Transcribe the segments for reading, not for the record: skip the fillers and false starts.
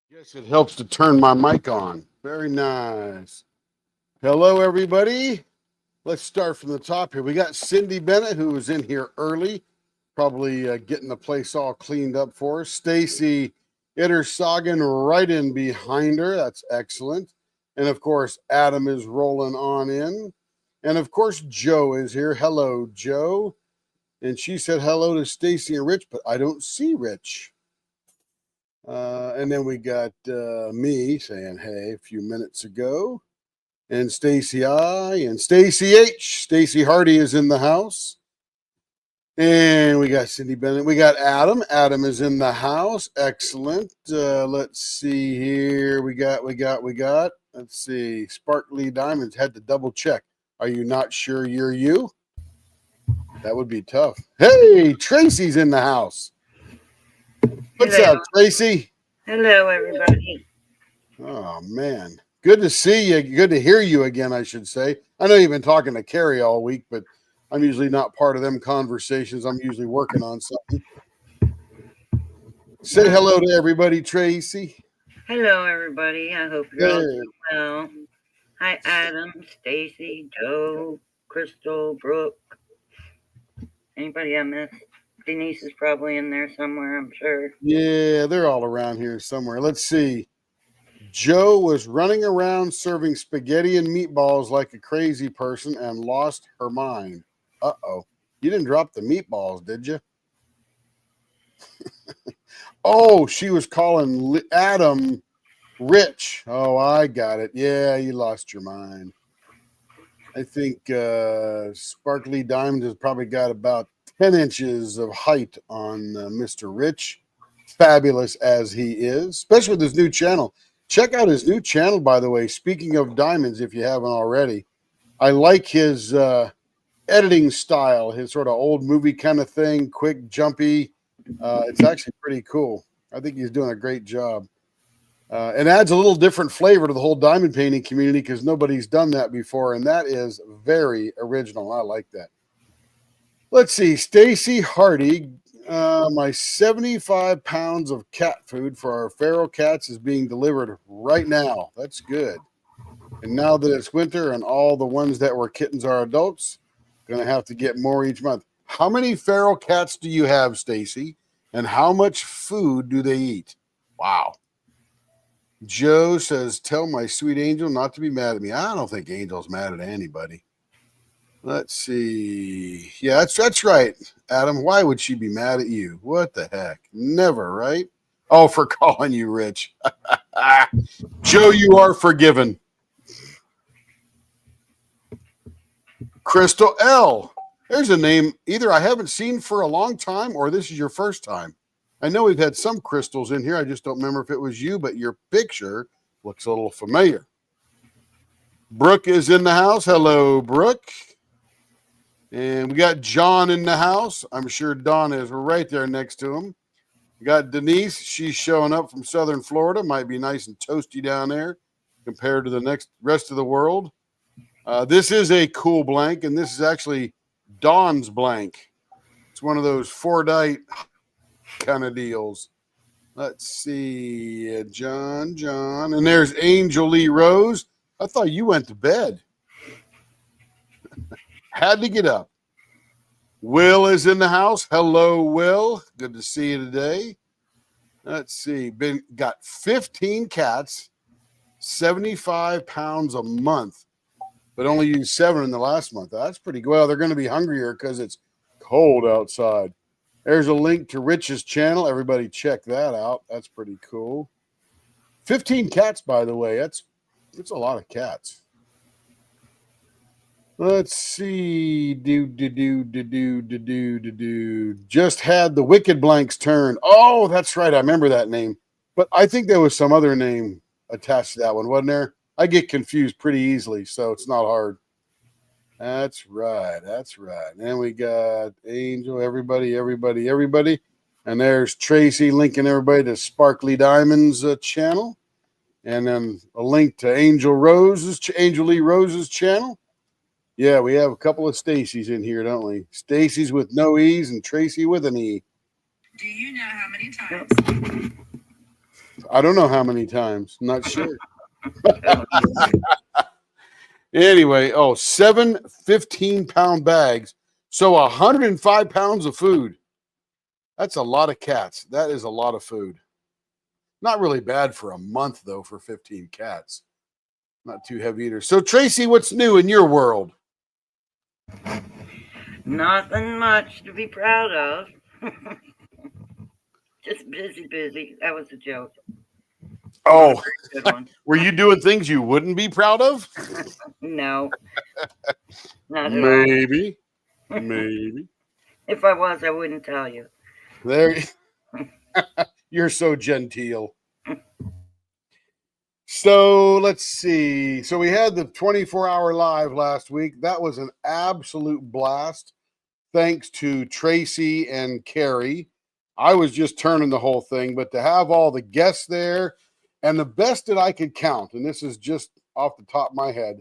Guess it helps to turn my mic on. Very nice. Hello, everybody. Let's start from the top here. We got Cindy Bennett, who was in here early, probably getting the place all cleaned up for us. Stacy Ittersagen right in behind her. That's excellent. And of course, Adam is rolling on in. And of course, Joe is here. Hello, Joe. And she said hello to Stacy and Rich, but I don't see Rich. And then we got me saying hey a few minutes ago, and Stacy I and Stacy H. Stacy Hardy is in the house, and we got Cindy Bennett. We got Adam. Adam is in the house. Excellent. Let's see here. We got. Let's see. Sparkly Diamonds had to double check. Are you not sure you're you? That would be tough. Hey, Tracy's in the house. What's Hello. up, Tracy? Hello, everybody. Oh, man. Good to see you. Good to hear you again, I should say. I know you've been talking to Carrie all week, but I'm usually not part of them conversations. I'm usually working on something. Say hello to everybody, Tracy. Hello, everybody. I hope you're all doing well. Hi, Adam, Stacy, Joe, Crystal, Brooke. Anybody I missed? Denise is probably in there somewhere, I'm sure. Yeah, they're all around here somewhere. Let's see. Joe was running around serving spaghetti and meatballs like a crazy person and lost her mind. Uh-oh. You didn't drop the meatballs, did you? Oh, she was calling Adam Rich. Oh, I got it. Yeah, you lost your mind. I think Sparkly Diamond has probably got about 10 inches of height on Mr. Rich. Fabulous as he is, especially with his new channel. Check out his new channel, by the way. Speaking of diamonds, if you haven't already, I like his editing style, his sort of old movie kind of thing, quick, jumpy. It's actually pretty cool. I think he's doing a great job. And adds a little different flavor to the whole diamond painting community because nobody's done that before, and that is very original. I like that. Let's see, Stacy Hardy. My 75 pounds of cat food for our feral cats is being delivered right now. That's good. And now that it's winter and all the ones that were kittens are adults, going to have to get more each month. How many feral cats do you have, Stacy? And how much food do they eat? Wow. Joe says, tell my sweet angel not to be mad at me. I don't think Angel's mad at anybody. Let's see. Yeah, that's right, Adam. Why would she be mad at you? What the heck? Never, right? Oh, for calling you rich. Joe, you are forgiven. Crystal L. There's a name either I haven't seen for a long time or this is your first time. I know we've had some crystals in here. I just don't remember if it was you, but your picture looks a little familiar. Brooke is in the house. Hello, Brooke. And we got John in the house. I'm sure Don is right there next to him. We got Denise. She's showing up from Southern Florida. Might be nice and toasty down there compared to the rest of the world. This is a cool blank, and this is actually Don's blank. It's one of those 4-night kind of deals. Let's see, John, and there's Angel Lee Rose. I thought you went to bed. Had to get up. Will is in the house. Hello, Will. Good to see you today. Let's see. Got 15 cats, 75 pounds a month, but only used 7 in the last month. That's pretty good. Well, they're going to be hungrier because it's cold outside. There's a link to Rich's channel. Everybody check that out. That's pretty cool. 15 cats, by the way. That's a lot of cats. Let's see. Just had the Wicked Blanks turn. Oh, that's right. I remember that name. But I think there was some other name attached to that one, wasn't there? I get confused pretty easily, so it's not hard. That's right. And we got Angel, everybody. And there's Tracy linking everybody to Sparkly Diamonds channel. And then a link to Angel Lee Rose's channel. Yeah, we have a couple of Stacy's in here, don't we? Stacy's with no E's and Tracy with an E. Do you know how many times? I don't know how many times. I'm not sure. Oh, Anyway, 7 15-pound bags. So 105 pounds of food. That's a lot of cats. That is a lot of food. Not really bad for a month, though, for 15 cats. Not too heavy eaters. So, Tracy, what's new in your world? nothing much to be proud of. Just busy, busy. That was a joke. Not a Oh, very good one. were you doing things you wouldn't be proud of? No, not at all. Maybe. Maybe. If I was, I wouldn't tell you. There, you're so genteel. So let's see. So we had the 24-hour live last week. That was an absolute blast. Thanks to Tracy and Carrie. I was just turning the whole thing, but to have all the guests there and the best that I could count, and this is just off the top of my head,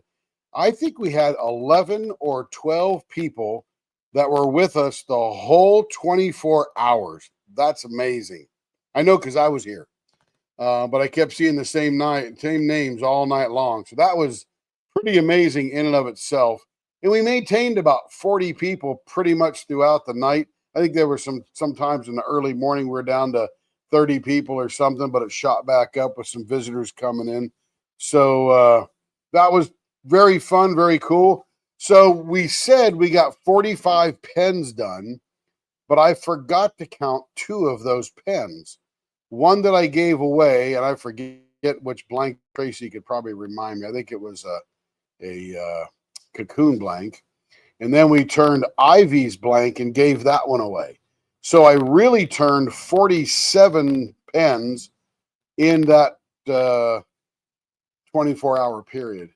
I think we had 11 or 12 people that were with us the whole 24 hours. That's amazing. I know because I was here. But I kept seeing the same names all night long. So that was pretty amazing in and of itself. And we maintained about 40 people pretty much throughout the night. I think there were sometimes in the early morning we were down to 30 people or something, but it shot back up with some visitors coming in. So that was very fun, very cool. So we said we got 45 pens done, but I forgot to count 2 of those pens. One that I gave away, and I forget which blank. Tracy could probably remind me. I think it was a cocoon blank. And then we turned Ivy's blank and gave that one away. So I really turned 47 pens in that 24-hour period.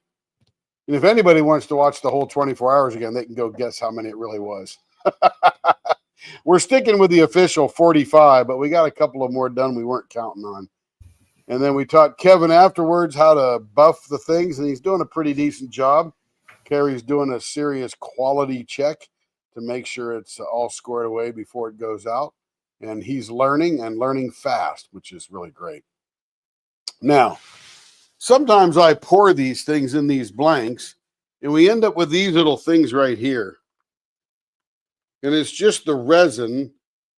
And if anybody wants to watch the whole 24 hours again, they can go guess how many it really was. We're sticking with the official 45, but we got a couple of more done we weren't counting on. And then we taught Kevin afterwards how to buff the things, and he's doing a pretty decent job. Carrie's doing a serious quality check to make sure it's all squared away before it goes out. And he's learning and learning fast, which is really great. Now, sometimes I pour these things in these blanks, and we end up with these little things right here. And it's just the resin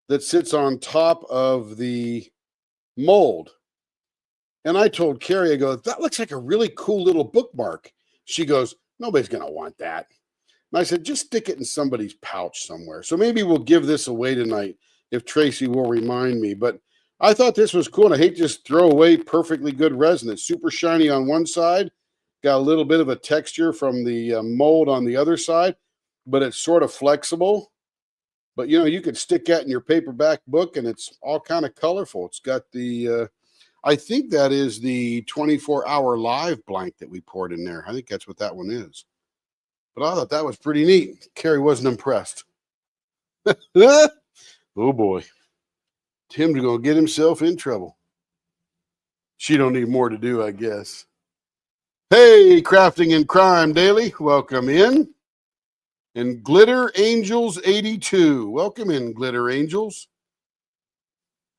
that sits on top of the mold. And I told Carrie, I go, that looks like a really cool little bookmark. She goes, nobody's going to want that. And I said, just stick it in somebody's pouch somewhere. So maybe we'll give this away tonight if Tracy will remind me. But I thought this was cool. And I hate to just throw away perfectly good resin. It's super shiny on one side, got a little bit of a texture from the mold on the other side, but it's sort of flexible. But, you could stick that in your paperback book, and it's all kind of colorful. It's got the, I think that is the 24-hour live blank that we poured in there. I think that's what that one is. But I thought that was pretty neat. Carrie wasn't impressed. Oh, boy. Tim's going to get himself in trouble. She don't need more to do, I guess. Hey, Crafting and Crime Daily, welcome in. And Glitter Angels 82. Welcome in, Glitter Angels.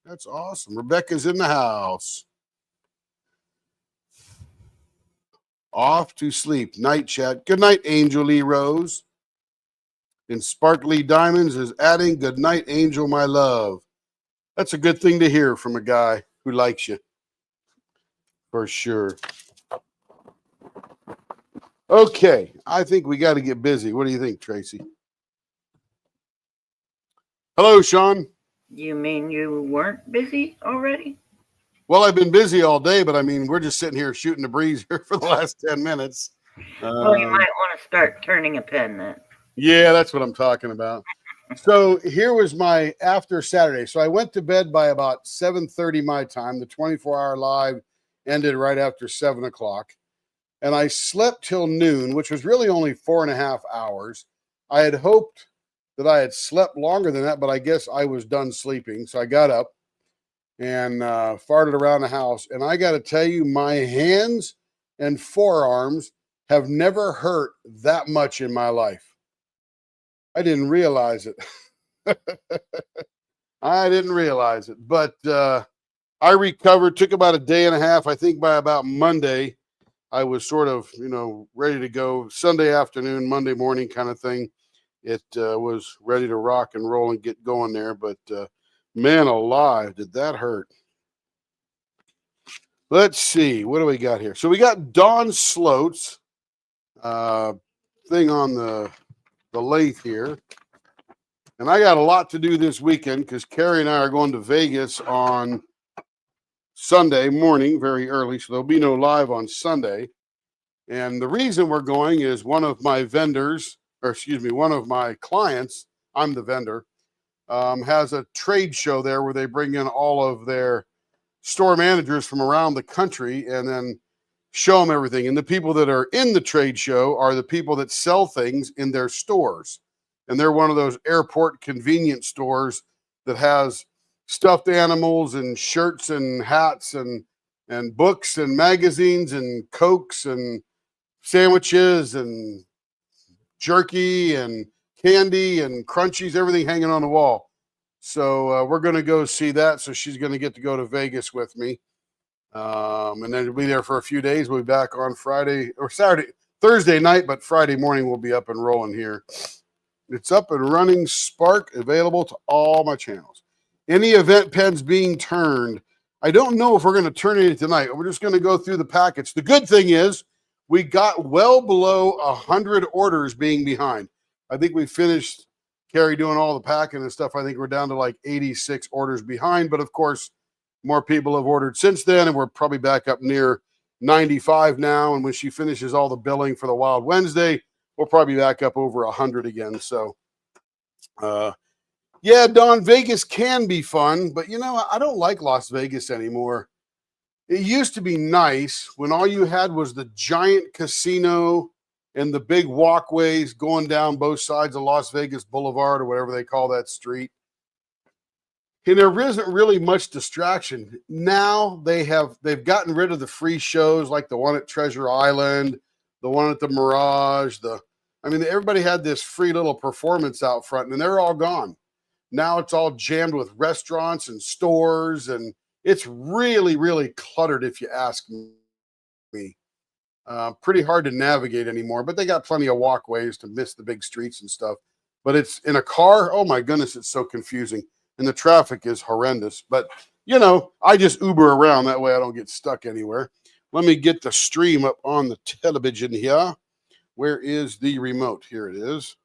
That's awesome. Rebecca's in the house. Off to sleep. Night chat. Good night, Angel Lee Rose. And Sparkly Diamonds is adding, good night, Angel, my love. That's a good thing to hear from a guy who likes you. For sure. Okay, I think we got to get busy. What do you think, Tracy? Hello, Sean. You mean you weren't busy already? Well, I've been busy all day, but I mean, we're just sitting here shooting the breeze here for the last 10 minutes. Well, you might want to start turning a pen then. Yeah, that's what I'm talking about. So here was my after Saturday. So I went to bed by about 7:30 my time. The 24-hour live ended right after 7 o'clock. And I slept till noon, which was really only 4.5 hours. I had hoped that I had slept longer than that, but I guess I was done sleeping. So I got up and farted around the house. And I got to tell you, my hands and forearms have never hurt that much in my life. I didn't realize it. I didn't realize it, but I recovered, took about a day and a half. I think by about Monday, I was sort of, ready to go. Sunday afternoon, Monday morning kind of thing. It was ready to rock and roll and get going there. But man alive, did that hurt. Let's see. What do we got here? So we got Don Sloat's thing on the lathe here. And I got a lot to do this weekend because Carrie and I are going to Vegas on Sunday morning, very early. So there'll be no live on Sunday. And the reason we're going is one of my vendors, or excuse me, one of my clients, I'm the vendor, has a trade show there where they bring in all of their store managers from around the country and then show them everything. And the people that are in the trade show are the people that sell things in their stores. And they're one of those airport convenience stores that has stuffed animals and shirts and hats and books and magazines and Cokes and sandwiches and jerky and candy and crunchies, everything hanging on the wall. So we're going to go see that. So she's going to get to go to Vegas with me. And then we'll be there for a few days. We'll be back on Friday or Thursday night, but Friday morning we'll be up and rolling here. It's up and running. Spark available to all my channels. Any event pens being turned. I don't know if we're going to turn any tonight. We're just going to go through the packets. The good thing is we got well below 100 orders being behind. I think we finished Carrie doing all the packing and stuff. I think we're down to like 86 orders behind. But of course, more people have ordered since then, and we're probably back up near 95 now. And when she finishes all the billing for the Wild Wednesday, we'll probably be back up over 100 again. So, yeah, Don, Vegas can be fun, but I don't like Las Vegas anymore. It used to be nice when all you had was the giant casino and the big walkways going down both sides of Las Vegas Boulevard or whatever they call that street. And there isn't really much distraction. Now they've gotten rid of the free shows like the one at Treasure Island, the one at the Mirage, everybody had this free little performance out front and they're all gone. Now it's all jammed with restaurants and stores, and it's really, really cluttered if you ask me. Pretty hard to navigate anymore, but they got plenty of walkways to miss the big streets and stuff. But it's in a car, oh my goodness, it's so confusing. And the traffic is horrendous. But, I just Uber around. That way I don't get stuck anywhere. Let me get the stream up on the television here. Where is the remote? Here it is.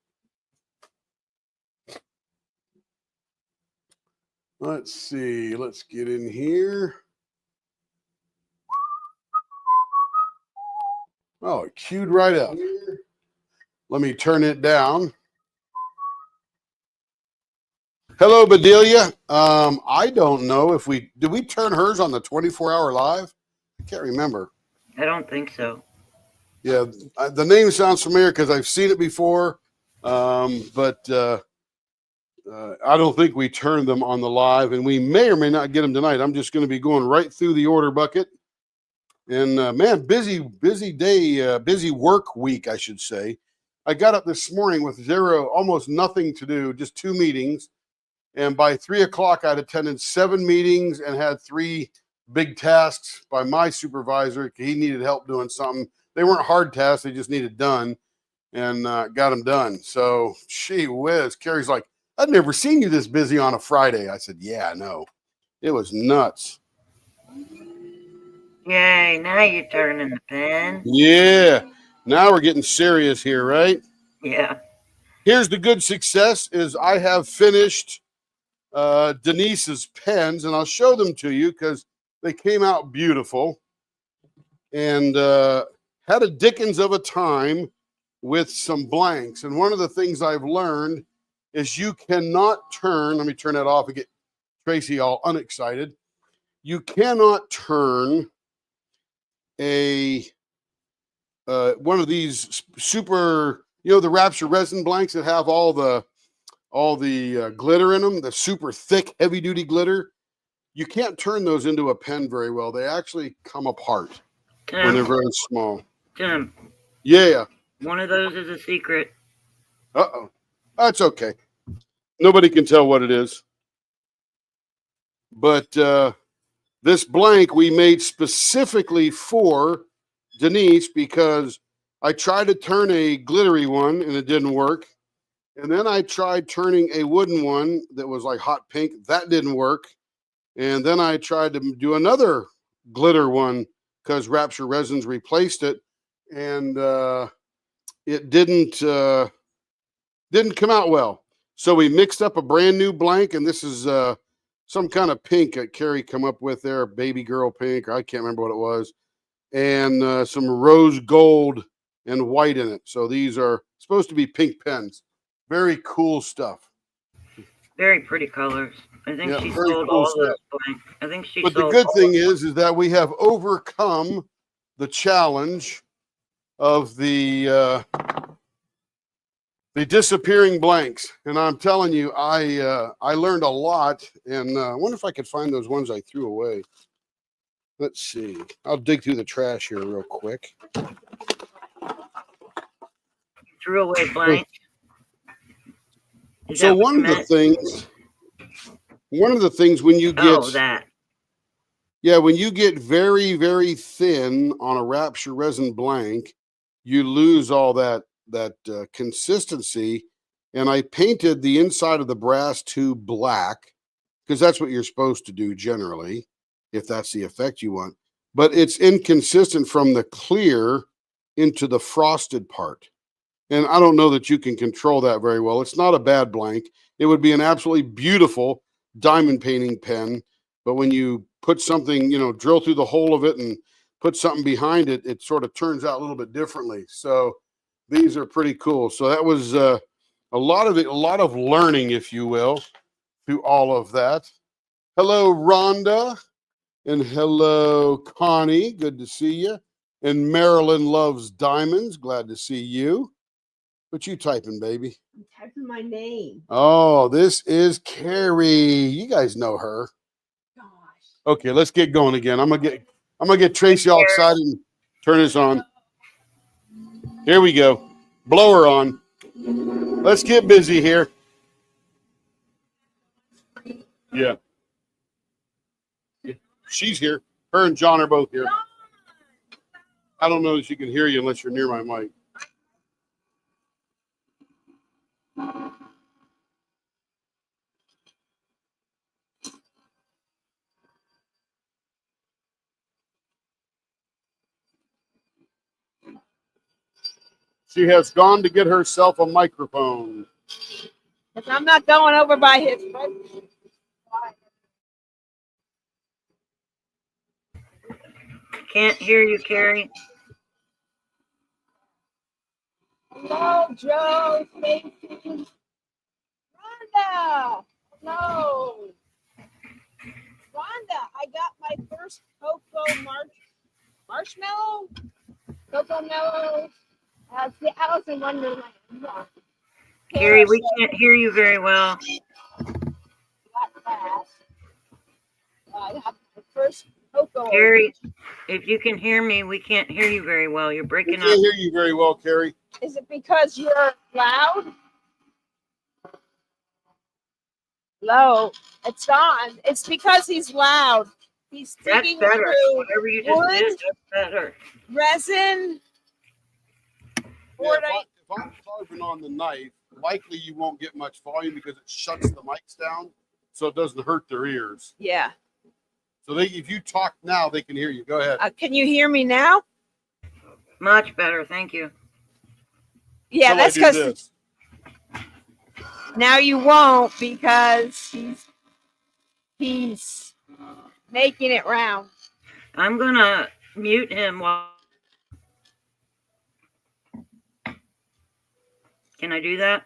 Let's see. Let's get in here. Oh, it queued right up. Let me turn it down. Hello, Bedelia. I don't know if did we turn hers on the 24-hour live? I can't remember. I don't think so. Yeah, the name sounds familiar because I've seen it before, but I don't think we turned them on the live, and we may or may not get them tonight. I'm just going to be going right through the order bucket. And man, busy day, busy work week, I should say. I got up this morning with almost nothing to do, just 2 meetings. And by 3 o'clock, I'd attended 7 meetings and had 3 big tasks by my supervisor. He needed help doing something. They weren't hard tasks. They just needed done, and got them done. So, gee whiz. Carrie's like, I'd never seen you this busy on a Friday. I said, yeah, I know. It was nuts. Yay, now you're turning the pen. Yeah. Now we're getting serious here, right? Yeah. Here's the good success is I have finished Denise's pens, and I'll show them to you because they came out beautiful and had a dickens of a time with some blanks. And one of the things I've learned is you cannot turn, let me turn that off and get Tracy all unexcited. You cannot turn a one of these super, the Rapture resin blanks that have all the glitter in them, the super thick, heavy duty glitter. You can't turn those into a pen very well. They actually come apart when they're very small. Tim. Yeah. One of those is a secret. Uh-oh. That's okay. Nobody can tell what it is. But This blank we made specifically for Denise because I tried to turn a glittery one and it didn't work. And then I tried turning a wooden one that was like hot pink. That didn't work. And then I tried to do another glitter one because Rapture Resins replaced it. And it didn't come out well. So we mixed up a brand new blank, and this is some kind of pink that Carrie come up with there, baby girl pink, or I can't remember what it was, and some rose gold and white in it. So these are supposed to be pink pens. Very cool stuff. Very pretty colors. I think Yeah, she very sold cool all stuff. those blanks. I think she But the sold good all thing of them. is that we have overcome the challenge of the disappearing blanks. And I'm telling you, I learned a lot. And I wonder if I could find those ones I threw away. Let's see. I'll dig through the trash here real quick. Threw away blanks. Is So that what you meant? one of the things when you get, Oh, that. yeah, when you get very, very thin on a Rapture resin blank, you lose all that consistency. And I painted the inside of the brass tube black because that's what you're supposed to do generally, if that's the effect you want. But it's inconsistent from the clear into the frosted part. And I don't know that you can control that very well. It's not a bad blank. It would be an absolutely beautiful diamond painting pen. But when you put something, drill through the hole of it and put something behind it, it sort of turns out a little bit differently. So these are pretty cool. So that was a lot of learning, if you will, through all of that. Hello, Rhonda. And hello, Connie. Good to see you. And Marilyn loves diamonds. Glad to see you. What you typing, baby? I'm typing my name. Oh, this is Carrie. You guys know her. Gosh. Okay, let's get going again. I'm gonna get Tracy all excited and turn this on. Here we go. Blower on. Let's get busy here. Yeah. She's here. Her and John are both here. I don't know if she can hear you unless you're near my mic. She has gone to get herself a microphone. Because I'm not going over by his. Can't hear you, Carrie. Hello, Joe, Stacy, Rhonda. Hello. Rhonda, I got my first cocoa marshmallow. Cocoa mellow. The Alice in Wonderland. Carrie, we can't hear you very well. I got my first cocoa. Carrie, if you can hear me, we can't hear you very well. You're We breaking can't up. hear you very well, Carrie. Is it because you're loud? Low. It's on. It's because he's loud. He's That's digging better. through Whatever you just wood, did, that's better. resin. Yeah, if I'm carving on the knife, likely you won't get much volume because it shuts the mics down, so it doesn't hurt their ears. Yeah. So if you talk now, they can hear you. Go ahead. Can you hear me now? Much better. Thank you. Yeah, that's because this. now you won't because he's making it round. I'm going to mute him while. Can I do that?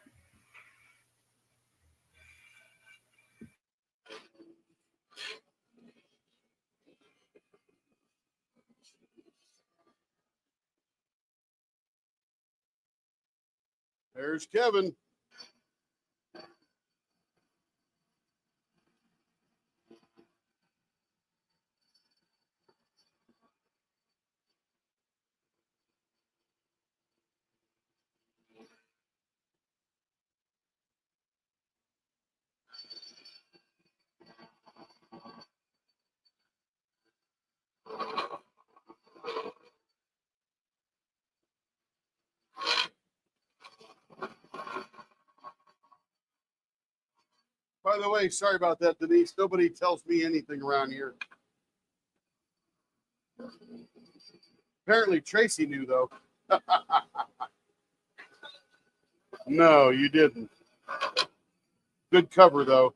There's Kevin. By the way, sorry about that, Denise. Nobody tells me anything around here. Apparently Tracy knew, though. No, you didn't. Good cover, though.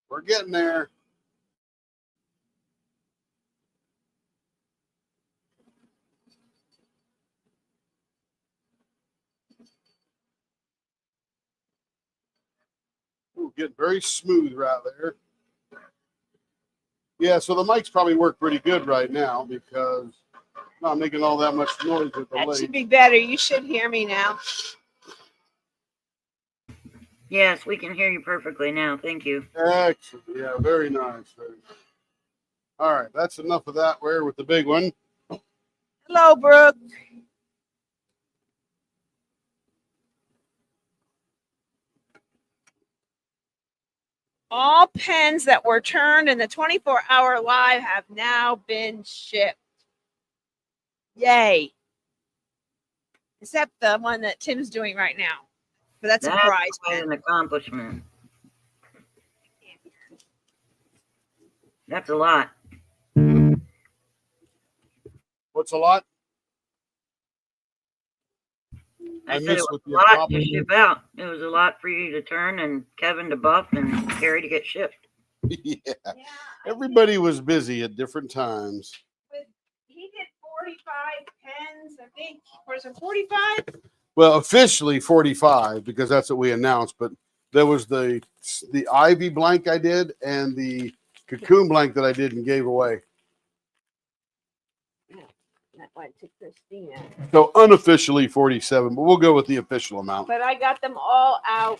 We're getting there. Ooh, getting very smooth right there. Yeah, so the mics probably work pretty good right now because I'm not making all that much noise with the That lake. should be better. You should hear me now. Yes, we can hear you perfectly now. Thank you. Excellent. Yeah, very nice. Very nice. All right, that's enough of that. Where with the big one? Hello, Brooke. All pens that were turned in the 24-hour live have now been shipped. Yay. Except the one that Tim's doing right now. But that's a prize quite pen. an accomplishment. That's a lot. What's a lot? I said it missed was what the a lot to accomplishment- ship out. It was a lot for you to turn and Kevin to buff and Carrie to get shipped. Yeah. Everybody was busy at different times. He did 45 pens, I think. Was it 45? Well, officially 45 because that's what we announced, but there was the Ivy blank I did and the cocoon blank that I did and gave away. That went to Christina. So unofficially 47, but we'll go with the official amount. But I got them all out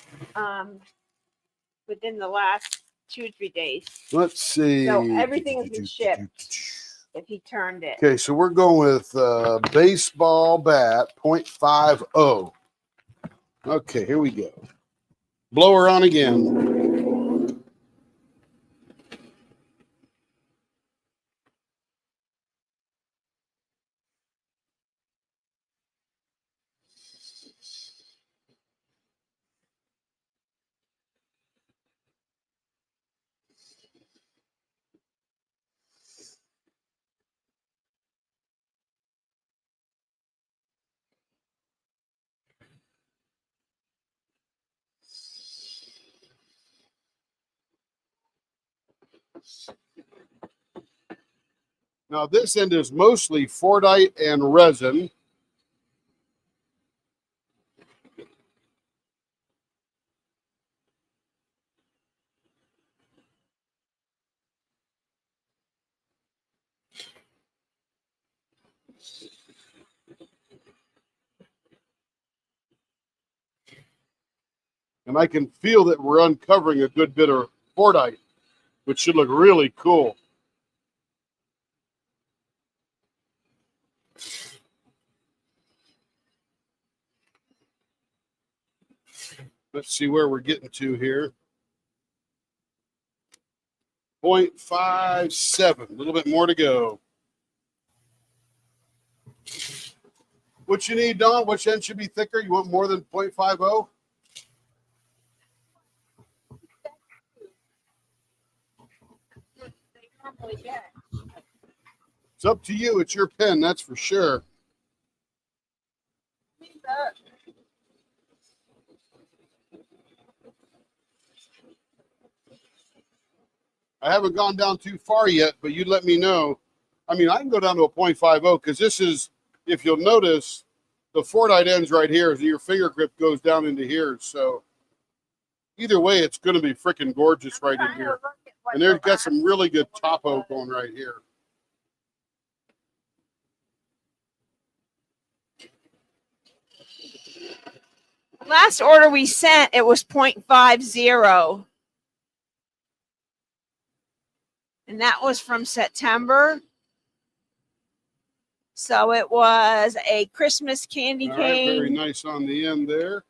within the last 2 or 3 days. Let's see. So everything has been shipped if he turned it. Okay, so we're going with baseball bat 0.50. Okay, here we go. Blower on again. Now this end is mostly Fordite and resin. And I can feel that we're uncovering a good bit of Fordite, which should look really cool. Let's see where we're getting to here. 0.57, a little bit more to go. What you need, Don? Which end should be thicker? You want more than 0.50? It's up to you. It's your pen, that's for sure. I haven't gone down too far yet, but you let me know. I mean, I can go down to a 0.50 because this is, if you'll notice, the Fordite ends right here as your finger grip goes down into here. So either way, it's going to be freaking gorgeous right in here. And there's got some really good topo going right here. Last order we sent, it was 0.50. And that was from September. So it was a Christmas candy All cane. right, very nice on the end there.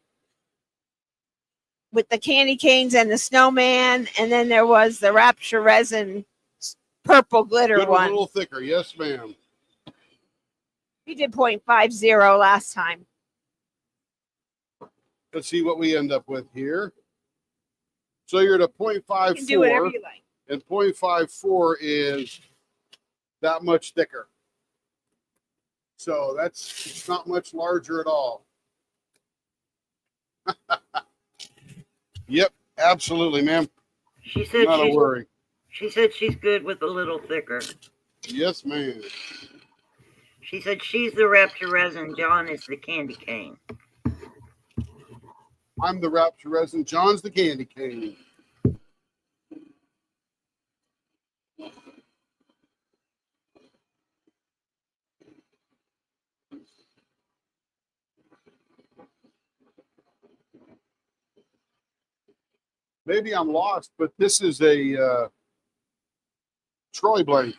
With the candy canes and the snowman. And then there was the Rapture Resin purple glitter Good one. one. A little thicker. Yes, ma'am. We did 0.50 last time. Let's see what we end up with here. So you're at a You can do whatever 0.54, you like. and 0.54 is that much thicker. So it's not much larger at all. Yep, absolutely, ma'am. She said Not a worry. She said she's good with a little thicker. Yes, ma'am. She said she's the Rapture Resin. John is the candy cane. I'm the Rapture Resin. John's the candy cane. Maybe I'm lost, but this is a Troy blank.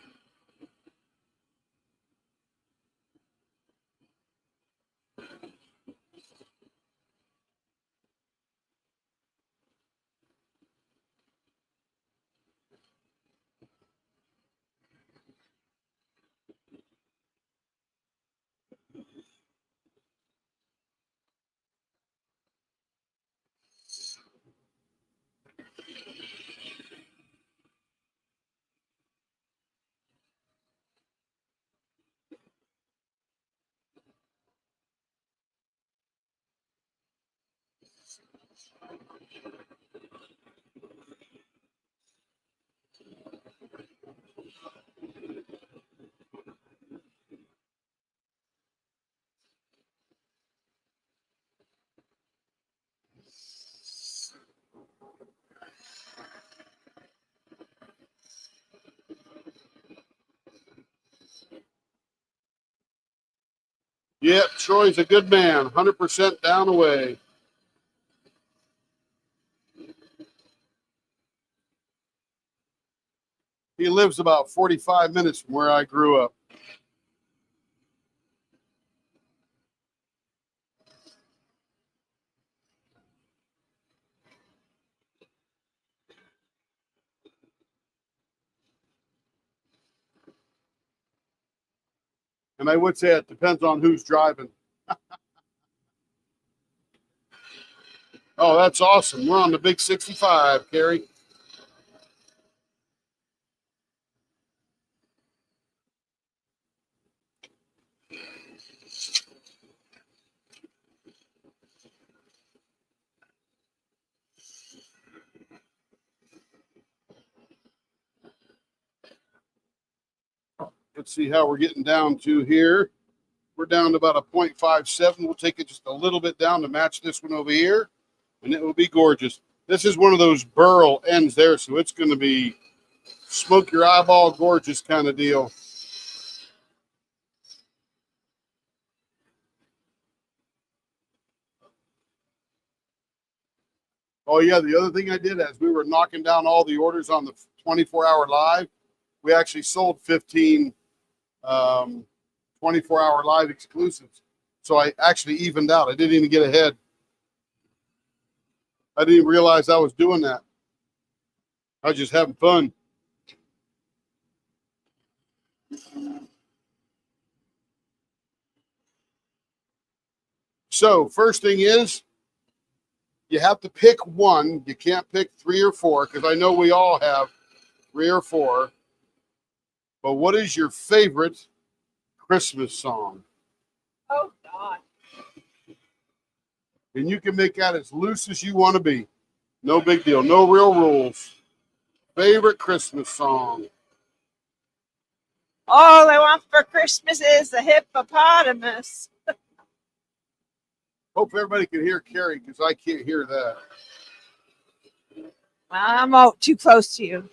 Yep, Troy's a good man. 100% down away. He lives about 45 minutes from where I grew up. And I would say it depends on who's driving. Oh, that's awesome. We're on the big 65, Carrie. Let's see how we're getting down to here. We're down to about a 0.57. We'll take it just a little bit down to match this one over here, and it will be gorgeous. This is one of those burl ends there, so it's going to be smoke your eyeball gorgeous kind of deal. Oh, yeah, the other thing I did as we were knocking down all the orders on the 24-hour live, we actually sold 15 24-hour live exclusives. So I actually evened out. I didn't even get ahead. I didn't even realize I was doing that. I was just having fun. So first thing is, you have to pick one. You can't pick 3 or 4 because I know we all have 3 or 4. But what is your favorite Christmas song? Oh, God. And you can make that as loose as you want to be. No big deal. No real rules. Favorite Christmas song? All I want for Christmas is a hippopotamus. Hope everybody can hear Carrie because I can't hear that. Well, I'm out too close to you.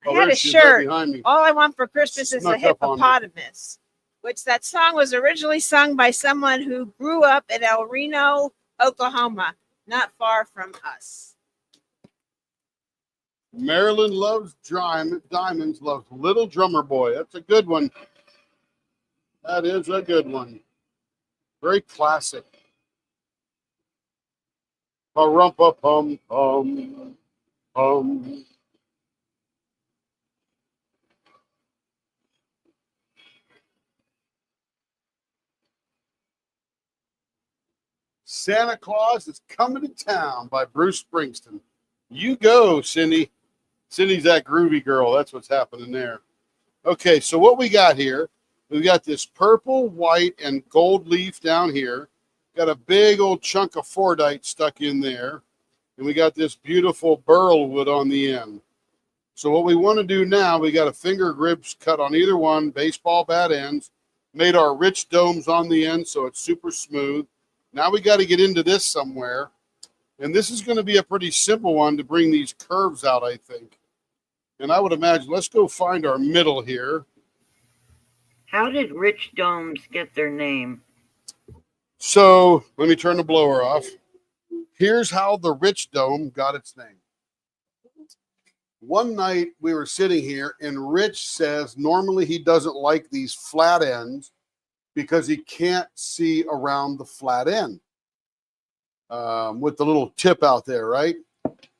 I had a shirt. Right All I want for Christmas is a Snuck up on me. hippopotamus, which that song was originally sung by someone who grew up in El Reno, Oklahoma, not far from us. Maryland loves diamonds, loves Little Drummer Boy. That's a good one. That is a good one. Very classic. Pa-rum-pa-pum-pum-pum. Santa Claus is Coming to Town by Bruce Springsteen. You go, Cindy. Cindy's that groovy girl. That's what's happening there. Okay, so what we got here, we've got this purple, white, and gold leaf down here. Got a big old chunk of fordite stuck in there. And we got this beautiful burl wood on the end. So what we want to do now, we got a finger grips cut on either one, baseball bat ends, made our rich domes on the end so it's super smooth. Now we got to get into this somewhere. And this is going to be a pretty simple one to bring these curves out, I think. And I would imagine, let's go find our middle here. How did rich domes get their name? So let me turn the blower off. Here's how the rich dome got its name. One night we were sitting here and Rich says normally he doesn't like these flat ends because he can't see around the flat end with the little tip out there, right?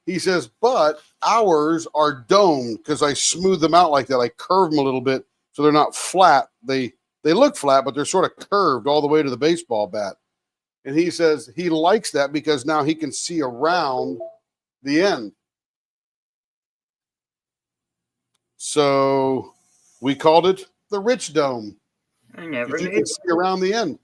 He says, but ours are domed because I smooth them out like that. I curve them a little bit so they're not flat. They look flat, but they're sort of curved all the way to the baseball bat. And he says he likes that because now he can see around the end. So we called it the Rich Dome. I never You knew. can see around the end.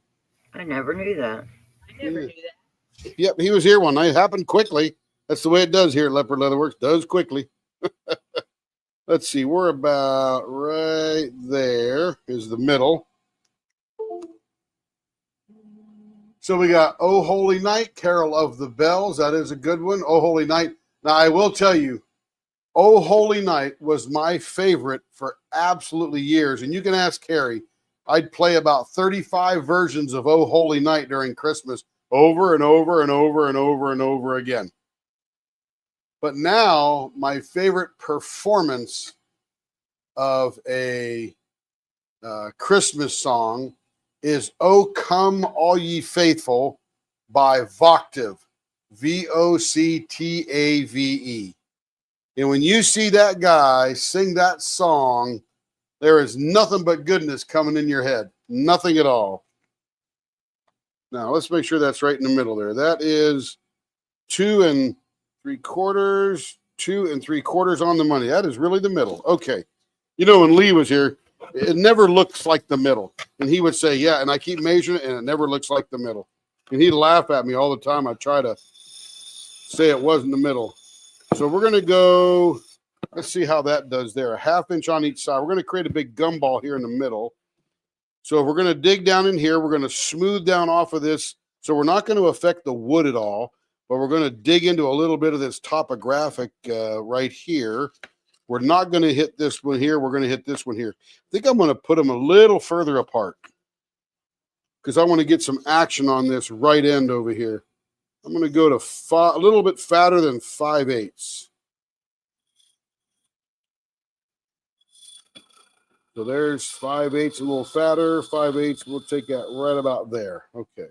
I never knew that. I never knew that. Yep, he was here one night. It happened quickly. That's the way it does here at Leopard Leatherworks. Does quickly. Let's see. We're about right there is the middle. So we got Oh Holy Night, Carol of the Bells. That is a good one. Oh Holy Night. Now, I will tell you, Oh Holy Night was my favorite for absolutely years. And you can ask Carrie. I'd play about 35 versions of Oh Holy Night during Christmas over and over and over and over and over again. But now my favorite performance of a Christmas song is "O Come All Ye Faithful" by Voctave, Voctave. And when you see that guy sing that song, there is nothing but goodness coming in your head. Nothing at all. Now, let's make sure that's right in the middle there. That is 2 3/4 on the money. That is really the middle. Okay. You know, when Lee was here, it never looks like the middle. And he would say, yeah, and I keep measuring it, and it never looks like the middle. And he'd laugh at me all the time. I try to say it wasn't the middle. So we're going to go, let's see how that does there. A 1/2 inch on each side. We're going to create a big gumball here in the middle. So we're going to dig down in here. We're going to smooth down off of this. So we're not going to affect the wood at all, but we're going to dig into a little bit of this topographic right here. We're not going to hit this one here. We're going to hit this one here. I think I'm going to put them a little further apart because I want to get some action on this right end over here. I'm going to go to a little bit fatter than 5/8. So there's 5/8, a little fatter. 5/8, we'll take that right about there. Okay.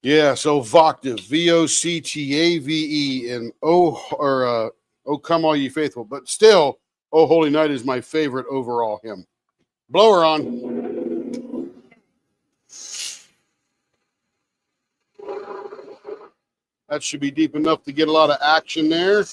Yeah, so Voctave, Voctave, and Oh Come All Ye Faithful. But still, Oh Holy Night is my favorite overall hymn. Blower on. That should be deep enough to get a lot of action there.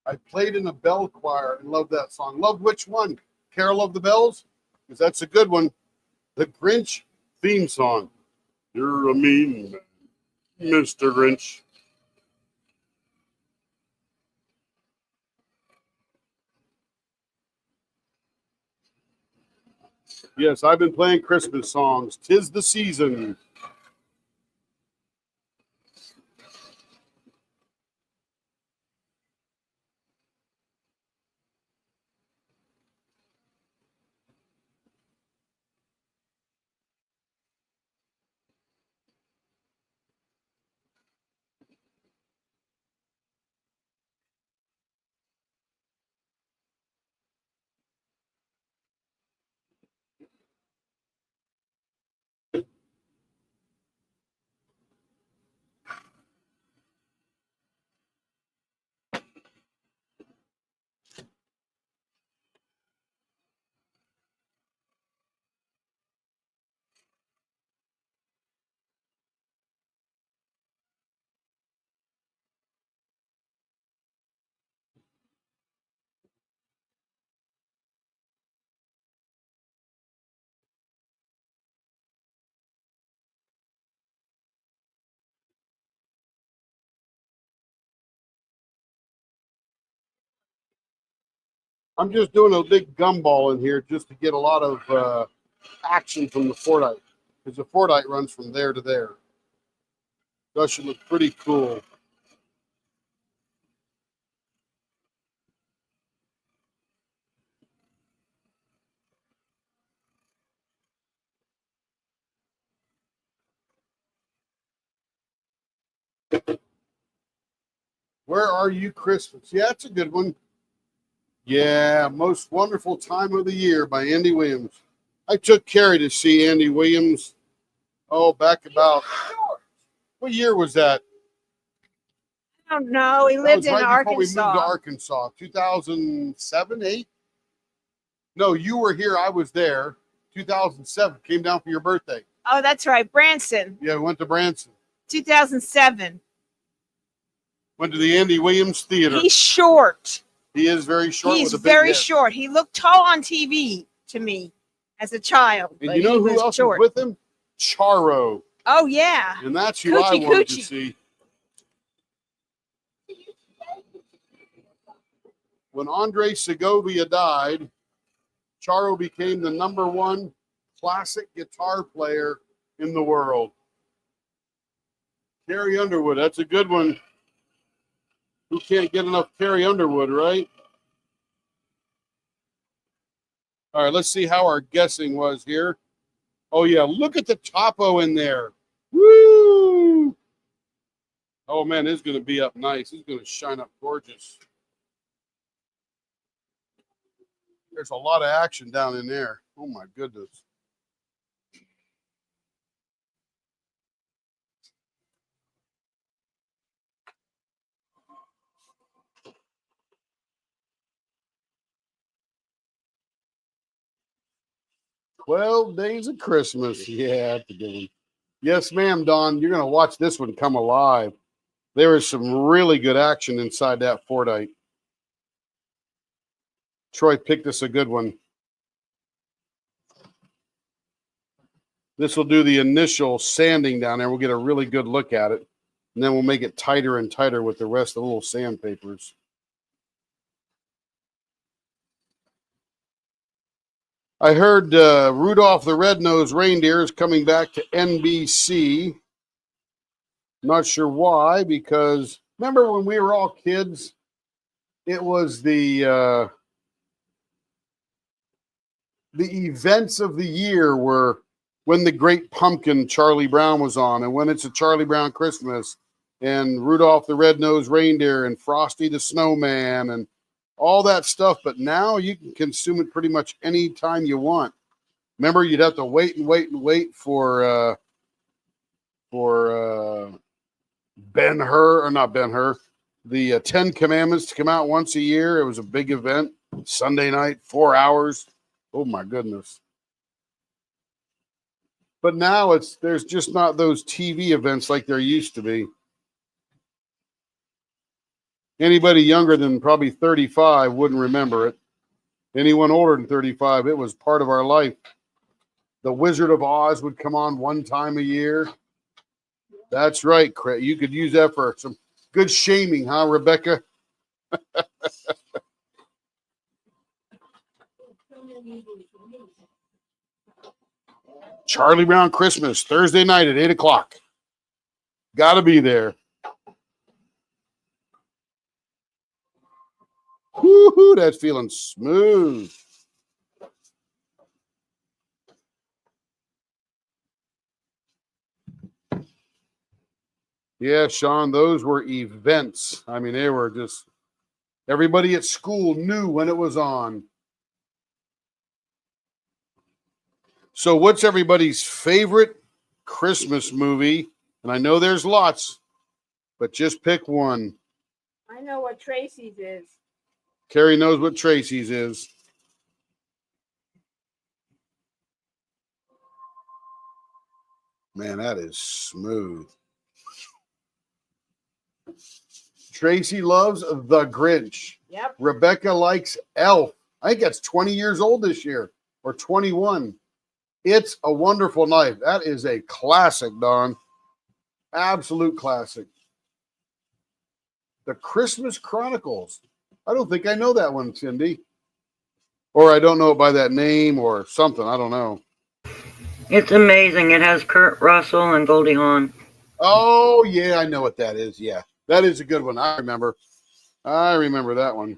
I played in a bell choir and loved that song. Love which one? Carol of the Bells? Because that's a good one. The Grinch theme song. You're a mean man, Mr. Grinch. Yes, I've been playing Christmas songs. 'Tis the season. I'm just doing a big gumball in here just to get a lot of action from the Fordite. Because the Fordite runs from there to there. That should look pretty cool. Where Are You Christmas? Yeah, that's a good one. Yeah, Most Wonderful Time of the Year by Andy Williams. I took Carrie to see Andy Williams. Oh, back about what year was that? I don't know. He That lived was in right before we moved to Arkansas. Arkansas. 2007, 8? No, you were here. I was there. 2007. Came down for your birthday. Oh, that's right. Branson, Yeah, we went to Branson. 2007. Went to the Andy Williams Theater. He's short. He is very short. He's with a big very head. short. He looked tall on TV to me as a child. And but you know he who was else short. was with him? Charo. Oh, yeah. And that's who I Coochie wanted to Coochie. see. When Andre Segovia died, Charo became the #1 classic guitar player in the world. Carrie Underwood, that's a good one. Who can't get enough Carrie Underwood, right? All right, let's see how our guessing was here. Oh, yeah, look at the topo in there. Woo! Oh, man, this is going to be up nice. It's going to shine up gorgeous. There's a lot of action down in there. Oh, my goodness. "12 Days of Christmas." Yeah, that's a good one. Yes, ma'am, Dawn. You're going to watch this one come alive. There is some really good action inside that Fordite. Troy picked us a good one. This will do the initial sanding down there. We'll get a really good look at it. And then we'll make it tighter and tighter with the rest of the little sandpapers. I heard Rudolph the Red-Nosed Reindeer is coming back to NBC. Not sure why, because remember when we were all kids, it was the events of the year were when the Great Pumpkin, Charlie Brown, was on, and when it's a Charlie Brown Christmas, and Rudolph the Red-Nosed Reindeer, and Frosty the Snowman, and all that stuff. But now you can consume it pretty much any time you want. Remember, you'd have to wait and wait and wait for Ben-Hur, or not Ben-Hur, the 10 Commandments to come out once a year. It was a big event. Sunday night, 4 hours. Oh my goodness. But now there's just not those TV events like there used to be. Anybody younger than probably 35 wouldn't remember it. Anyone older than 35, it was part of our life. The Wizard of Oz would come on one time a year. That's right, Craig. You could use that for some good shaming, huh, Rebecca? Charlie Brown Christmas, Thursday night at 8 o'clock. Got to be there. Woo-hoo, that's feeling smooth. Yeah, Sean, those were events. I mean, they were just, everybody at school knew when it was on. So what's everybody's favorite Christmas movie? And I know there's lots, but just pick one. I know what Tracy's is. Carrie knows what Tracy's is. Man, that is smooth. Tracy loves The Grinch. Yep. Rebecca likes Elf. I think that's 20 years old this year, or 21. It's a Wonderful Life. That is a classic, Don. Absolute classic. The Christmas Chronicles. I don't think I know that one, Cindy. Or I don't know it by that name or something. I don't know. It's amazing. It has Kurt Russell and Goldie Hawn. Oh, yeah, I know what that is. Yeah, that is a good one. I remember that one.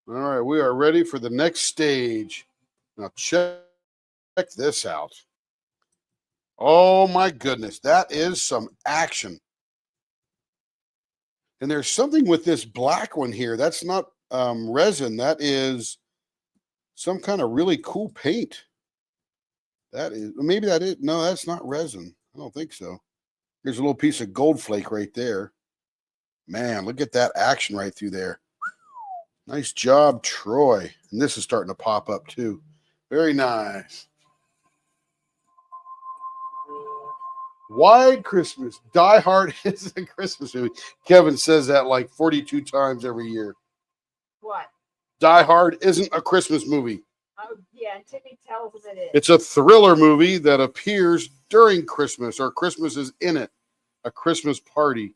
All right, we are ready for the next stage. Now check this out. Oh my goodness, that is some action. And there's something with this black one here. That's not resin. That is some kind of really cool paint. That is, maybe that is, no, that's not resin. I don't think so. There's a little piece of gold flake right there. Man, look at that action right through there. Nice job, Troy. And this is starting to pop up too. Very nice. White Christmas. Die Hard is a Christmas movie. Kevin says that like 42 times every year. What? Die Hard isn't a Christmas movie. Oh, yeah, Timmy tells him it is. It's a thriller movie that appears during Christmas, or Christmas is in it. A Christmas party.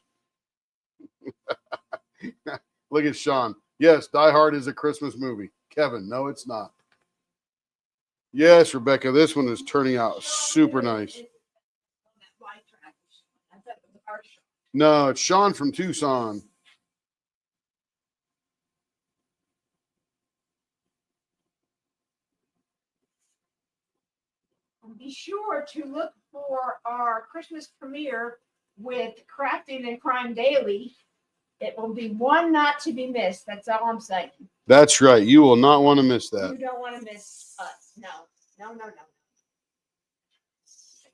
Look at Sean. Yes, Die Hard is a Christmas movie. Kevin, no, it's not. Yes, Rebecca, this one is turning out super nice. No, it's Sean from Tucson. Be sure to look for our Christmas premiere with Crafting and Crime Daily. It will be one not to be missed. That's all I'm saying. That's right. You will not want to miss that. You don't want to miss us. No.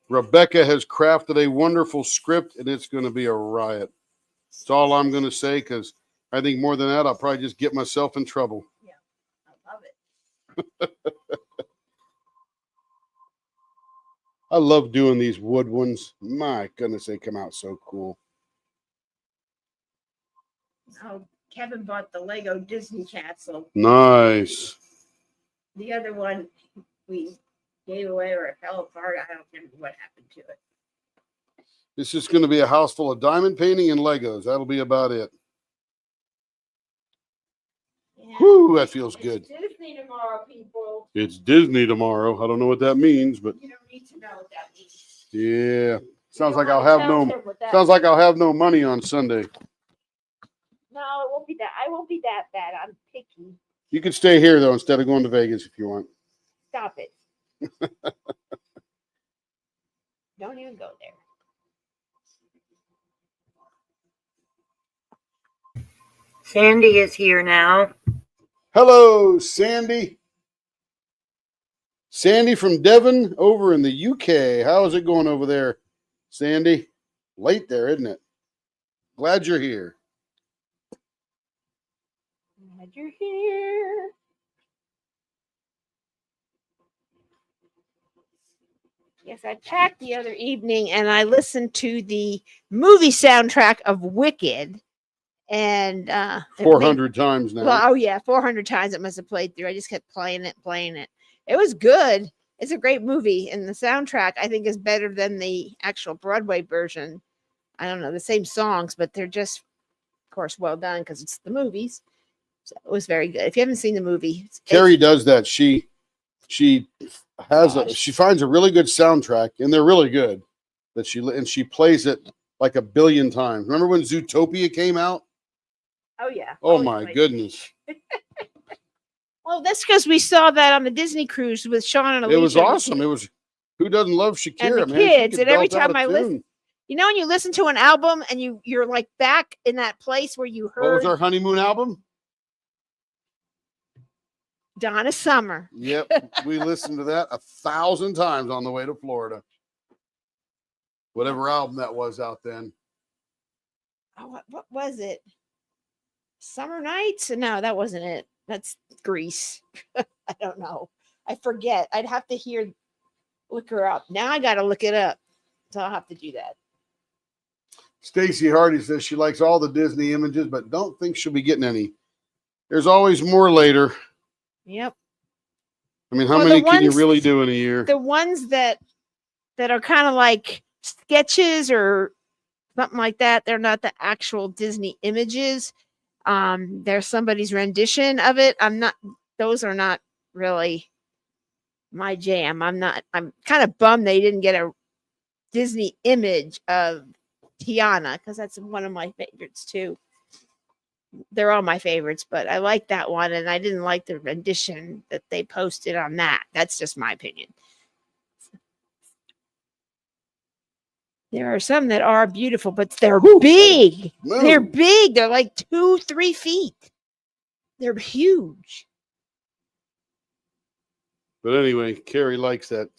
Rebecca has crafted a wonderful script, and it's going to be a riot. That's all I'm going to say, because I think more than that, I'll probably just get myself in trouble. Yeah, I love it. I love doing these wood ones. My goodness, they come out so cool. Oh, Kevin bought the Lego Disney castle. Nice. The other one we gave away or it fell apart. I don't remember what happened to it. It's just going to be a house full of diamond painting and Legos. That'll be about it. Yeah. Whew, that feels good. It's Disney tomorrow, people. It's Disney tomorrow. I don't know what that means, but You don't need to know what that means. yeah. Sounds like You I'll don't have wanna no tell him what that sounds like I'll have no money on Sunday. No, it won't be that. I won't be that bad. I'm picky. You can stay here though instead of going to Vegas if you want. Stop it. Don't even go there. Sandy is here now. Hello, Sandy. Sandy from Devon over in the UK. How is it going over there, Sandy? Late there, isn't it? Glad you're here. Glad you're here. Yes, I packed the other evening and I listened to the movie soundtrack of Wicked. And it made 400 times now. well, oh yeah, 400 times it must have played through. I just kept playing it, playing it. It was good. It's a great movie, and the soundtrack I think is better than the actual Broadway version. I don't know the same songs, but they're just, of course, well done because it's the movies. So it was very good. If you haven't seen the movie, Carrie does that. She has Gosh. she finds a really good soundtrack, and they're really good. That she plays it like a billion times. Remember when Zootopia came out? oh yeah, Oh always my play. goodness. Well, that's because we saw that on the Disney cruise with Sean and It Alicia. was awesome. It was who doesn't love And the Shakira, man? She kids, could and every belt out time a I listen, tune. you know, when you listen to an album and you're like back in that place where you What was heard our honeymoon album? Donna Summer. Yep. We listened to that 1,000 times on the way to Florida. Whatever album that was out then. Oh, what was it? Summer Nights? No, that wasn't it. That's Grease. I don't know. I forget. I'd have to look her up. Now I got to look it up. So I'll have to do that. Stacy Hardy says she likes all the Disney images, but don't think she'll be getting any. There's always more later. Yep. I mean, how Well, many can you really do in a year? The ones that are kind of like sketches or something like that, they're not the actual Disney images. There's somebody's rendition of it. Those are not really my jam. I'm kind of bummed they didn't get a Disney image of Tiana because that's one of my favorites too. They're all my favorites, but I like that one, and I didn't like the rendition that they posted on that. That's just my opinion. There are some that are beautiful, but they're big. They're big. They're like 2-3 feet. They're huge. But anyway, Carrie likes that.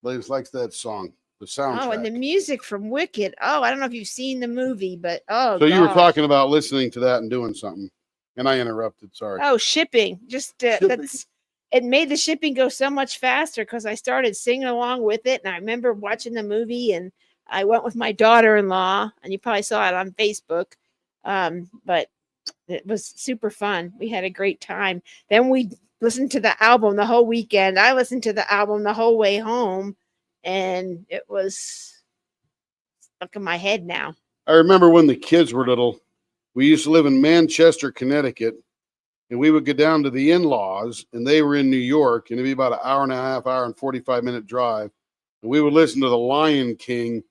Likes that song, the soundtrack. Oh, and the music from Wicked. Oh, I don't know if you've seen the movie, but oh, so you were talking about listening to that and doing something, and I interrupted. Sorry. Oh, shipping. Just it made the shipping go so much faster because I started singing along with it, and I remember watching the movie, and I went with my daughter-in-law, and you probably saw it on Facebook. But it was super fun. We had a great time. Then we listened to the album the whole weekend. I listened to the album the whole way home, and it was stuck in my head now. I remember when the kids were little, we used to live in Manchester, Connecticut, and we would go down to the in-laws, and they were in New York, and it'd be about an hour and a half, hour and 45-minute drive. And we would listen to The Lion King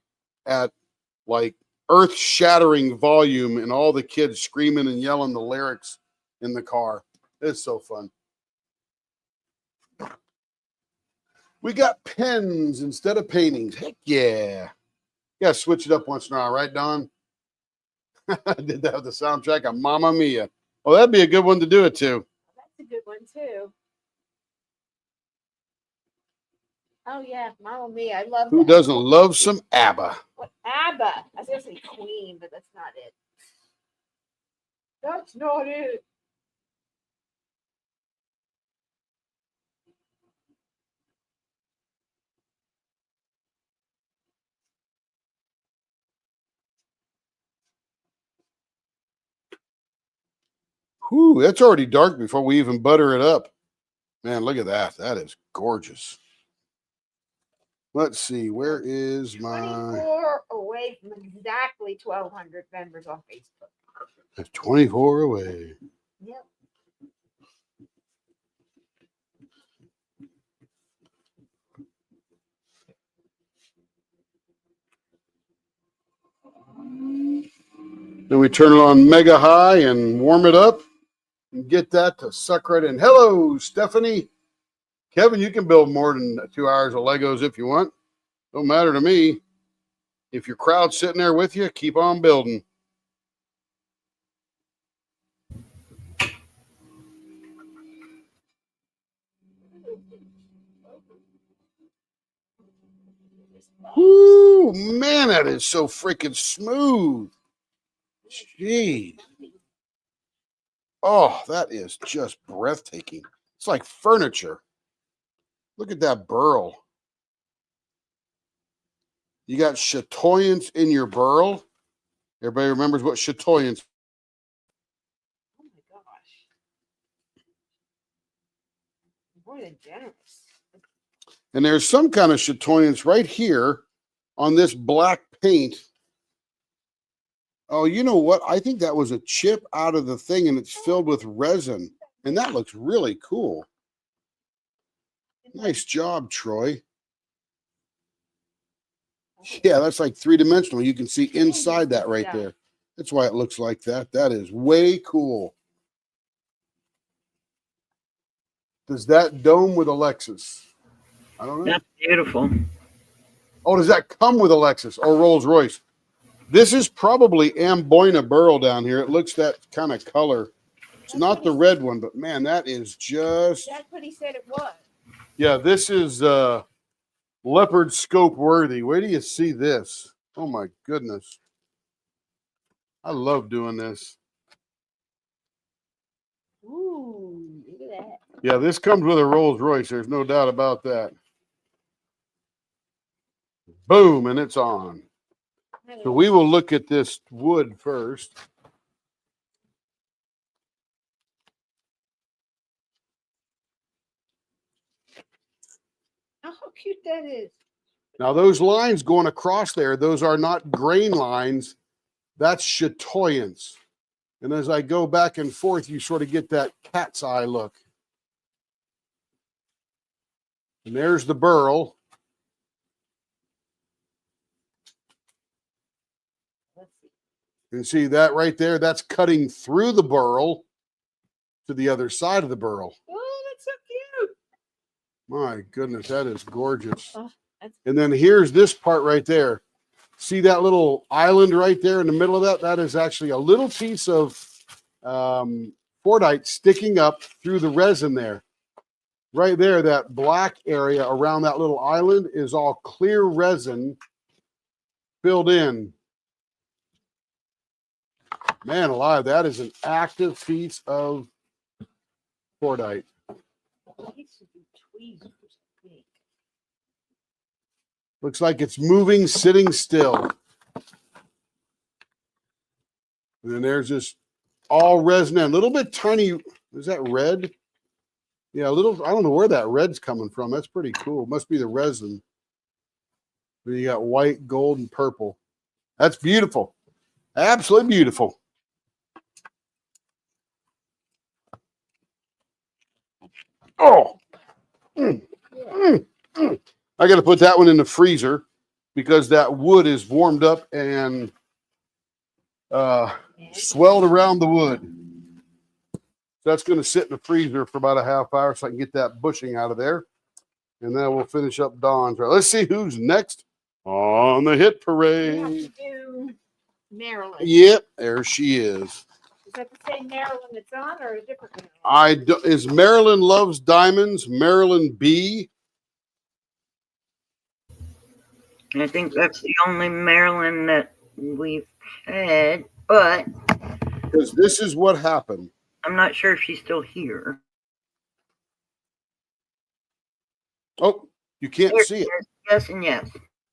at like earth-shattering volume, and all the kids screaming and yelling the lyrics in the car. It's so fun. We got pens instead of paintings. Heck yeah. You gotta switch it up once in a while, right, Don? I did that with the soundtrack of Mamma Mia. Well, that'd be a good one to do it to. That's a good one too. Oh yeah, Mamma Mia. I love Who that. doesn't love some ABBA? What ABBA? I was gonna say Queen, but that's not it. That's not it. Whew, it's already dark before we even butter it up. Man, look at that. That is gorgeous. Let's see. Where is my 24 away from exactly 1,200 members on Facebook. 24 away? Yep. Then we turn it on mega high and warm it up and get that to suck right in. Hello, Stephanie. Kevin, you can build more than 2 hours of Legos if you want. Don't matter to me. If your crowd's sitting there with you, keep on building. Whoo, man, that is so freaking smooth. Jeez. Oh, that is just breathtaking. It's like furniture. Look at that burl. You got chatoyance in your burl. Everybody remembers what chatoyance. Oh my gosh. More than generous. And there's some kind of chatoyance right here on this black paint. Oh, you know what? I think that was a chip out of the thing and it's filled with resin. And that looks really cool. Nice job, Troy. Yeah, that's like three-dimensional. You can see inside that right there. That's why it looks like that. That is way cool. Does that dome with a Lexus? I don't know. That's beautiful. Oh, does that come with a Lexus or Rolls Royce? This is probably Amboina Burl down here. It looks that kind of color. It's not the red one, but man, that is just. That's what he said it was. Yeah, this is Leopard scope worthy. Where do you see this? Oh my goodness. I love doing this. Ooh, look at that. Yeah, this comes with a Rolls Royce. There's no doubt about that. Boom, and it's on. So we will look at this wood first. Oh, how cute that is. Now, those lines going across there, those are not grain lines. That's chatoyance. And as I go back and forth, you sort of get that cat's eye look. And there's the burl. And see that right there? That's cutting through the burl to the other side of the burl. Oh, that's so cute. My goodness, that is gorgeous. Oh, and then here's this part right there. See that little island right there in the middle of that? That is actually a little piece of Fordite sticking up through the resin there. Right there, that black area around that little island is all clear resin filled in. Man alive, that is an active piece of Fordite. Looks like it's moving, sitting still. And then there's this all resin, a little bit tiny. Is that red? Yeah, a little. I don't know where that red's coming from. That's pretty cool. Must be the resin. But you got white, gold, and purple. That's beautiful. Absolutely beautiful. Oh, I got to put that one in the freezer because that wood is warmed up and swelled around the wood. So that's going to sit in the freezer for about a half hour so I can get that bushing out of there. And then we'll finish up Dawn's. Let's see who's next on the hit parade. We have to do Marilyn. Yep, there she is. Is that the same Marilyn that's on or a different Marilyn? Is Marilyn Loves Diamonds, Marilyn B? I think that's the only Marilyn that we've had, but because this is what happened. I'm not sure if she's still here. Oh, you can't see it. Yes and yes.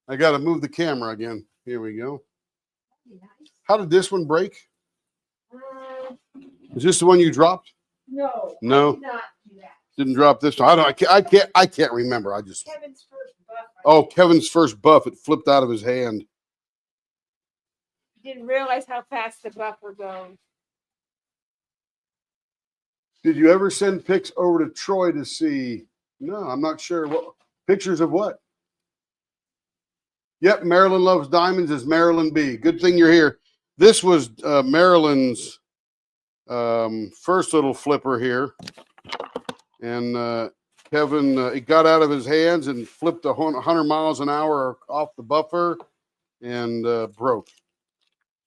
I got to move the camera again. Here we go. How did this one break? Is this the one you dropped? No. No. I did not do that. Didn't drop this one. I can't remember. Kevin's first buff. Kevin's first buff. It flipped out of his hand. Didn't realize how fast the buffer goes. Did you ever send pics over to Troy to see? No, I'm not sure. What pictures of what? Yep, Marilyn Loves Diamonds is Marilyn B. Good thing you're here. This was Marilyn's first little flipper here. And Kevin, it got out of his hands and flipped 100 miles an hour off the buffer and broke.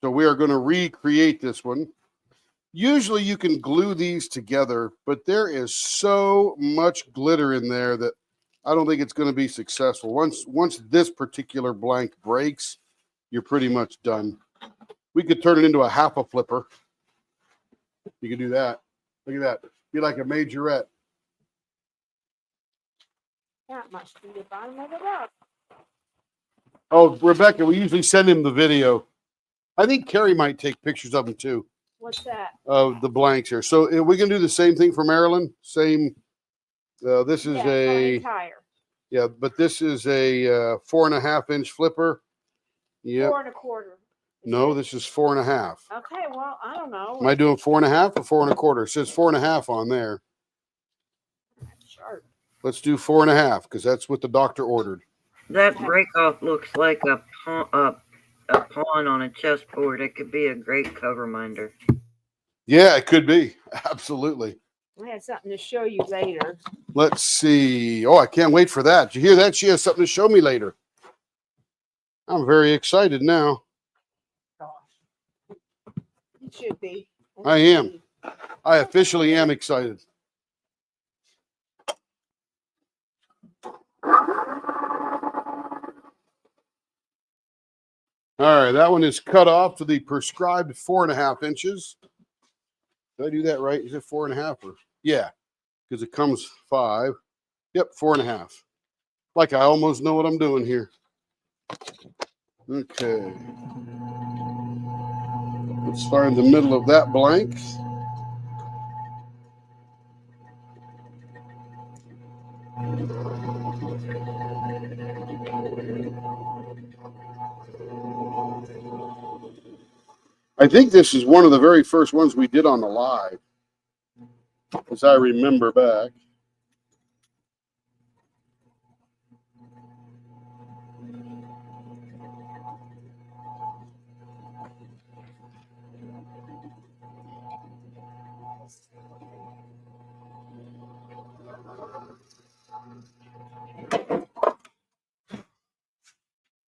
So we are going to recreate this one. Usually you can glue these together, but there is so much glitter in there that I don't think it's going to be successful. Once this particular blank breaks, you're pretty much done. We could turn it into a half a flipper. You could do that. Look at that. Be like a majorette. That must be the bottom of the rock. Oh, Rebecca, we usually send him the video. I think Carrie might take pictures of them too. What's that? Of the blanks here. So we can do the same thing for Maryland. Same. This is Tire. yeah, but this is a 4.5-inch flipper. Yep. 4 1/4. No, this is 4.5. Okay, well, I don't know. Am I doing 4.5 or 4.25? It says 4.5 on there. Sharp. Let's do 4.5 because that's what the doctor ordered. That breakoff looks like a pawn on a chessboard. It could be a great cover minder. Yeah, it could be. Absolutely. I had something to show you later. Let's see. Oh, I can't wait for that. Did you hear that? She has something to show me later. I'm very excited now. Gosh. It should be. I am. I officially am excited. All right, that one is cut off to the prescribed 4.5 inches. Did I do that right? Is it 4.5 or yeah? Because it comes 5. Yep, 4.5. Like I almost know what I'm doing here. Okay. Let's find the middle of that blank. I think this is one of the very first ones we did on the live, as I remember back.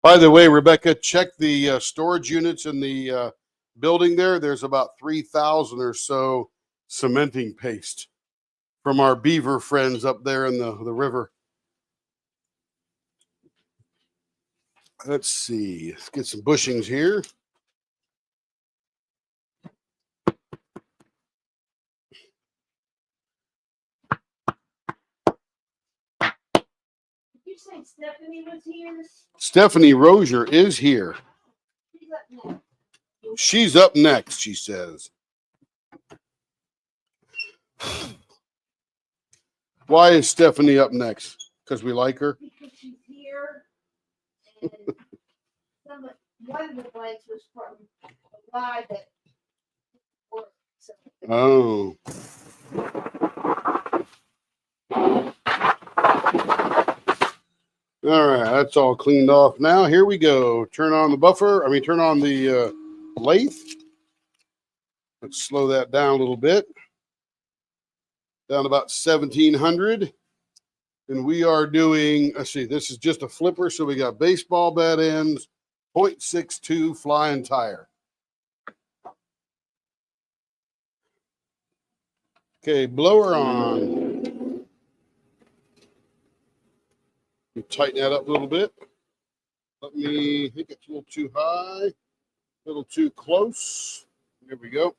By the way, Rebecca, check the storage units in the building there. There's about 3,000 or so cementing paste from our beaver friends up there in the river. Let's see. Let's get some bushings here. Did you say Stephanie was here? Stephanie Rozier is here. She's up next. She's up next, she says. Why is Stephanie up next? Because we like her? Because she's here. And one of the blanks was from a live that worked. So. Oh. All right, that's all cleaned off now. Here we go. Turn on the buffer. Turn on the lathe. Let's slow that down a little bit. Down about 1,700. And we are doing, let's see, this is just a flipper. So we got baseball bat ends, 0.62 flying tire. Okay, blower on. You tighten that up a little bit. I think it's a little too high, a little too close. Here we go.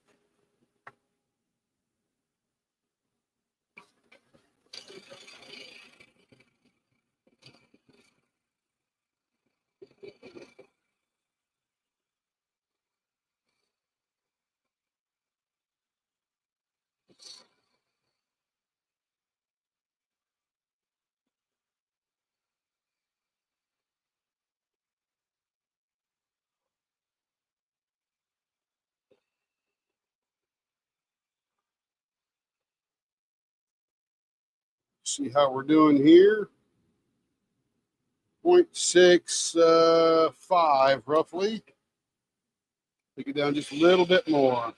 See how we're doing here. 0.65 roughly. Take it down just a little bit more.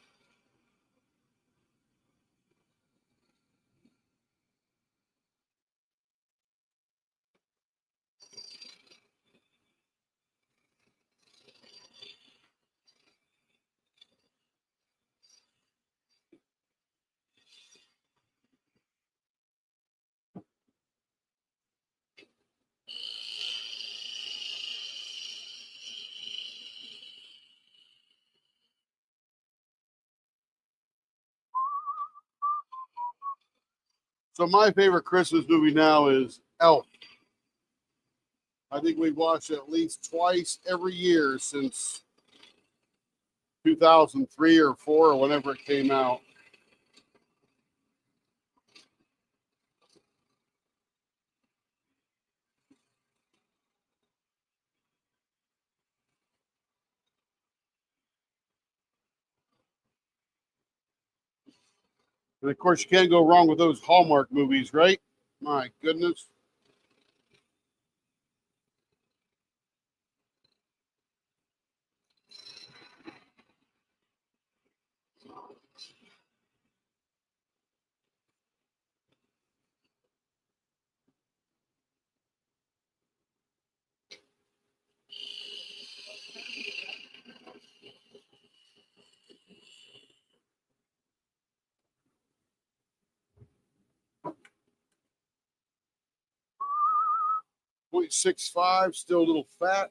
So my favorite Christmas movie now is Elf. I think we've watched it at least twice every year since 2003 or 4 or whenever it came out. And of course, you can't go wrong with those Hallmark movies, right? My goodness. .65, still a little fat.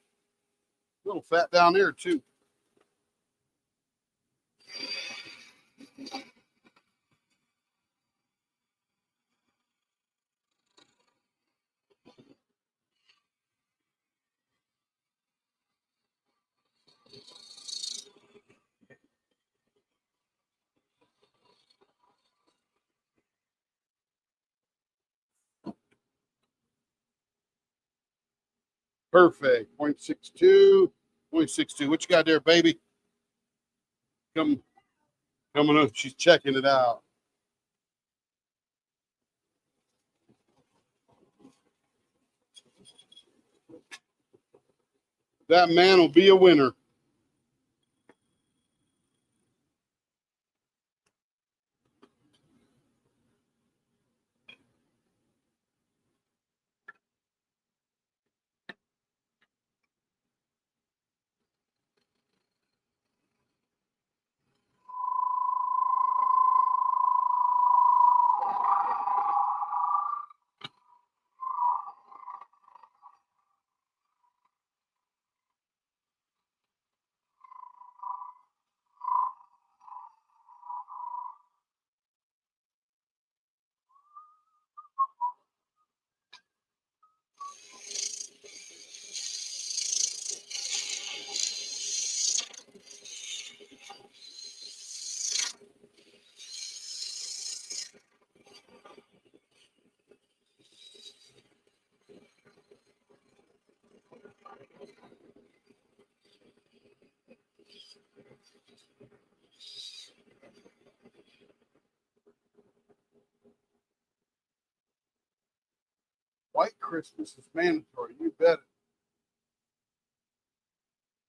A little fat down there, too. Perfect. 0.62. 0.62. What you got there, baby? Coming up. She's checking it out. That man will be a winner. White Christmas is mandatory. You bet it.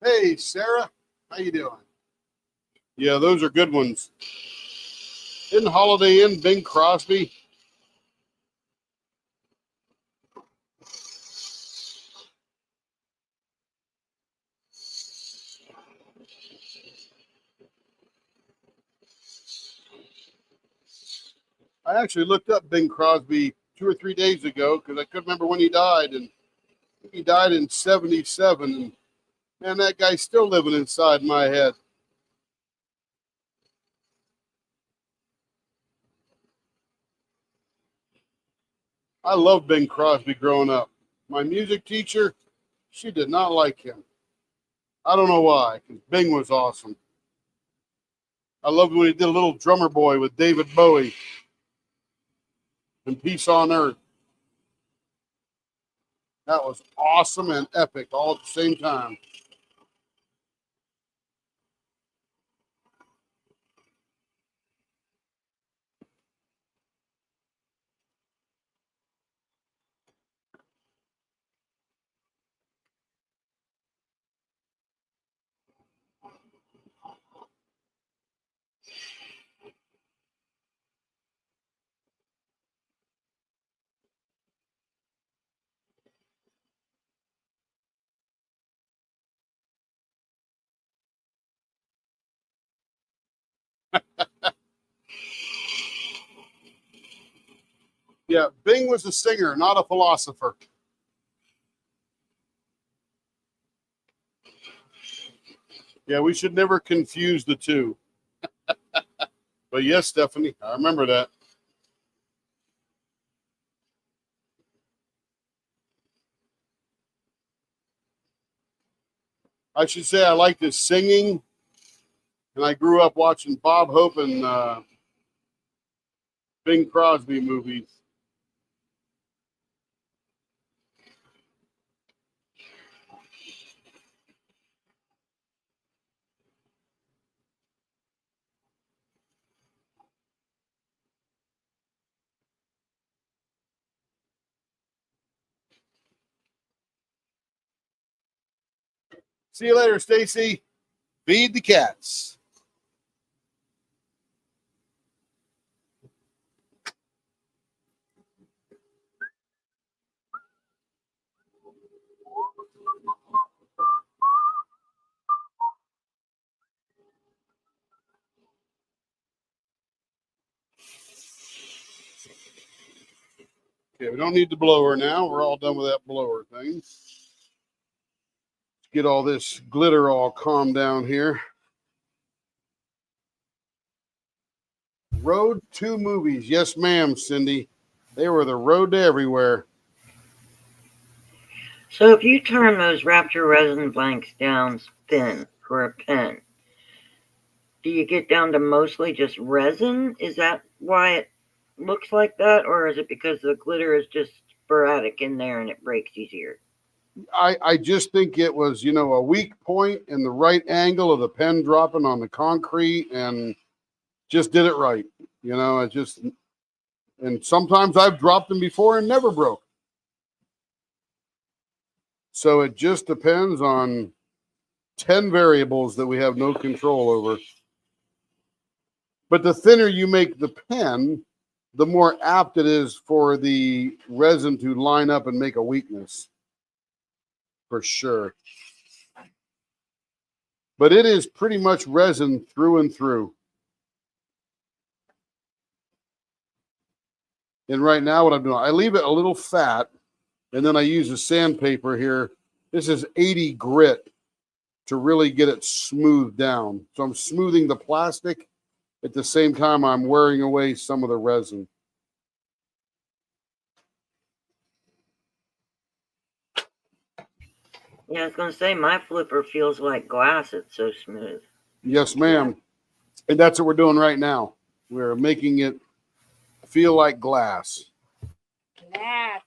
Hey, Sarah. How you doing? Yeah, those are good ones. Isn't Holiday Inn Bing Crosby? I actually looked up Bing Crosby 2 or 3 days ago because I couldn't remember when he died, and he died in '77. And man, that guy's still living inside my head. I loved Bing Crosby growing up. My music teacher, she did not like him. I don't know why, because Bing was awesome. I loved when he did a little drummer boy with David Bowie and Peace on Earth. That was awesome and epic all at the same time. Yeah, Bing was a singer, not a philosopher. Yeah, we should never confuse the two. But yes, Stephanie, I remember that. I should say I like this singing, and I grew up watching Bob Hope and Bing Crosby movies. See you later, Stacy. Feed the cats. Okay, we don't need the blower now. We're all done with that blower thing. Let's get all this glitter all calmed down here. Road to movies. Yes, ma'am, Cindy. They were the road to everywhere. So if you turn those Raptor resin blanks down thin for a pen, do you get down to mostly just resin? Is that why it looks like that? Or is it because the glitter is just sporadic in there and it breaks easier? I just think it was, a weak point in the right angle of the pen dropping on the concrete and just did it right. And sometimes I've dropped them before and never broke. So it just depends on 10 variables that we have no control over. But the thinner you make the pen, the more apt it is for the resin to line up and make a weakness. For sure. But it is pretty much resin through and through. And right now what I'm doing, I leave it a little fat, and then I use a sandpaper here. This is 80 grit to really get it smoothed down. So I'm smoothing the plastic at the same time I'm wearing away some of the resin. Yeah, I was going to say, my flipper feels like glass. It's so smooth. Yes, ma'am. And that's what we're doing right now. We're making it feel like glass. Glass.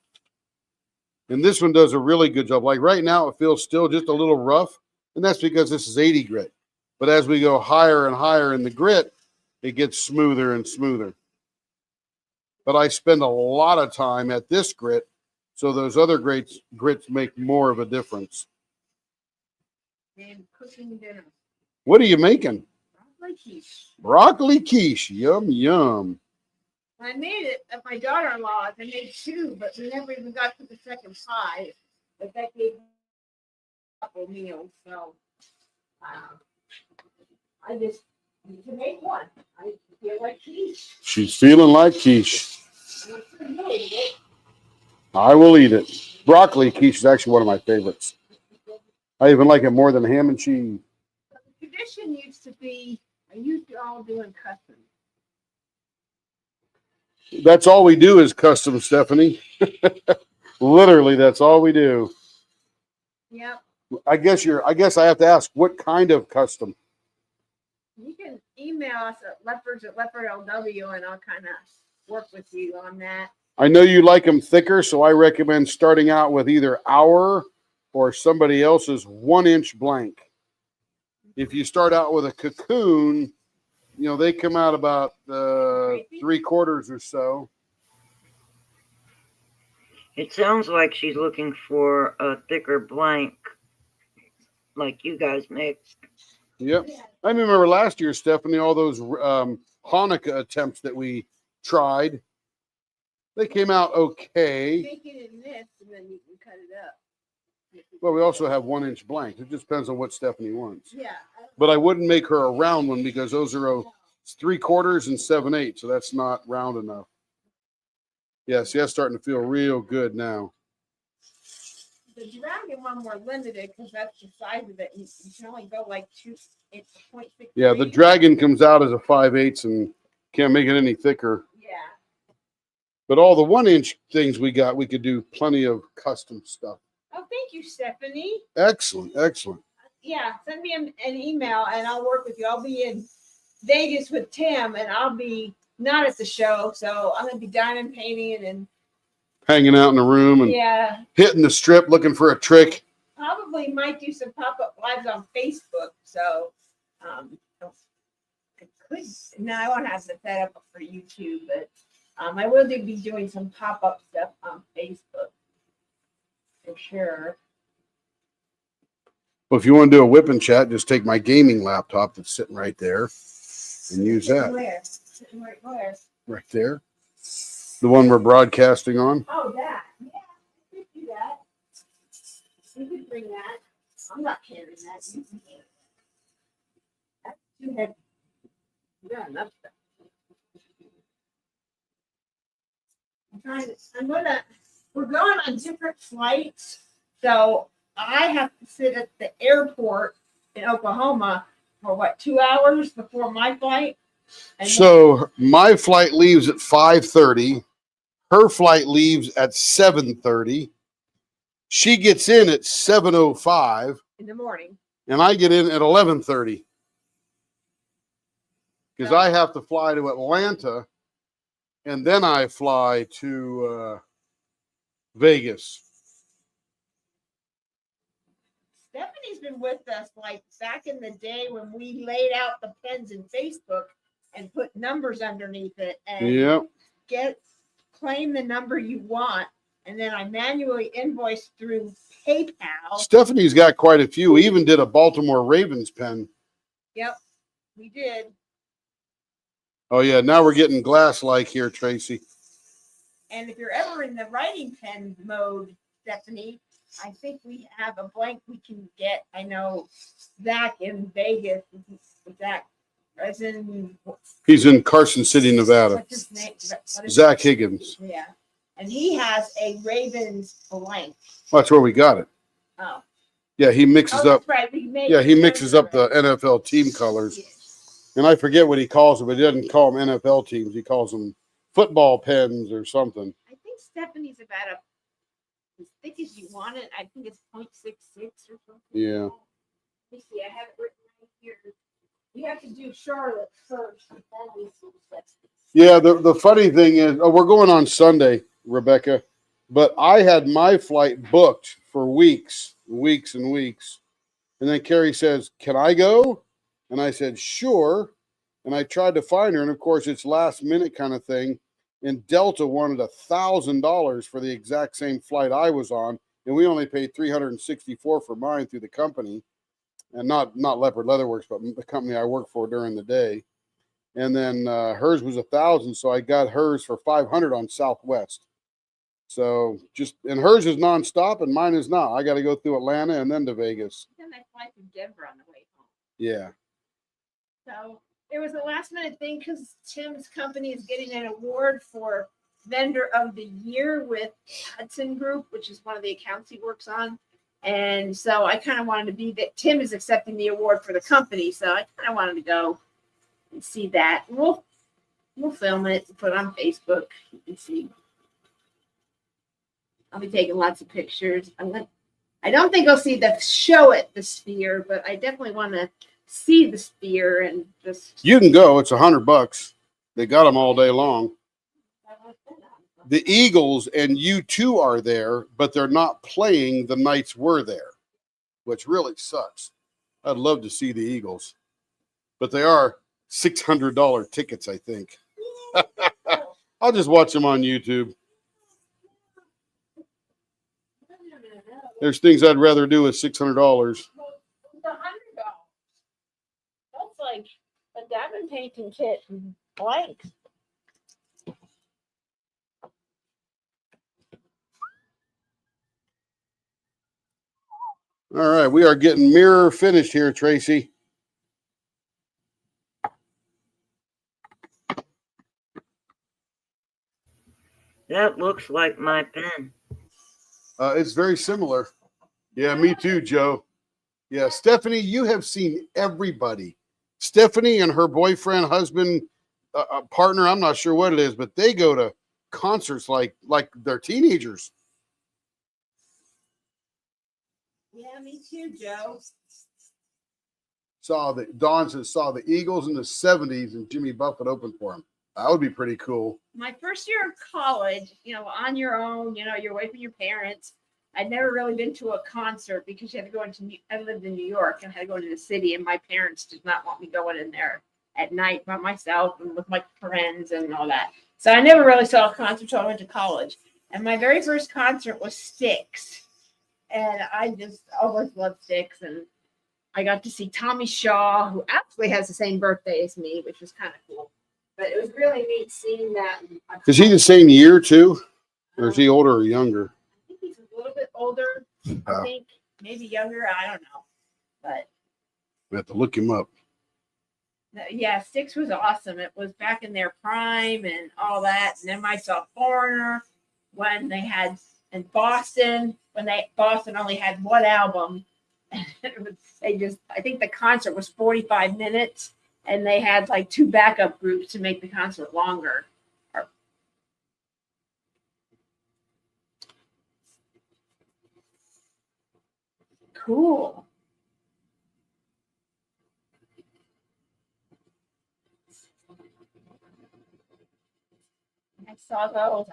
And this one does a really good job. Like right now, it feels still just a little rough. And that's because this is 80 grit. But as we go higher and higher in the grit, it gets smoother and smoother. But I spend a lot of time at this grit, so those other grits make more of a difference. And cooking dinner. What are you making? Broccoli quiche. Broccoli quiche. Yum, yum. I made it at my daughter-in-law's. I made two, but we never even got to the second pie. But that gave me a couple meals, so I just need to make one. I feel like quiche. She's feeling like quiche. I will eat it. Broccoli quiche is actually one of my favorites. I even like it more than ham and cheese. The tradition used to be, I used to all doing custom. That's all we do is custom, Stephanie. Literally, that's all we do. Yep. I guess I have to ask, what kind of custom? You can email us at leopards@leopardlw, and I'll kind of work with you on that. I know you like them thicker, so I recommend starting out with either our or somebody else's 1-inch blank. If you start out with a cocoon, they come out about 3/4 or so. It sounds like she's looking for a thicker blank like you guys make. Yep. I remember last year, Stephanie, all those Hanukkah attempts that we tried. They came out okay. Make it in this, and then you can cut it up. Well, we also have 1-inch blanks. It just depends on what Stephanie wants. Yeah. But I wouldn't make her a round one because those are 3/4 and 7/8, so that's not round enough. Yeah, see, that's starting to feel real good now. The dragon one we're limited because that's the size of it. You can only go like 2.6. Yeah, the dragon comes out as a 5/8 and can't make it any thicker. Yeah. But all the 1-inch things we got, we could do plenty of custom stuff. Oh, thank you, Stephanie. Excellent, excellent. send me an email and I'll work with you. I'll be in Vegas with Tim and I'll be not at the show, so I'm gonna be diamond painting and Hanging out in the room and hitting the strip looking for a trick. Probably might do some pop-up lives on Facebook. So I could now I won't have to set up for YouTube, but I will be doing some pop-up stuff on Facebook for sure. Well, if you want to do a whip and chat, just take my gaming laptop that's sitting right there and use that. Where? Where? Right there. The one we're broadcasting on. Oh, that. Yeah, I could do that. You could bring that. I'm not carrying that. You can carry that. That's too heavy. You got enough stuff. We're going on different flights. So I have to sit at the airport in Oklahoma for 2 hours before my flight. And so my flight leaves at 5:30. Her flight leaves at 7:30. She gets in at 7:05 in the morning, and I get in at 11:30 because I have to fly to Atlanta, and then I fly to Vegas. Stephanie's been with us like back in the day when we laid out the pens in Facebook and put numbers underneath it and claim the number you want, and then I manually invoice through PayPal. Stephanie's got quite a few. We even did a Baltimore Ravens pen. Yep, we did. Oh yeah, now we're getting glass-like here, Tracy. And if you're ever in the writing pen mode, Stephanie, I think we have a blank we can get. I know Zach in Vegas. Zach, he's in Carson City, Nevada. What's his name? Zach Higgins. Yeah. And he has a Ravens blank. Well, that's where we got it. Oh. Yeah, he mixes up. Right. He mixes up the NFL team colors. Yes. And I forget what he calls them, but he doesn't call them NFL teams. He calls them football pens or something. I think Stephanie's about as thick as you want it. I think it's 0.66 or something. Yeah. Let me see. I have it written right here. We have to do Charlotte first. Yeah, the funny thing is, we're going on Sunday, Rebecca, but I had my flight booked for weeks. And then Carrie says, "Can I go?" And I said, "Sure." And I tried to find her, and of course, it's last minute kind of thing. And Delta wanted $1,000 for the exact same flight I was on, and we only paid $364 for mine through the company. And not Leopard Leatherworks, but the company I work for during the day. And then hers was $1,000, so I got hers for $500 on Southwest. So and hers is nonstop, and mine is not. I got to go through Atlanta and then to Vegas. Then I fly through Denver on the way home. Yeah. So it was a last minute thing because Tim's company is getting an award for Vendor of the Year with Hudson Group, which is one of the accounts he works on. And so I kind of wanted to be that Tim is accepting the award for the company. So I kind of wanted to go and see that. And we'll film it and put it on Facebook. You can see. I'll be taking lots of pictures. I don't think I'll see the show at the Sphere, but I definitely want to see the Sphere and just. You can go. It's $100. They got them all day long. The Eagles and U2 are there, but they're not playing the nights we're there, which really sucks. I'd love to see the Eagles, but they are $600 tickets, I think. I'll just watch them on YouTube. There's things I'd rather do with $600. $100. That's like a diamond painting kit and blank. All right, we are getting mirror finished here, Tracy. That looks like my pen. It's very similar. Yeah, me too, Joe. Yeah, Stephanie, you have seen everybody. Stephanie and her boyfriend, husband, partner, I'm not sure what it is, but they go to concerts like they're teenagers. Yeah, me too, Joe. Dawn saw the Eagles in the 70s and Jimmy Buffett opened for him. That would be pretty cool. My first year of college, on your own, you're away from your parents. I'd never really been to a concert because you had to go I lived in New York and had to go into the city, and my parents did not want me going in there at night by myself and with my friends and all that. So I never really saw a concert until I went to college. And my very first concert was Styx. And I just always loved Styx. And I got to see Tommy Shaw, who actually has the same birthday as me, which was kind of cool. But it was really neat seeing that. Is he the same year too? Or is he older or younger? I think he's a little bit older. I think maybe younger. I don't know. But we have to look him up. Yeah, Styx was awesome. It was back in their prime and all that. And then I saw Foreigner when they had in Boston, Boston only had one album. I think the concert was 45 minutes and they had like 2 backup groups to make the concert longer. Cool. I saw those.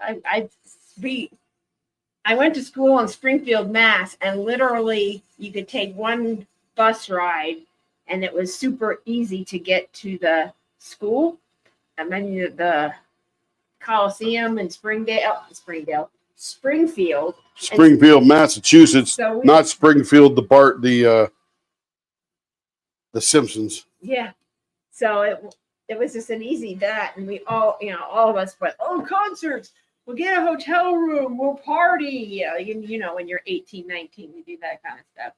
I went to school in Springfield, Mass, and literally you could take one bus ride, and it was super easy to get to the school. And then the Coliseum in Springfield, Massachusetts. So not Springfield, the Simpsons. Yeah. So it was just an easy that, and we all, all of us went, oh, concerts. We'll get a hotel room. We'll party. When you're 18, 19, you do that kind of stuff.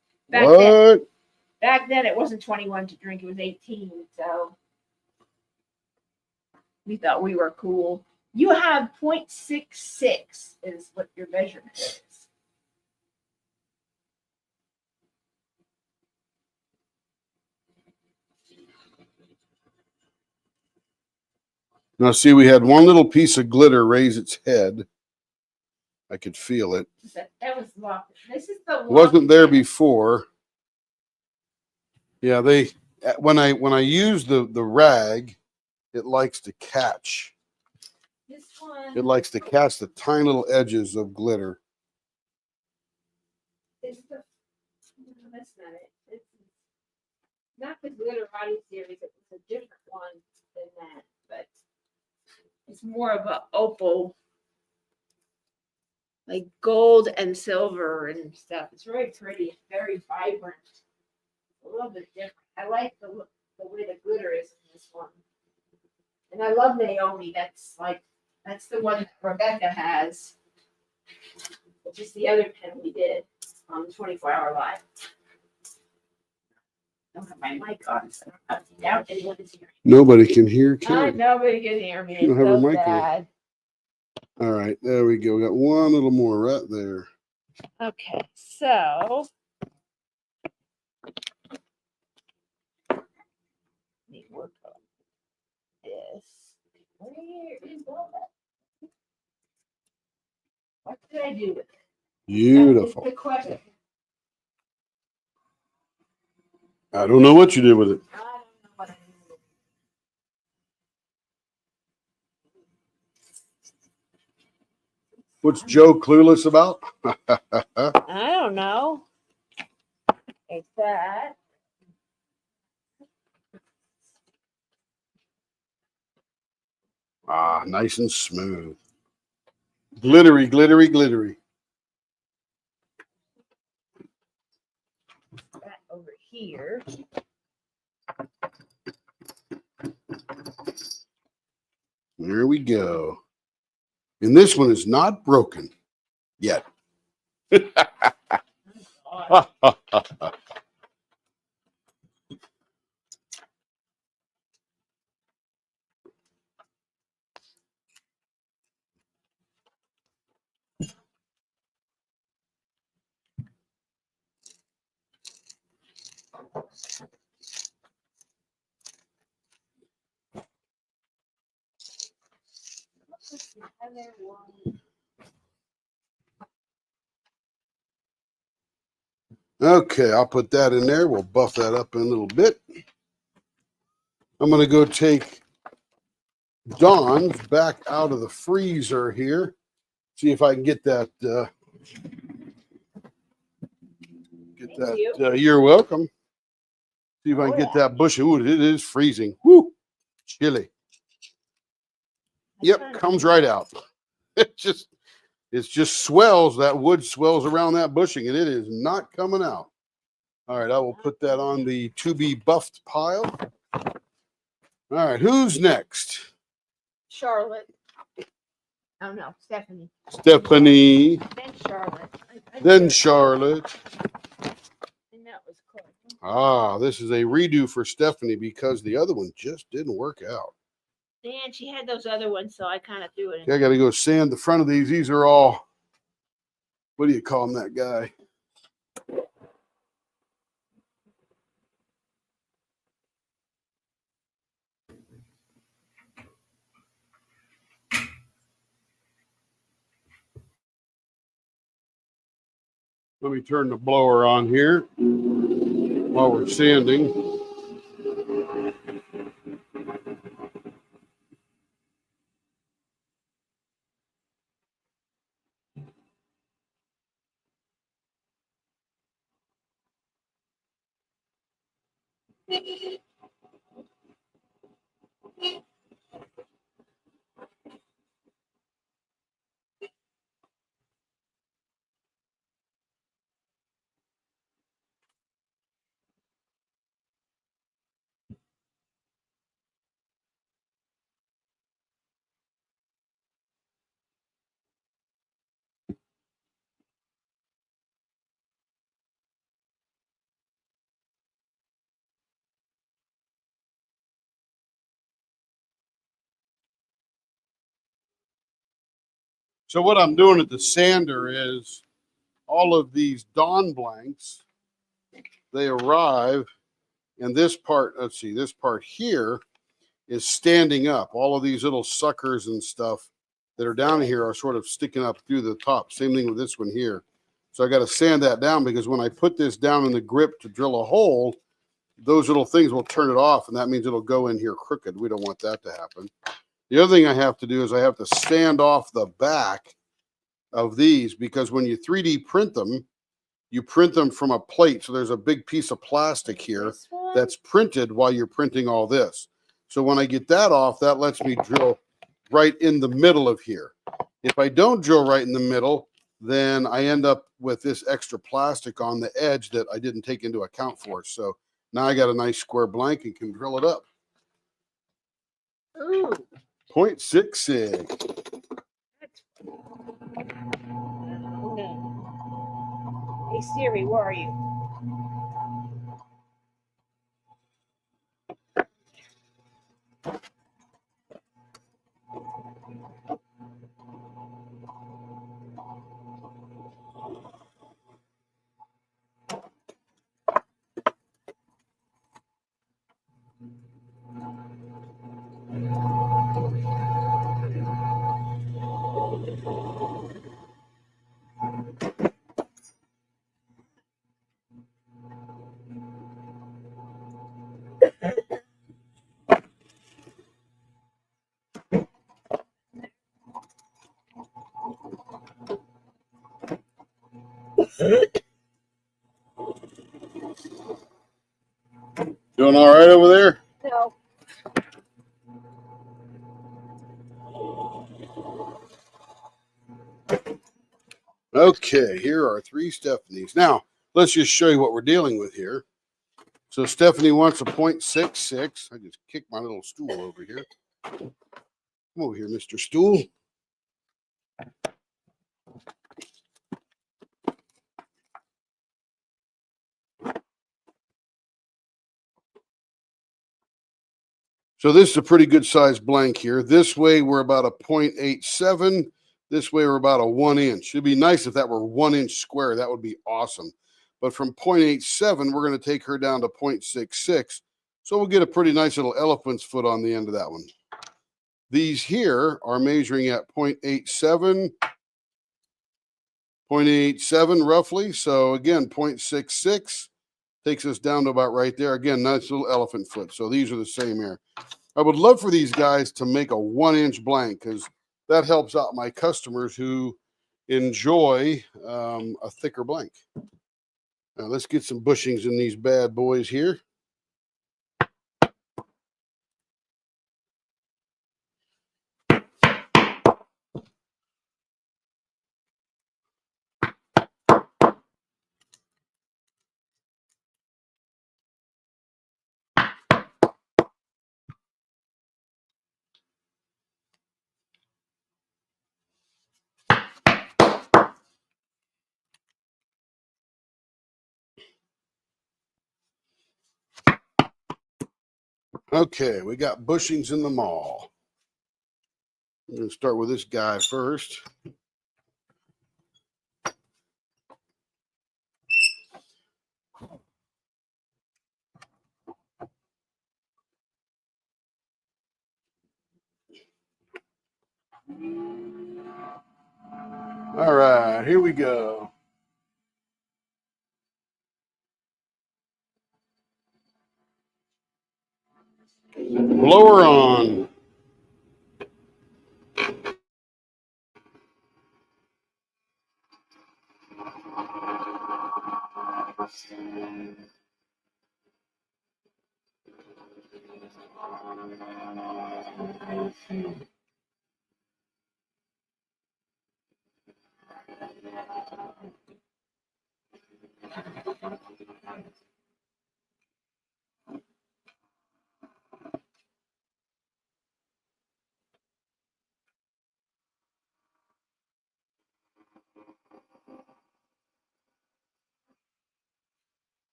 Back then, it wasn't 21 to drink. It was 18. So we thought we were cool. You have 0.66 is what your measurement is. Now, see, we had one little piece of glitter raise its head. I could feel it. That was locked. This is the wasn't there before. Yeah, when I use the rag, it likes to catch. This one. It likes to catch the tiny little edges of glitter. That's not it. It's not the glitter body series. It's a different one than that, but it's more of a opal, like gold and silver and stuff. It's very pretty, very vibrant. A little bit different. I like the way the glitter is in this one. And I love Naomi. That's the one that Rebecca has, which is the other pen we did on the 24-hour live. I don't have my mic on, so I doubt anyone is hearing. Nobody can hear Karen. Nobody can hear me. You don't have so her mic bad. on. All right, there we go. We got one little more right there. Okay, so let me work on this. Where is all that? What did I do with it? Beautiful. That's the question. I don't know what you did with it. I don't know what I did with it. What's Joe clueless about? I don't know. It's that. Ah, nice and smooth. Glittery, glittery, glittery. That over here. There we go. And this one is not broken yet. Oh, other one. Okay, I'll put that in there. We'll buff that up in a little bit. I'm going to go take Dawn's back out of the freezer here. See if I can get that. You're welcome. See if I can get that bush. Ooh, it is freezing. Woo, chilly. Yep, comes right out. It just swells. That wood swells around that bushing, and it is not coming out. All right, I will put that on the to be buffed pile. All right, who's next? Charlotte. Oh no, Stephanie. Stephanie. Then Charlotte. Then Charlotte. And that was close. Ah, this is a redo for Stephanie because the other one just didn't work out. And she had those other ones, so I kind of threw it in. Okay, I got to go sand the front of these. These are all, what do you call him, that guy? Let me turn the blower on here while we're sanding. So what I'm doing at the sander is all of these Dawn blanks, they arrive, and this part, let's see, this part here is standing up. All of these little suckers and stuff that are down here are sort of sticking up through the top. Same thing with this one here. So I got to sand that down because when I put this down in the grip to drill a hole, those little things will turn it off, and that means it'll go in here crooked. We don't want that to happen. The other thing I have to do is I have to sand off the back of these because when you 3D print them, you print them from a plate. So there's a big piece of plastic here that's printed while you're printing all this. So when I get that off, that lets me drill right in the middle of here. If I don't drill right in the middle, then I end up with this extra plastic on the edge that I didn't take into account for. So now I got a nice square blank and can drill it up. Ooh. 0.66. Hey Siri, where are you? Doing all right over there? No. Okay, here are 3 Stephanies. Now, let's just show you what we're dealing with here. So Stephanie wants a 0.66. I just kicked my little stool over here. Come over here, Mr. Stool. So this is a pretty good sized blank here. This way we're about a 0.87. This way we're about a 1 inch. It'd be nice if that were 1 inch square. That would be awesome. But from 0.87, we're going to take her down to 0.66. So we'll get a pretty nice little elephant's foot on the end of that one. These here are measuring at 0.87, 0.87 roughly. So again, 0.66 takes us down to about right there. Again, nice little elephant foot. So these are the same here. I would love for these guys to make a 1-inch blank because that helps out my customers who enjoy a thicker blank. Now let's get some bushings in these bad boys here. Okay, we got bushings in the mall. I'm going to start with this guy first. All right, here we go. Blower on.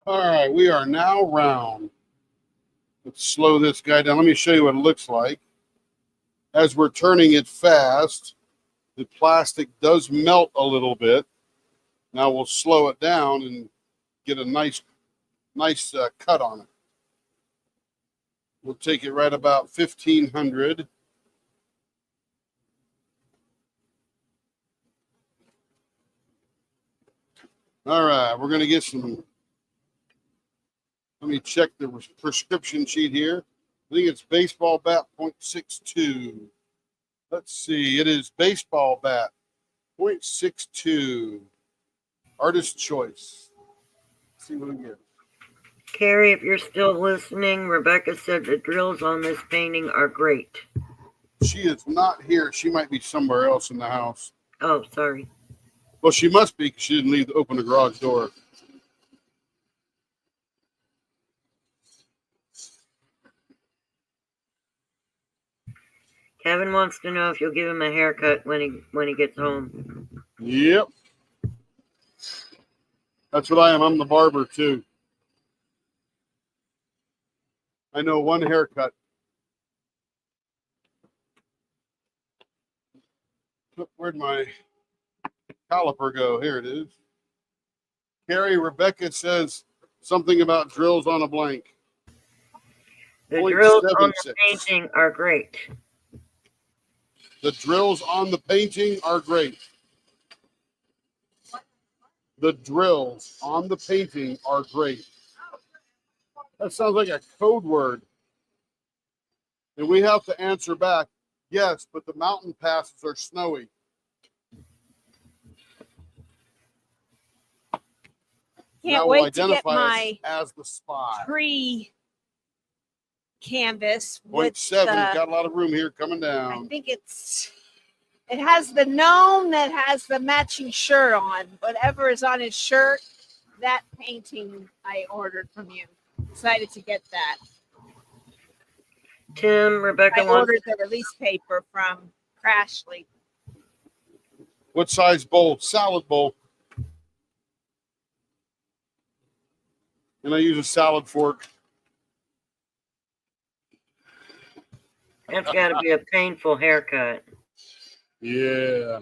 All right, we are now round. Let's slow this guy down. Let me show you what it looks like. As we're turning it fast, the plastic does melt a little bit. Now we'll slow it down and get a nice cut on it. We'll take it right about 1500. All right, we're going to get some. Let me check the prescription sheet here. I think it's baseball bat 0.62. Let's see. It is baseball bat 0.62. Artist choice. Let's see what we get. Carrie, if you're still listening, Rebecca said the drills on this painting are great. She is not here. She might be somewhere else in the house. Oh, sorry. Well, she must be because she didn't open the garage door. Kevin wants to know if you'll give him a haircut when he gets home. Yep. That's what I am. I'm the barber, too. I know one haircut. Where'd my caliper go? Here it is. Carrie, Rebecca says something about drills on a blank. The drills on the painting are great. The drills on the painting are great. The drills on the painting are great. That sounds like a code word. And we have to answer back, yes, but the mountain passes are snowy. Can't wait to get my as the spy. Canvas. 0.7. Got a lot of room here coming down. I think it has the gnome that has the matching shirt on. Whatever is on his shirt, that painting I ordered from you. Excited to get that. Tim, Rebecca I ordered the release paper from Crashly. What size bowl? Salad bowl. And I use a salad fork. That's got to be a painful haircut. Yeah.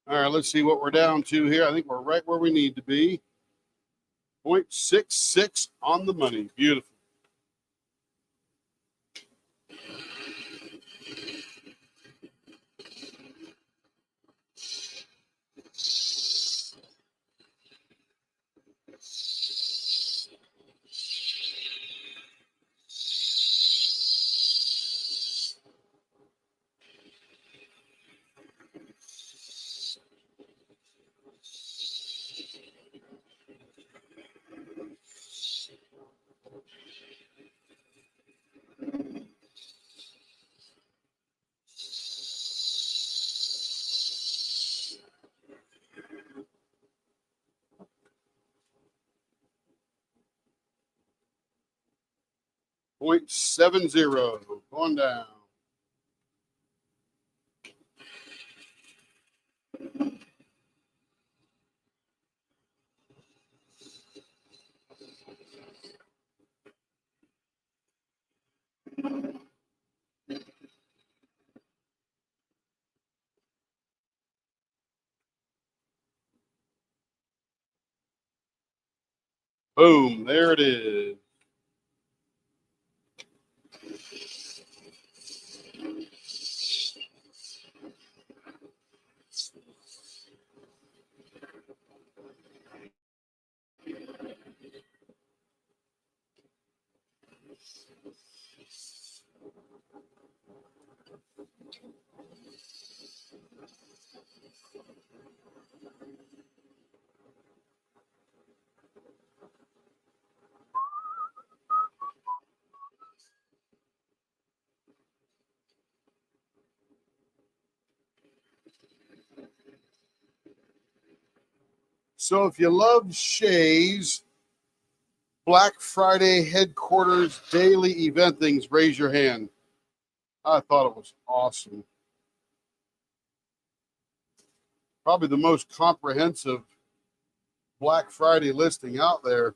All right, let's see what we're down to here. I think we're right where we need to be. 0.66 on the money. Beautiful. .70 going down. Boom, there it is. So if you love Shay's Black Friday headquarters daily event things, raise your hand. I thought it was awesome. Probably the most comprehensive Black Friday listing out there.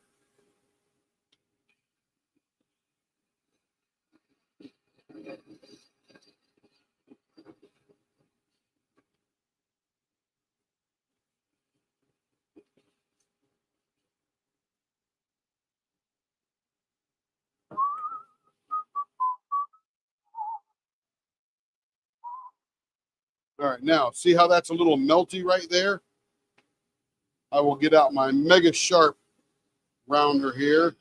All right, now see how that's a little melty right there? I will get out my Mega Sharp rounder here.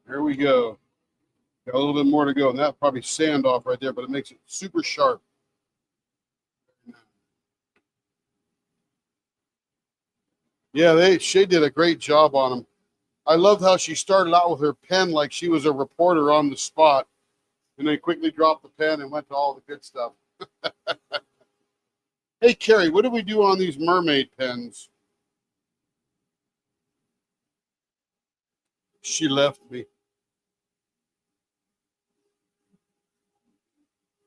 Here we go. Got a little bit more to go, and that probably sand off right there, but it makes it super sharp. Yeah, Shay did a great job on them. I loved how she started out with her pen like she was a reporter on the spot, and then quickly dropped the pen and went to all the good stuff. Hey, Carrie, what do we do on these mermaid pens? She left me.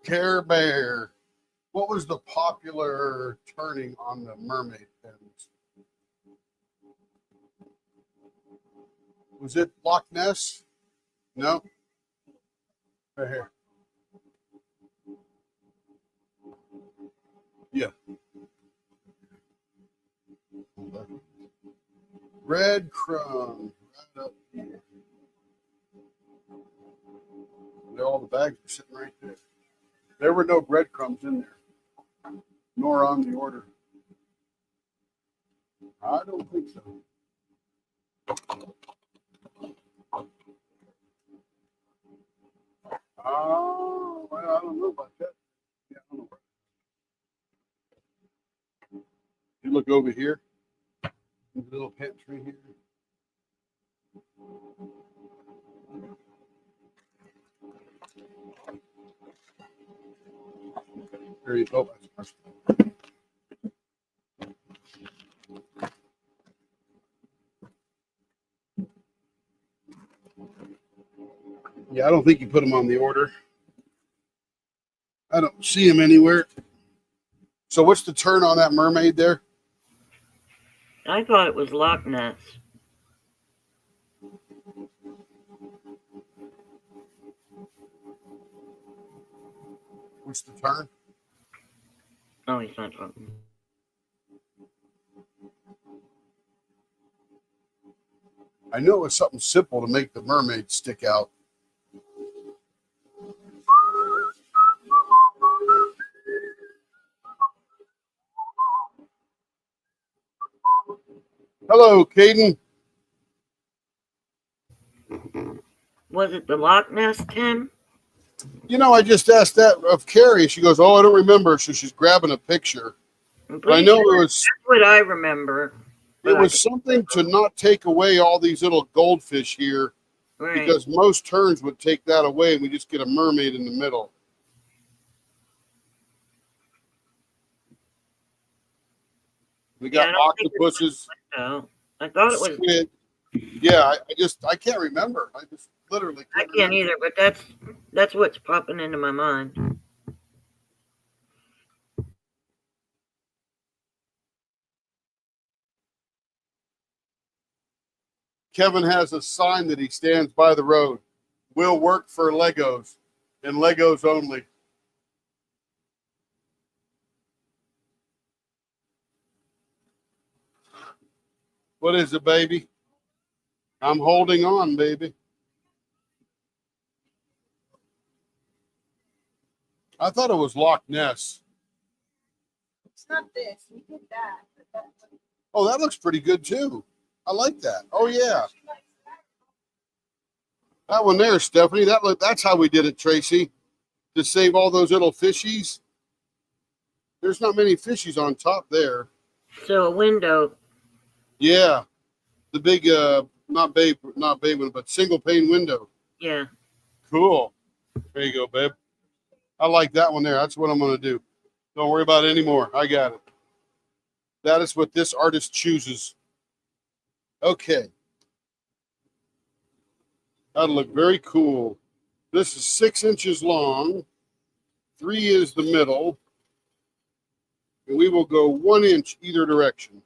Care Bear. What was the popular turning on the mermaid pens? Was it Loch Ness? No. Right here. Yeah. Breadcrumb. Right up here. There, all the bags are sitting right there. There were no breadcrumbs in there, nor on the order. I don't think so. Oh, well, I don't know about that. Yeah, I don't know. You look over here, in the little pantry here. There you go. Yeah, I don't think you put them on the order. I don't see them anywhere. So what's the turn on that mermaid there? I thought it was Loch Ness. What's the turn? Oh, he's not talking. I knew it was something simple to make the mermaid stick out. Hello, Caden. Was it the Loch Ness, Tim? You know, I just asked that of Carrie. She goes, "Oh, I don't remember." So she's grabbing a picture. I'm But I pretty know sure it that's what I remember. But I was something to not take away all these little goldfish here, right. because most turns would take that away, and we just get a mermaid in the middle. We got Yeah, I don't think octopuses, so. I thought it was. squid. Yeah, I can't remember. I just literally I can't can't remember. either, but that's what's popping into my mind. Kevin has a sign that he stands by the road. Will work for Legos and Legos only. What is it, baby? I'm holding on, baby. I thought it was Loch Ness. It's not this. We did that. Oh, that looks pretty good too. I like that. Oh yeah, that one there, Stephanie. That's how we did it, Tracy. To save all those little fishies. There's not many fishies on top there. So a window. Yeah, the big not bay window, but single pane window. Yeah. Cool. There you go, babe. I like that one there. That's what I'm gonna do. Don't worry about it anymore. I got it. That is what this artist chooses. Okay. That'll look very cool. This is 6 inches long. 3 is the middle. And we will go 1 inch either direction.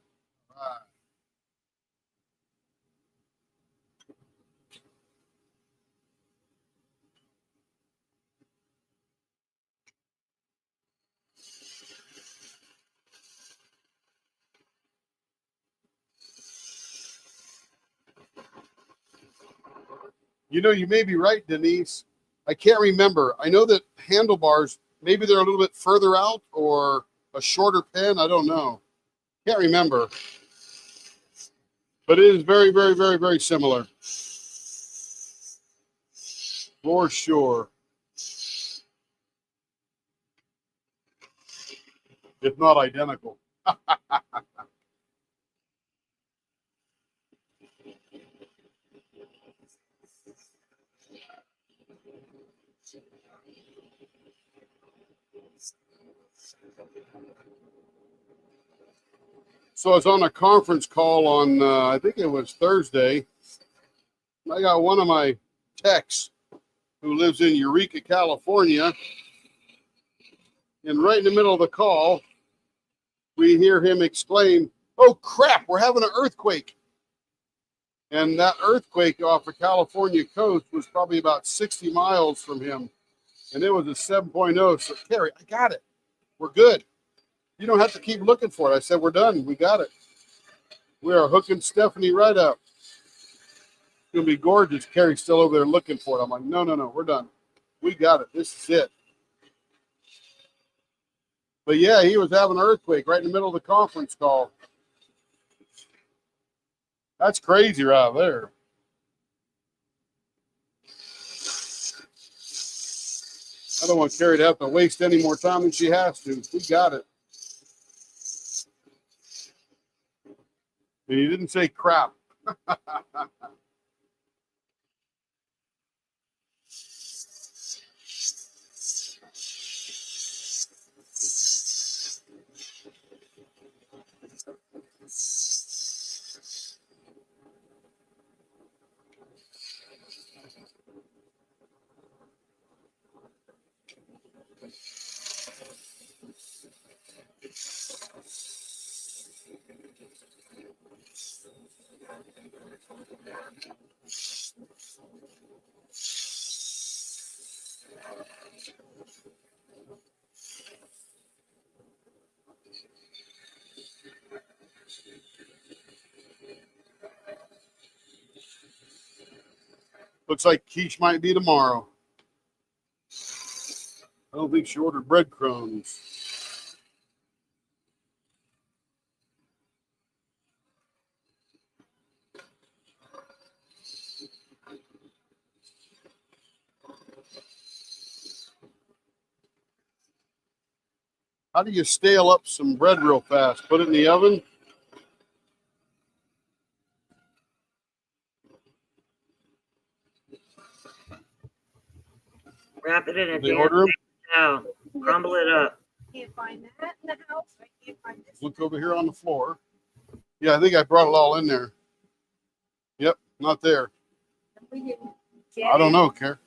You know, you may be right, Denise. I can't remember. I know that handlebars, maybe they're a little bit further out or a shorter pen. I don't know. Can't remember. But it is very, very, very, very similar. For sure. If not identical. So I was on a conference call on, I think it was Thursday. I got one of my techs who lives in Eureka, California. And right in the middle of the call, we hear him exclaim, "Oh crap, we're having an earthquake." And that earthquake off the California coast was probably about 60 miles from him. And it was a 7.0. So, Carrie, I got it. We're good. You don't have to keep looking for it. I said, we're done. We got it. We are hooking Stephanie right up. It's going to be gorgeous. Carrie's still over there looking for it. I'm like, no, we're done. We got it. This is it. But yeah, he was having an earthquake right in the middle of the conference call. That's crazy right there. I don't want Carrie to have to waste any more time than she has to. We got it. And he didn't say crap. Looks like quiche might be tomorrow. I don't think she ordered breadcrumbs. How do you stale up some bread real fast? Put it in the oven? Wrap it in a Did they damn order them? towel. Crumble it up. Can't find that in the house. I can't find this. Look over here on the floor. Yeah, I think I brought it all in there. Yep, not there. We didn't get I don't it. know, Care.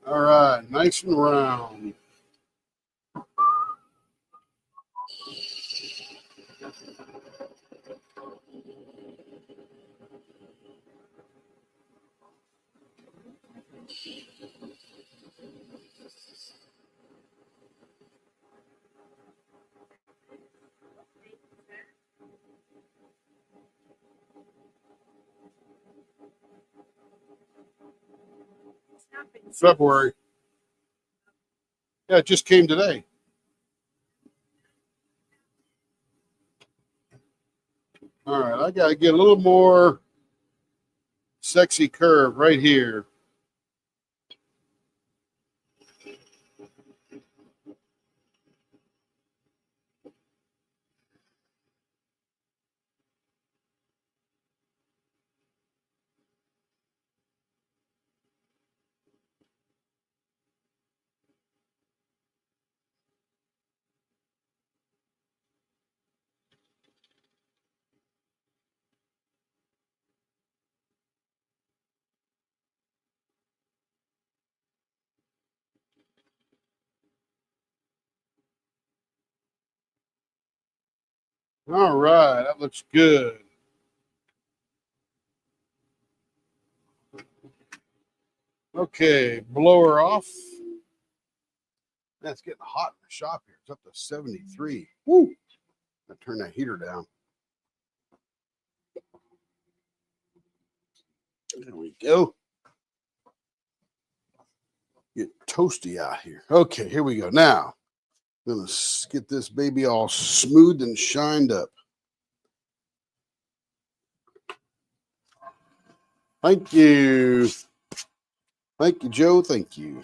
All right, nice and round. February. Yeah, it just came today. All right, I got to get a little more sexy curve right here. All right, that looks good. Okay, blower off. Man, it's getting hot in the shop here. It's up to 73. Woo! I turn that heater down. There we go. Get toasty out here. Okay, here we go. Now, I'm going to get this baby all smooth and shined up. Thank you. Thank you, Joe. Thank you.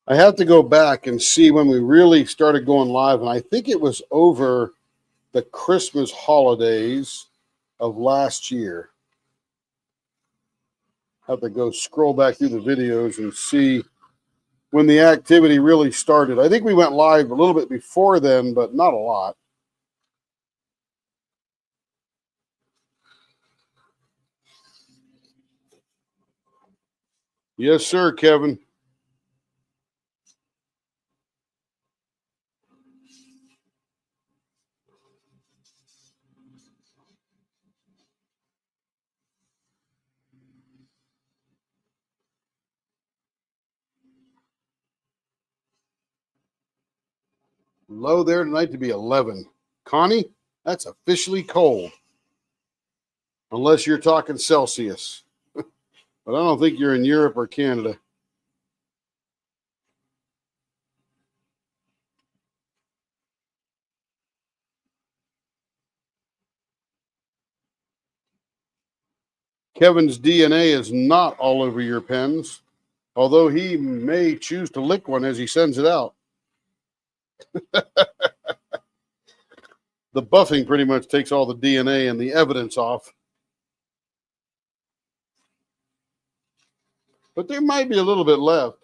I have to go back and see when we really started going live, and I think it was over the Christmas holidays of last year. I have to go scroll back through the videos and see when the activity really started. I think we went live a little bit before then, but not a lot. Yes, sir, Kevin. Low there tonight to be 11. Connie, that's officially cold. Unless you're talking Celsius. But I don't think you're in Europe or Canada. Kevin's DNA is not all over your pens, although he may choose to lick one as he sends it out. The buffing pretty much takes all the DNA and the evidence off. But there might be a little bit left.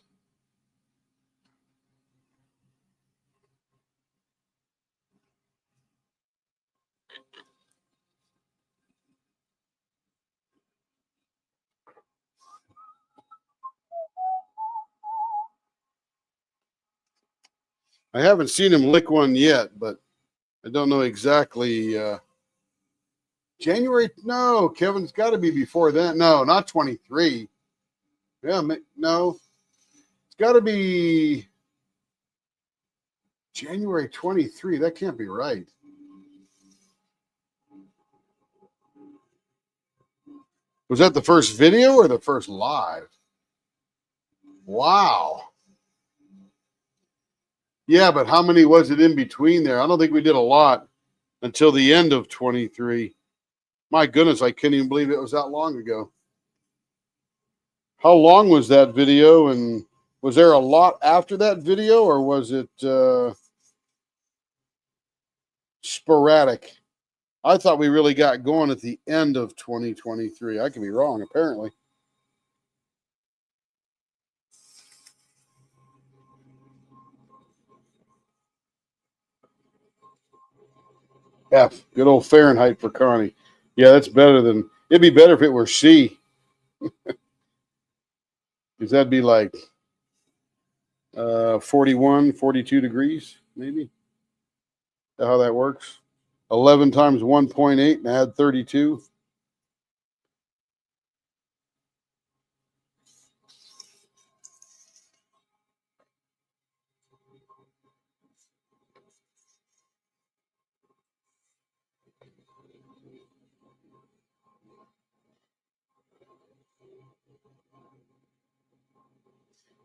I haven't seen him lick one yet, but I don't know exactly. January? No, Kevin's got to be before then. No, not 23. Yeah, no. It's got to be January 23. That can't be right. Was that the first video or the first live? Wow. Yeah, but how many was it in between there? I don't think we did a lot until the end of 23. My goodness, I couldn't even believe it was that long ago. How long was that video, and was there a lot after that video, or was it sporadic? I thought we really got going at the end of 2023. I could be wrong, apparently. F, good old Fahrenheit for Connie. Yeah, that's better than, it'd be better if it were C, because that'd be like 41, 42 degrees, maybe. Is that how that works? 11 times 1.8 and add 32.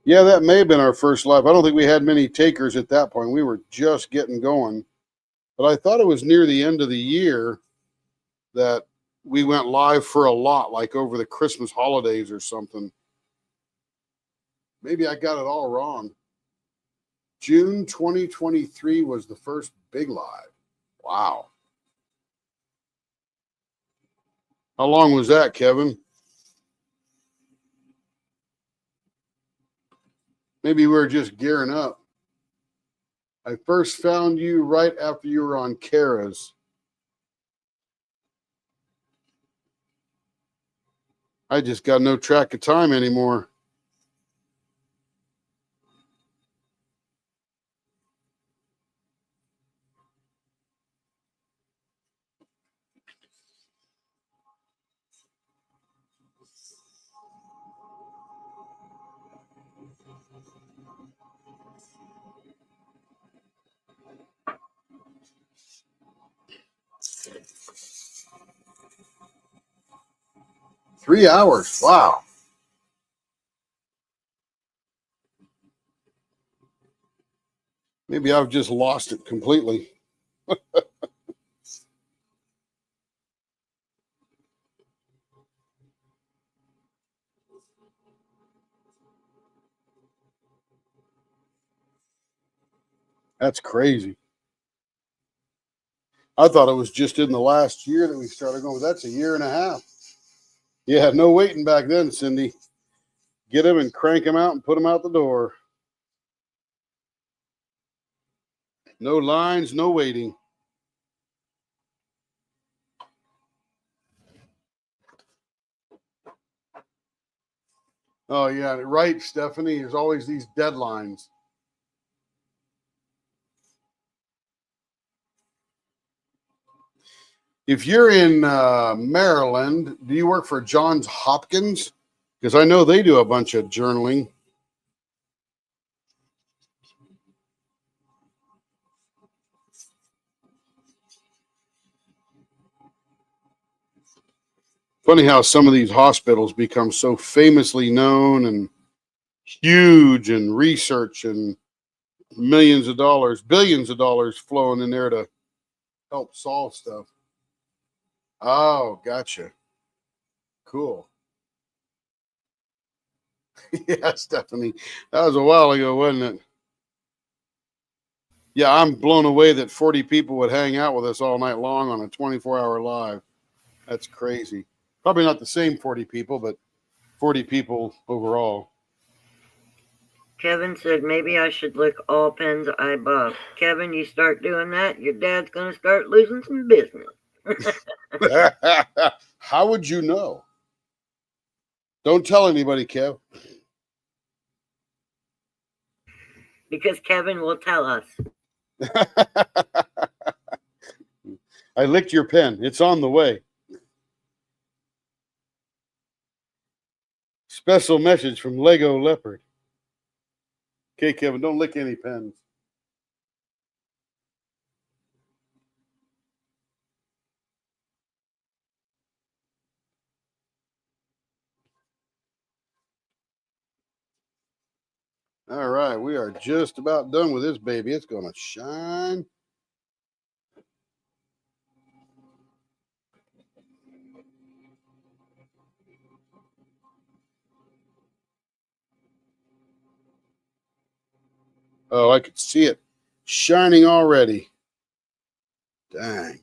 Yeah, that may have been our first live. I don't think we had many takers at that point. We were just getting going. But I thought it was near the end of the year that we went live for a lot, like over the Christmas holidays or something. Maybe I got it all wrong. June 2023 was the first big live. Wow. How long was that, Kevin? Maybe we were just gearing up. I first found you right after you were on Kara's. I just got no track of time anymore. Three hours. Wow. Maybe I've just lost it completely. That's crazy. I thought it was just in the last year that we started going. That's a year and a half. Yeah, no waiting back then, Cindy. Get them and crank them out and put them out the door. No lines, no waiting. Oh, yeah, right, Stephanie. There's always these deadlines. If you're in Maryland, do you work for Johns Hopkins? Because I know they do a bunch of journaling. Funny how some of these hospitals become so famously known and huge, and research and millions of dollars, billions of dollars flowing in there to help solve stuff. Oh, gotcha. Cool. Yeah, Stephanie. That was a while ago, wasn't it? Yeah, I'm blown away that 40 people would hang out with us all night long on a 24-hour live. That's crazy. Probably not the same 40 people, but 40 people overall. Kevin said maybe I should lick all pens I buff. Kevin, you start doing that, your dad's going to start losing some business. How would you know? Don't tell anybody, Kev. Because Kevin will tell us. I licked your pen. It's on the way. Special message from Lego Leopard. Okay, Kevin, don't lick any pens. All right, we are just about done with this baby. It's going to shine. Oh, I could see it shining already. Dang.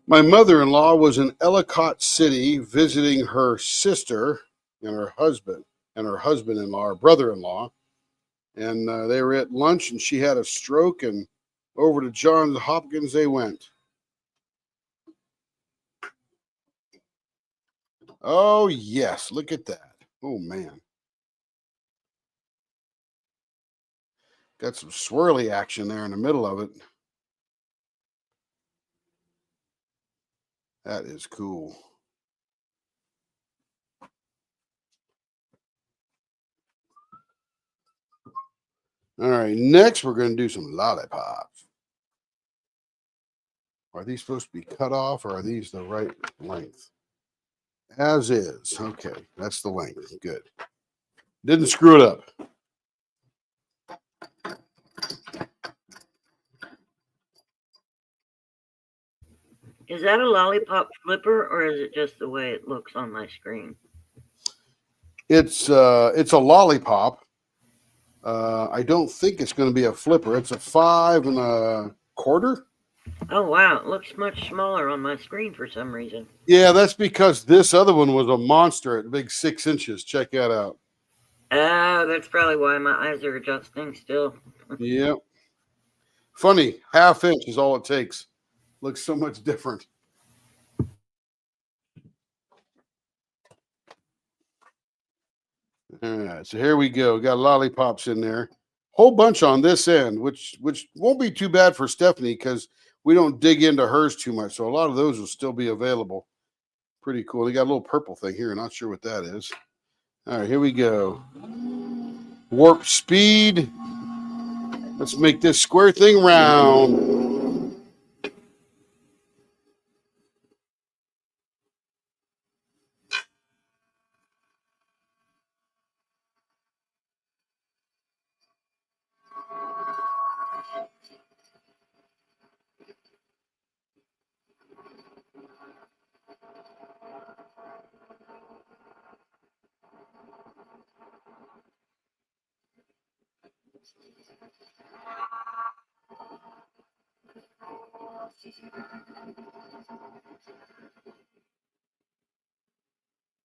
My mother-in-law was in Ellicott City visiting her sister and her husband-in-law, or brother-in-law, and they were at lunch, and she had a stroke, and over to Johns Hopkins they went. Oh yes, look at that. Oh man, got some swirly action there in the middle of it. That is cool. All right, next we're going to do some lollipops. Are these supposed to be cut off, or are these the right length? As is. Okay, that's the length. Good. Didn't screw it up. Is that a lollipop flipper, or is it just the way it looks on my screen? It's a lollipop. I don't think it's going to be a flipper. It's a 5 1/4. Oh wow, it looks much smaller on my screen for some reason. Yeah, that's because this other one was a monster at big 6 inches. Check that out. Oh, that's probably why my eyes are adjusting still. Yep. Funny, 1/2 inch is all it takes. Looks so much different. All right, so here we go. Got lollipops in there. Whole bunch on this end, which won't be too bad for Stephanie because we don't dig into hers too much. So a lot of those will still be available. Pretty cool. They got a little purple thing here. Not sure what that is. All right, here we go. Warp speed. Let's make this square thing round.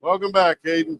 Welcome back, Hayden.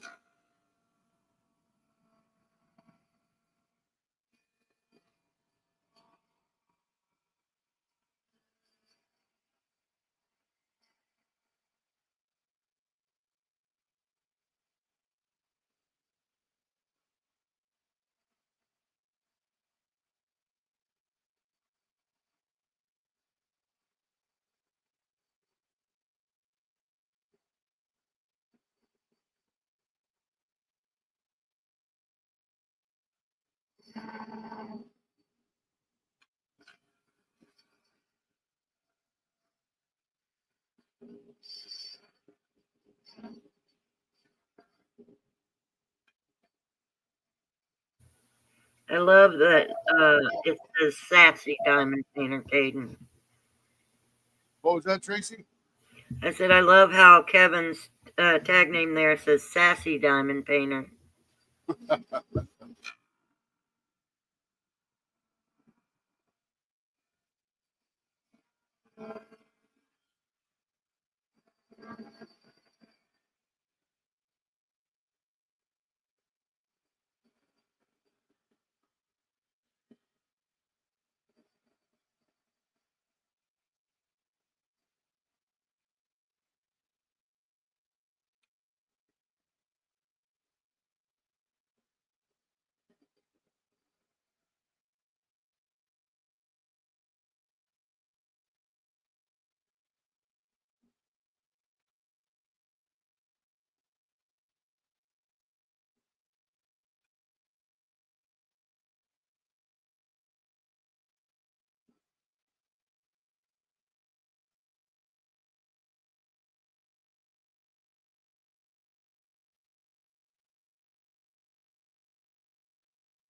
I love that it says sassy diamond painter Caden. What was that, Tracy? I said I love how Kevin's tag name there says sassy diamond painter.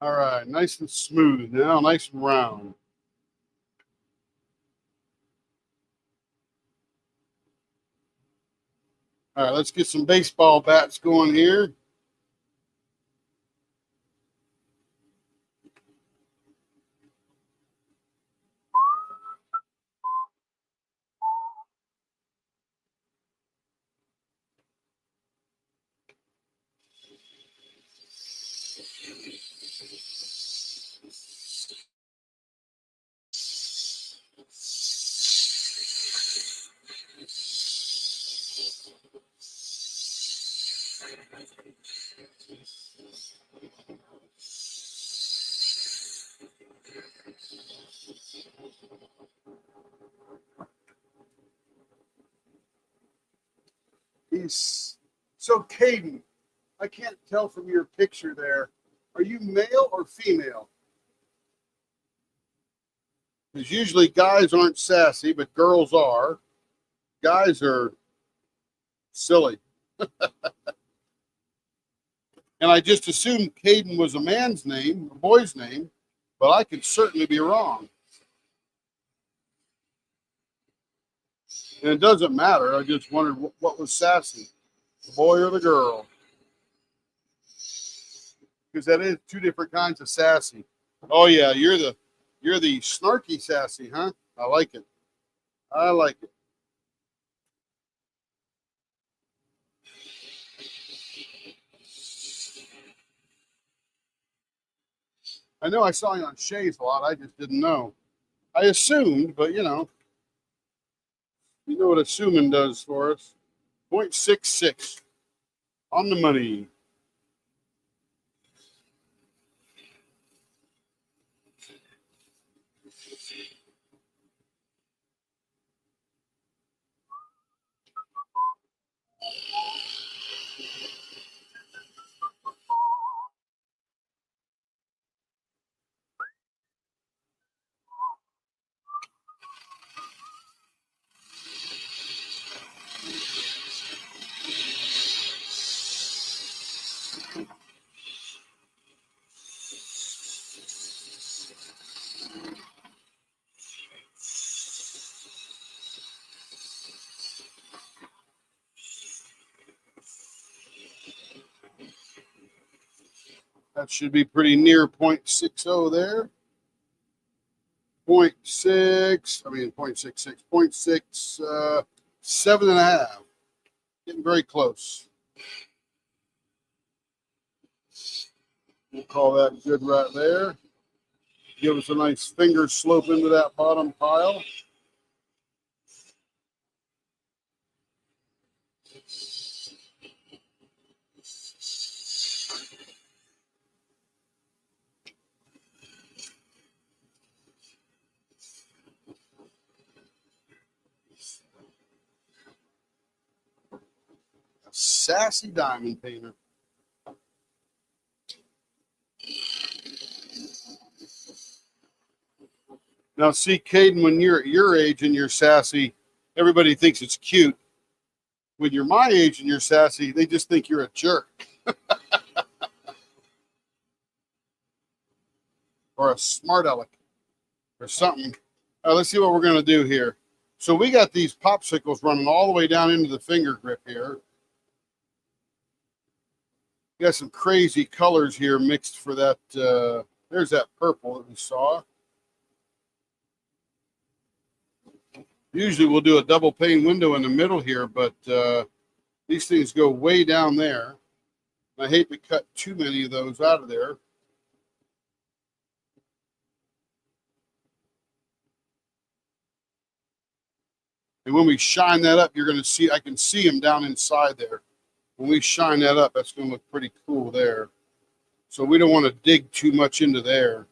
All right, nice and smooth now, nice and round. All right, let's get some baseball bats going here. He's so Caden. I can't tell from your picture there. Are you male or female? Because usually guys aren't sassy, but girls are. Guys are silly. And I just assumed Caden was a man's name, a boy's name, but I could certainly be wrong. And it doesn't matter. I just wondered what was sassy, the boy or the girl. Because that is two different kinds of sassy. Oh yeah, you're the snarky sassy, huh? I like it. I like it. I know I saw you on Shays a lot. I just didn't know. I assumed, but you know what assuming does for us. 0.66 on the money. That should be pretty near 0.60 there. 0.6, I mean 0.66, 0.6, 7.5. Getting very close. We'll call that good right there. Give us a nice finger slope into that bottom pile. A sassy diamond painter. Now, see, Caden, when you're at your age and you're sassy, everybody thinks it's cute. When you're my age and you're sassy, they just think you're a jerk. Or a smart aleck or something. Let's see what we're going to do here. So we got these popsicles running all the way down into the finger grip here. We got some crazy colors here mixed for that. There's that purple that we saw. Usually we'll do a double pane window in the middle here, but these things go way down there. I hate to cut too many of those out of there. And when we shine that up, you're going to see, I can see them down inside there. When we shine that up, that's going to look pretty cool there. So we don't want to dig too much into there.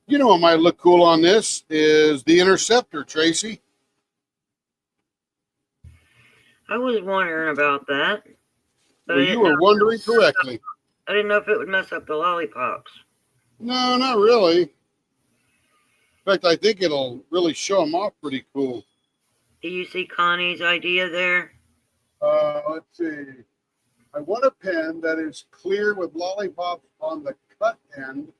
You know what might look cool on this is the Interceptor, Tracy. I was wondering about that. But well, you were wondering correctly. I didn't know if it would mess up the lollipops. No, not really. In fact, I think it'll really show them off pretty cool. Do you see Connie's idea there? Let's see. I want a pen that is clear with lollipops on the cut end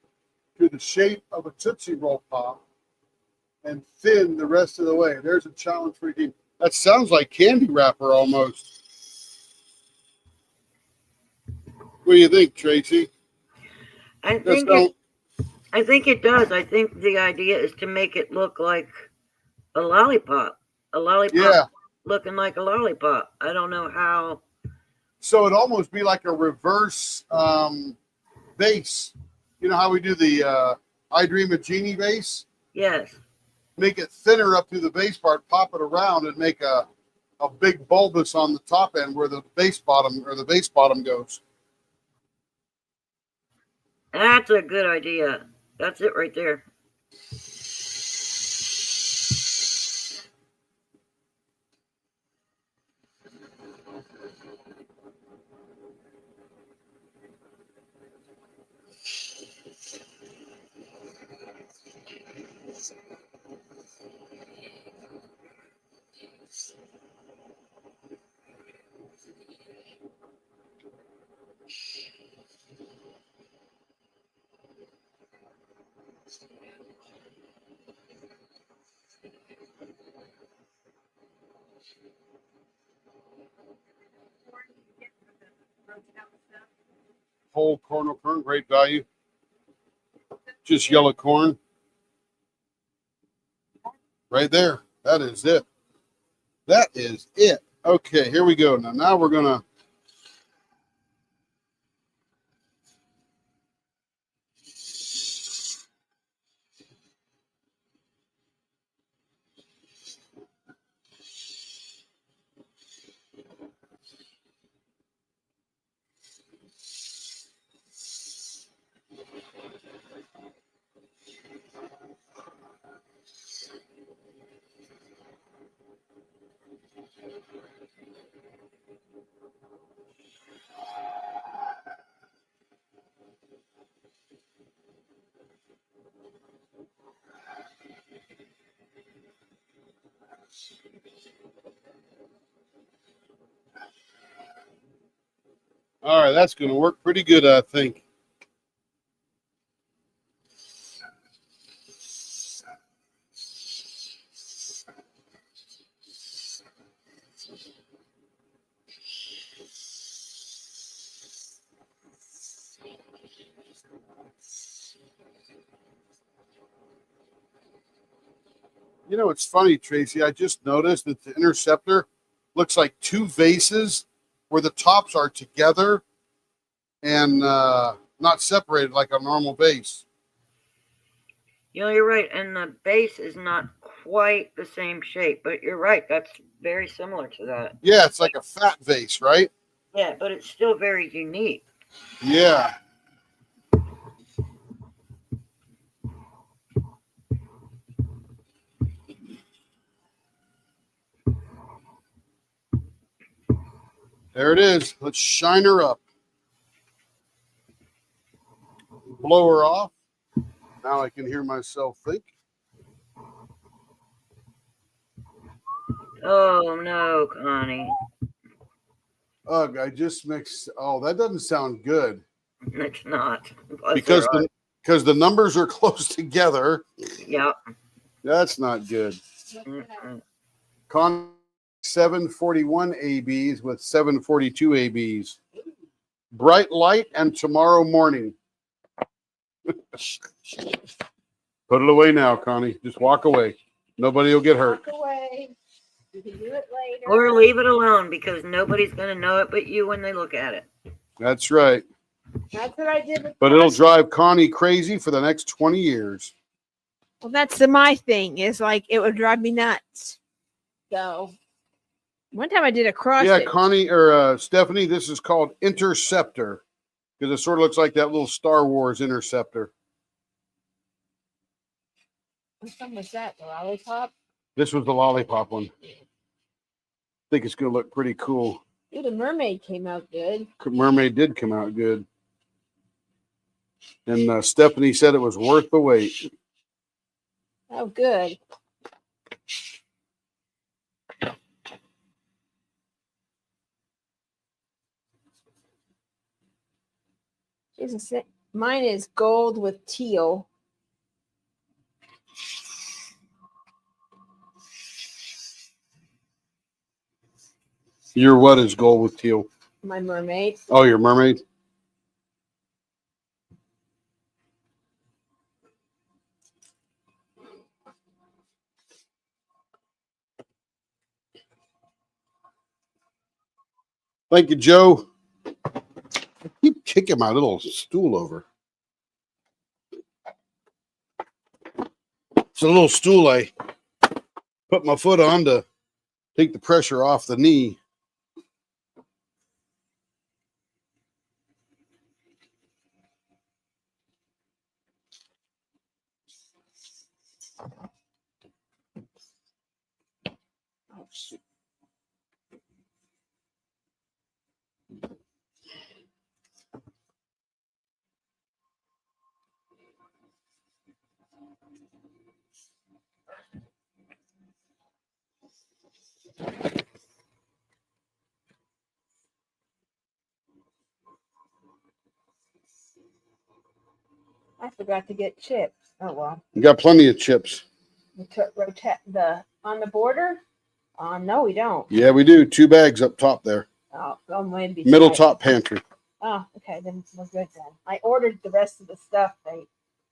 to the shape of a Tootsie Roll Pop and thin the rest of the way. There's a challenge for you. That sounds like candy wrapper almost. What do you think, Tracy? I think it does. I think the idea is to make it look like a lollipop. A lollipop Yeah. looking like a lollipop. I don't know how. So it'd almost be like a reverse base. You know how we do the I Dream of Jeannie base? Yes. Make it thinner up to the base part, pop it around, and make a big bulbous on the top end where the base bottom goes. That's a good idea. That's it right there. Whole corn, great value. Just yellow corn. Right there. That is it. That is it. Okay, here we go. Now we're going to all right, that's going to work pretty good, I think. You know, it's funny, Tracy. I just noticed that the Interceptor looks like two vases where the tops are together and not separated like a normal vase. You know, you're right. And the base is not quite the same shape, but you're right. That's very similar to that. Yeah, it's like a fat vase, right? Yeah, but it's still very unique. Yeah. There it is. Let's shine her up. Blow her off. Now I can hear myself think. Oh no, Connie. Ugh, I just mixed. Oh, that doesn't sound good. It's not. Because the numbers are close together. Yeah. That's not good. Mm-mm. Con 741 ABs with 742 ABs. Bright light and tomorrow morning. Put it away now, Connie. Just walk away. Nobody will get hurt. Walk away. You can do it later. Or leave it alone because nobody's going to know it but you when they look at it. That's right. That's what I did. But it'll drive Connie crazy for the next 20 years. Well, that's my thing. Is like it would drive me nuts. So one time I did a cross. Yeah, Connie or Stephanie, this is called Interceptor because it sort of looks like that little Star Wars Interceptor. Which one was that? The lollipop? This was the lollipop one. I think it's going to look pretty cool. Ooh, the mermaid came out good. Mermaid did come out good. And Stephanie said it was worth the wait. Oh, good. Mine is gold with teal. Your what is gold with teal? My mermaid. Oh, your mermaid? Thank you, Joe. I keep kicking my little stool over. It's a little stool I put my foot on to take the pressure off the knee. Oh, shoot. I forgot to get chips. Oh well. You got plenty of chips. Rotate on the border. No, we don't. Yeah, we do. 2 bags up top there. Oh, maybe Middle top pantry. Oh, okay, then we're good then. I ordered the rest of the stuff. They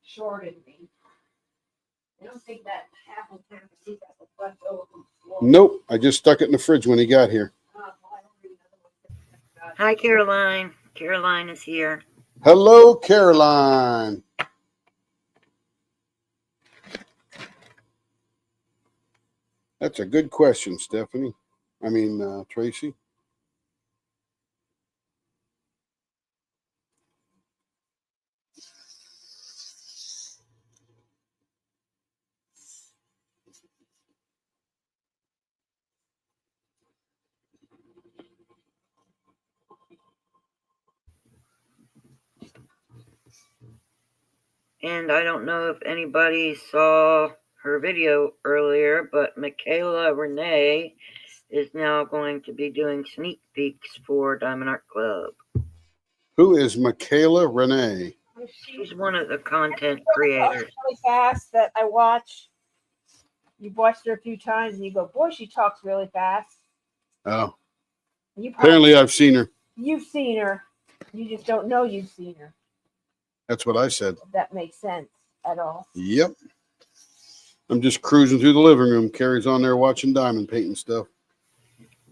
shorted me. I don't think that half of time to see that was left over. Nope. I just stuck it in the fridge when he got here. Hi, Caroline. Caroline is here. Hello, Caroline. That's a good question, Stephanie. Tracy. And I don't know if anybody saw her video earlier, but Michaela Renee is now going to be doing sneak peeks for Diamond Art Club. Who is Michaela Renee? She's one of the content creators. Really fast that I watch. You've watched her a few times and you go, boy, she talks really fast. Oh. You Apparently I've seen her. You've seen her. You just don't know you've seen her. That's what I said. If that makes sense at all. Yep. I'm just cruising through the living room. Carrie's on there watching diamond painting stuff.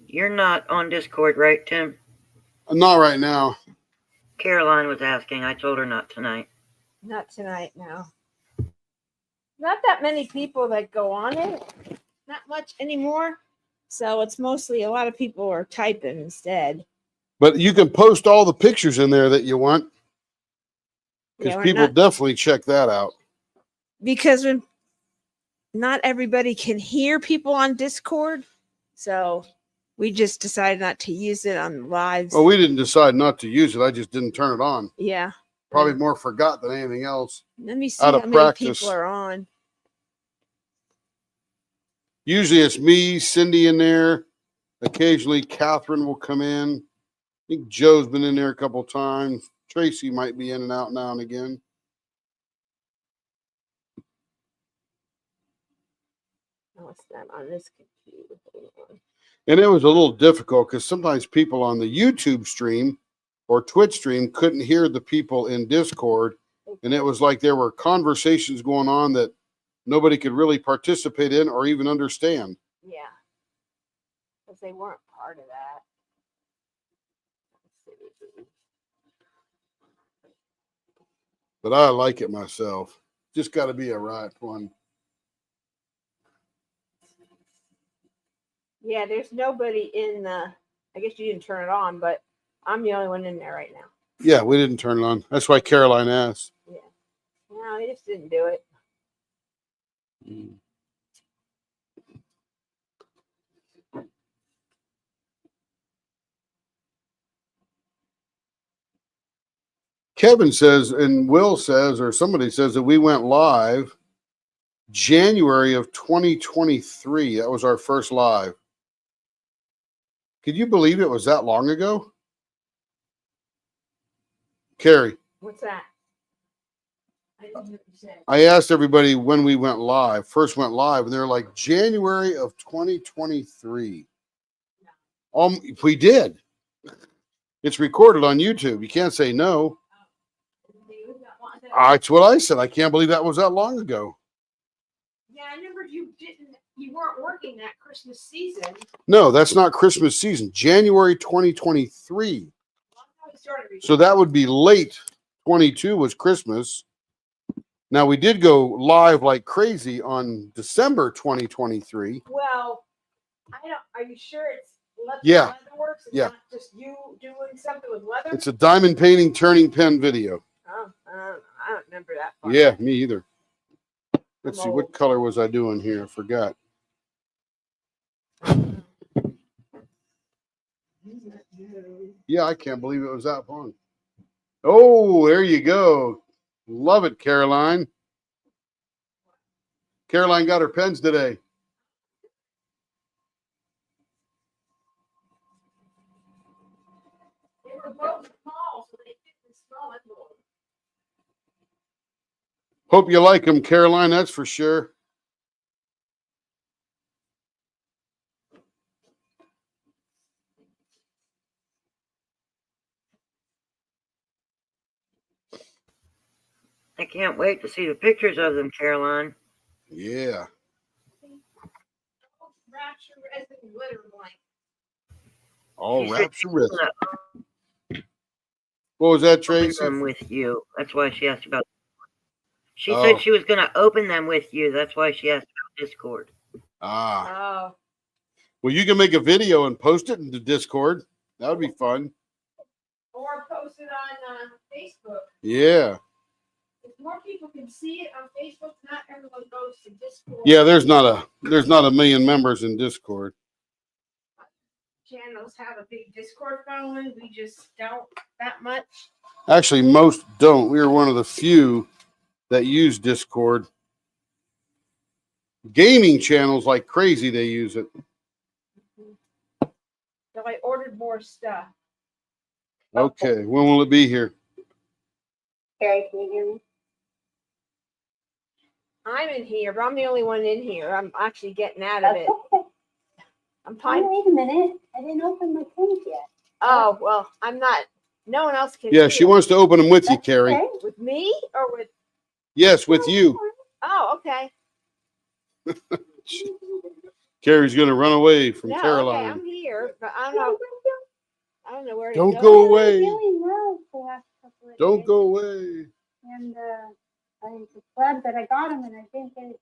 You're not on Discord, right, Tim? Not right now. Caroline was asking. I told her not tonight. Not tonight, no. Not that many people that go on it. Not much anymore. So it's mostly a lot of people are typing instead. But you can post all the pictures in there that you want. Because people definitely check that out. Because when not everybody can hear people on Discord. So we just decided not to use it on lives. Well, we didn't decide not to use it. I just didn't turn it on. Yeah. Probably more forgot than anything else. Let me see how many people are on. Usually it's me, Cindy in there. Occasionally Catherine will come in. I think Joe's been in there a couple of times. Tracy might be in and out now and again. No, it's not on this computer. Hold on. And it was a little difficult because sometimes people on the YouTube stream or Twitch stream couldn't hear the people in Discord. And it was like there were conversations going on that nobody could really participate in or even understand. Yeah. Because they weren't part of that. But I like it myself. Just got to be a right one. Yeah, there's nobody in the. I guess you didn't turn it on, but I'm the only one in there right now. Yeah, we didn't turn it on. That's why Caroline asked. Yeah. No, they just didn't do it. Kevin says, and Will says, or somebody says that we went live January of 2023. That was our first live. Could you believe it was that long ago? Carrie. What's that? I didn't hear what you said. I asked everybody when we first went live, and they're like January of 2023. We did. It's recorded on YouTube. You can't say no. That's what I said. I can't believe that was that long ago. Yeah, I remember you weren't working that Christmas season. No, that's not Christmas season. January 2023. So that would be late 22 was Christmas. Now we did go live like crazy on December 2023. Well, I don't. Are you sure it's Yeah. Leatherworks? It's Yeah. not just you doing something with leather? It's a diamond painting turning pen video. Oh, I don't remember that part. Yeah, me either. Let's I'm see, what old. color was I doing here? I forgot. Yeah, I can't believe it was that long. Oh, there you go. Love it, Caroline. Caroline got her pens today. They were both small, so they fit the small envelope. Hope you like them, Caroline, that's for sure. I can't wait to see the pictures of them, Caroline. Yeah. Rapture resin glitter blank. All She said wraps she's and wrists. gonna What was that, open Tracy? them with you. That's why she asked about. She Oh. said she was going to open them with you. That's why she asked about Discord. Ah. Oh. Well, you can make a video and post it into Discord. That would be fun. Or post it on Facebook. Yeah. If more people can see it on Facebook, not everyone goes to Discord. Yeah, there's not a million members in Discord. Channels have a big Discord following. We just don't that much. Actually, most don't. We are one of the few that use Discord. Gaming channels like crazy, they use it. So I ordered more stuff. Okay, when will it be here? Carrie, can you hear me? I'm in here, but I'm the only one in here. I'm actually getting out of it. Okay. I'm Oh, fine. wait a minute. I didn't open my things yet. Oh, well, I'm not. No one else can. Yeah, see she it. wants to open them with you, That's Carrie. okay. With me or with? Yes, with you. Oh, okay. Carrie's going to run away from No, Caroline. okay, I'm here, but I don't know. I don't know where to Don't go. go I'm away. feeling well the last couple of Don't days. go away. And I'm glad that I got them and I didn't get it.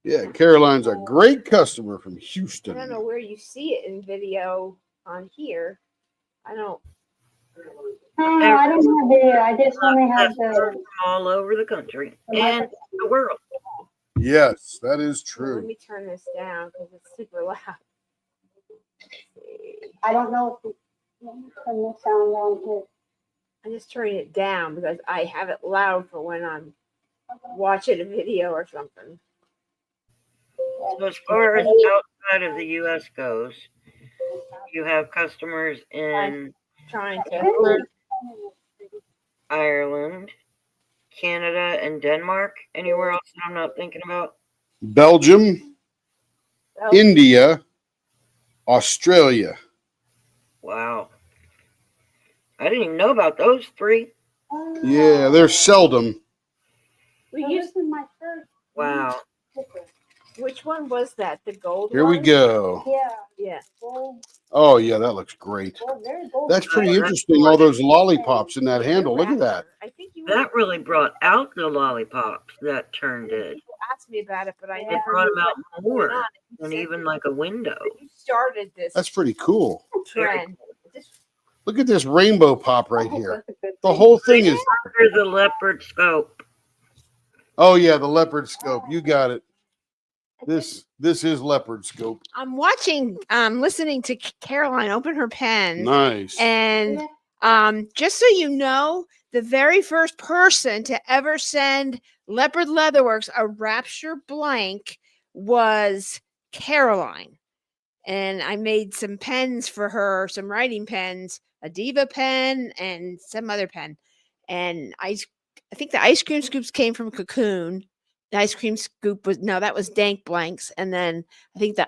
Yeah, Caroline's a great customer from I Houston. don't know where you see it in video on here. I don't. Oh, no, I don't have video. I just only have Customers the. from all over the country the and the world. Yes, that is Well, let true. me turn this down because it's super loud. I don't know if you turn the sound down here. I'm just turning it down because I have it loud for when I'm watching a video or something. So as far as outside of the U.S. goes, you have customers in Trying to. Ireland, Canada, and Denmark. Anywhere else that I'm not thinking about? Belgium, Oh, India, Australia. Wow. I didn't even know about those three. Yeah, they're seldom. we So used. this is my first. Wow. sticker. Which one was that? The gold Here one? we go. Yeah. Yeah. Gold. Oh, yeah, that looks great. Gold. Very gold. That's pretty Oh, that's interesting, all those lollipops in that Yeah, handle. Look at that. Rapture. I think you That really brought out the lollipops, that turn did. people asked me about it, but I It It never brought knew them out what was more going on. You than said even that like a window. you started this That's pretty cool. trend. This- Look at this rainbow pop right Oh, here. that's a good The thing. whole thing is. Under the leopard scope. Oh, yeah, the leopard scope. You got it. This is leopard scope. I'm watching, listening to Caroline open her pen. Nice. And just so you know, the very first person to ever send Leopard Leatherworks a Rapture blank was Caroline. and I made some pens for her, some writing pens, a Diva pen and some other pen. And I think the ice cream scoops came from Cocoon. The ice cream scoop that was Dank Blanks, and then I think the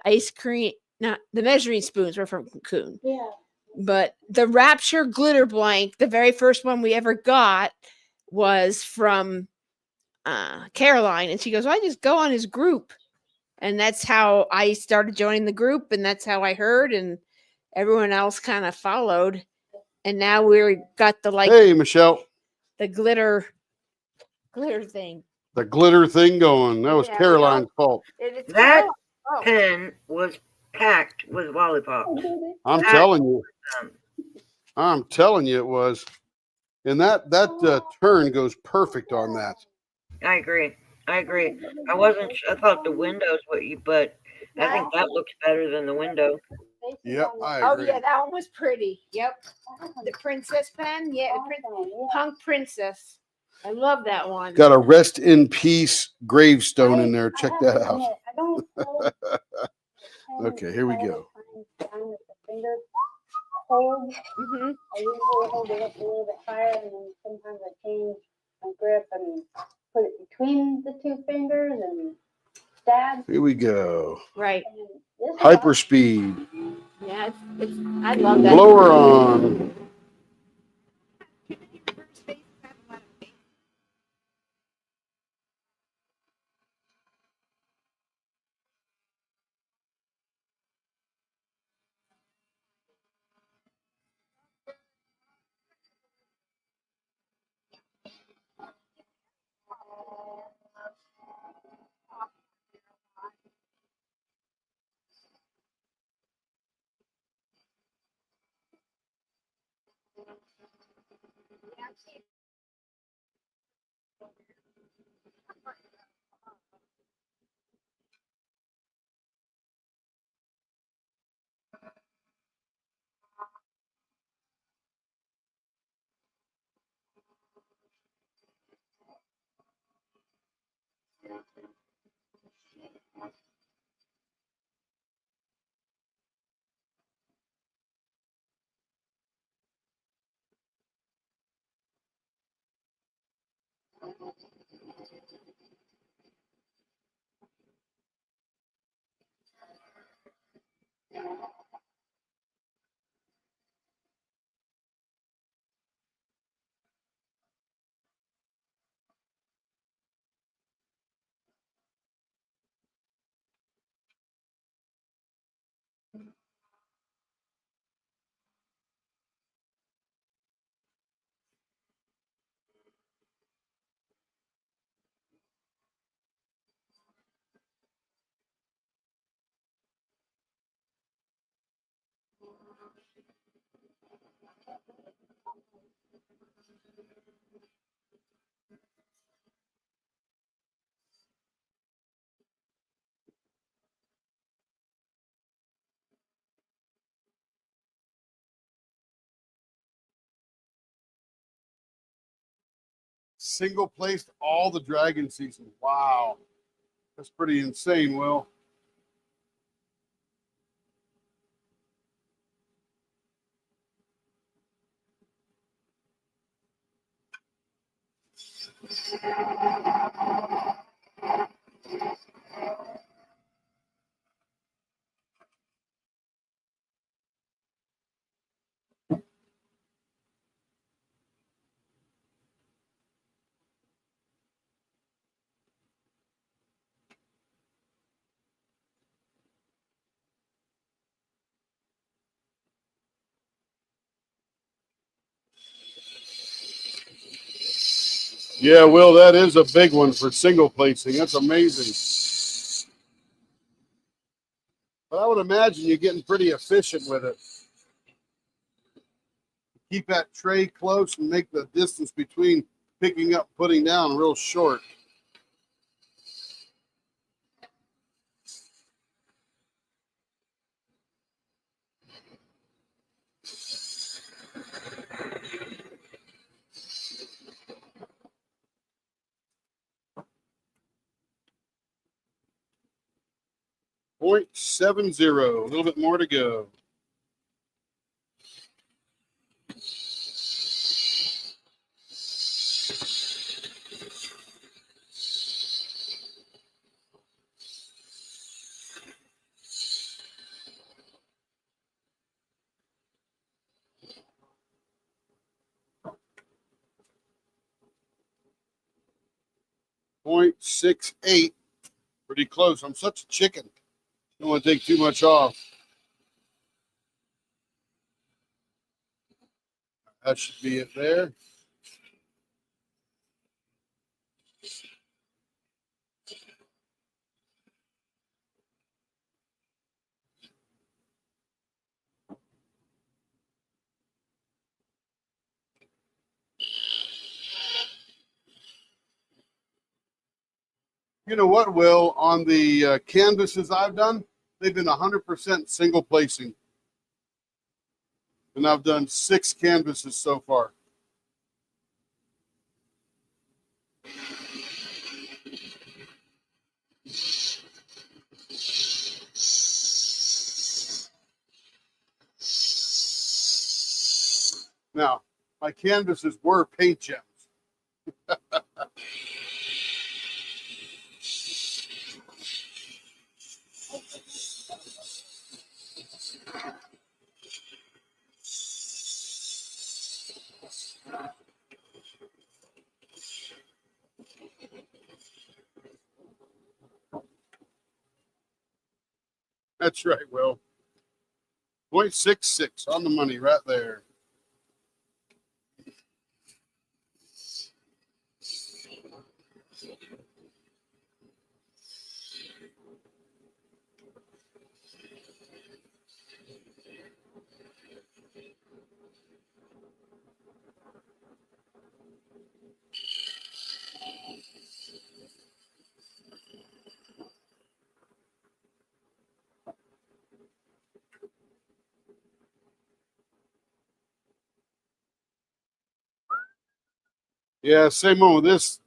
the measuring spoons were from Cocoon. Yeah. But the Rapture glitter blank, the very first one we ever got, was from Caroline, and she goes, "Well, I just go on his group," and that's how I started joining the group, and that's how I heard, and everyone else kind of followed, and now we got the Hey, Michelle. the glitter thing. The glitter thing going. That was Yeah, Caroline's fault. It's That Caroline. pen was packed with lollipops. I'm Packed telling you. with them. I'm telling you it was. And that turn goes perfect on that. I agree. I wasn't. I thought the window's what you, but I think that looks better than the window. Yep, I Oh agree. yeah, that one was pretty. Yep, the princess pen. Yeah, punk princess. I love that one. Got a rest in peace gravestone in there. Check that out. I don't know. Okay, here we go. Mm-hmm. I usually hold it up a little bit higher, and then sometimes I change my grip and put it between the two fingers and stab. Here we go. Right. And this Hyper speed. Yeah, I love that. Blower on. Single placed all the dragon season. Wow. That's pretty insane, Will. Yeah, Will, that is a big one for single placing. That's amazing. But I would imagine you're getting pretty efficient with it. Keep that tray close and make the distance between picking up and putting down real short. .70, a little bit more to go. .68, pretty close. I'm such a chicken. Don't want to take too much off. That should be it there. You know what, Will? On the canvases I've done, they've been 100% single placing. And I've done 6 canvases so far. Now, my canvases were paint gems. That's right, Will. 0.66 on the money right there. Yeah, same one with this.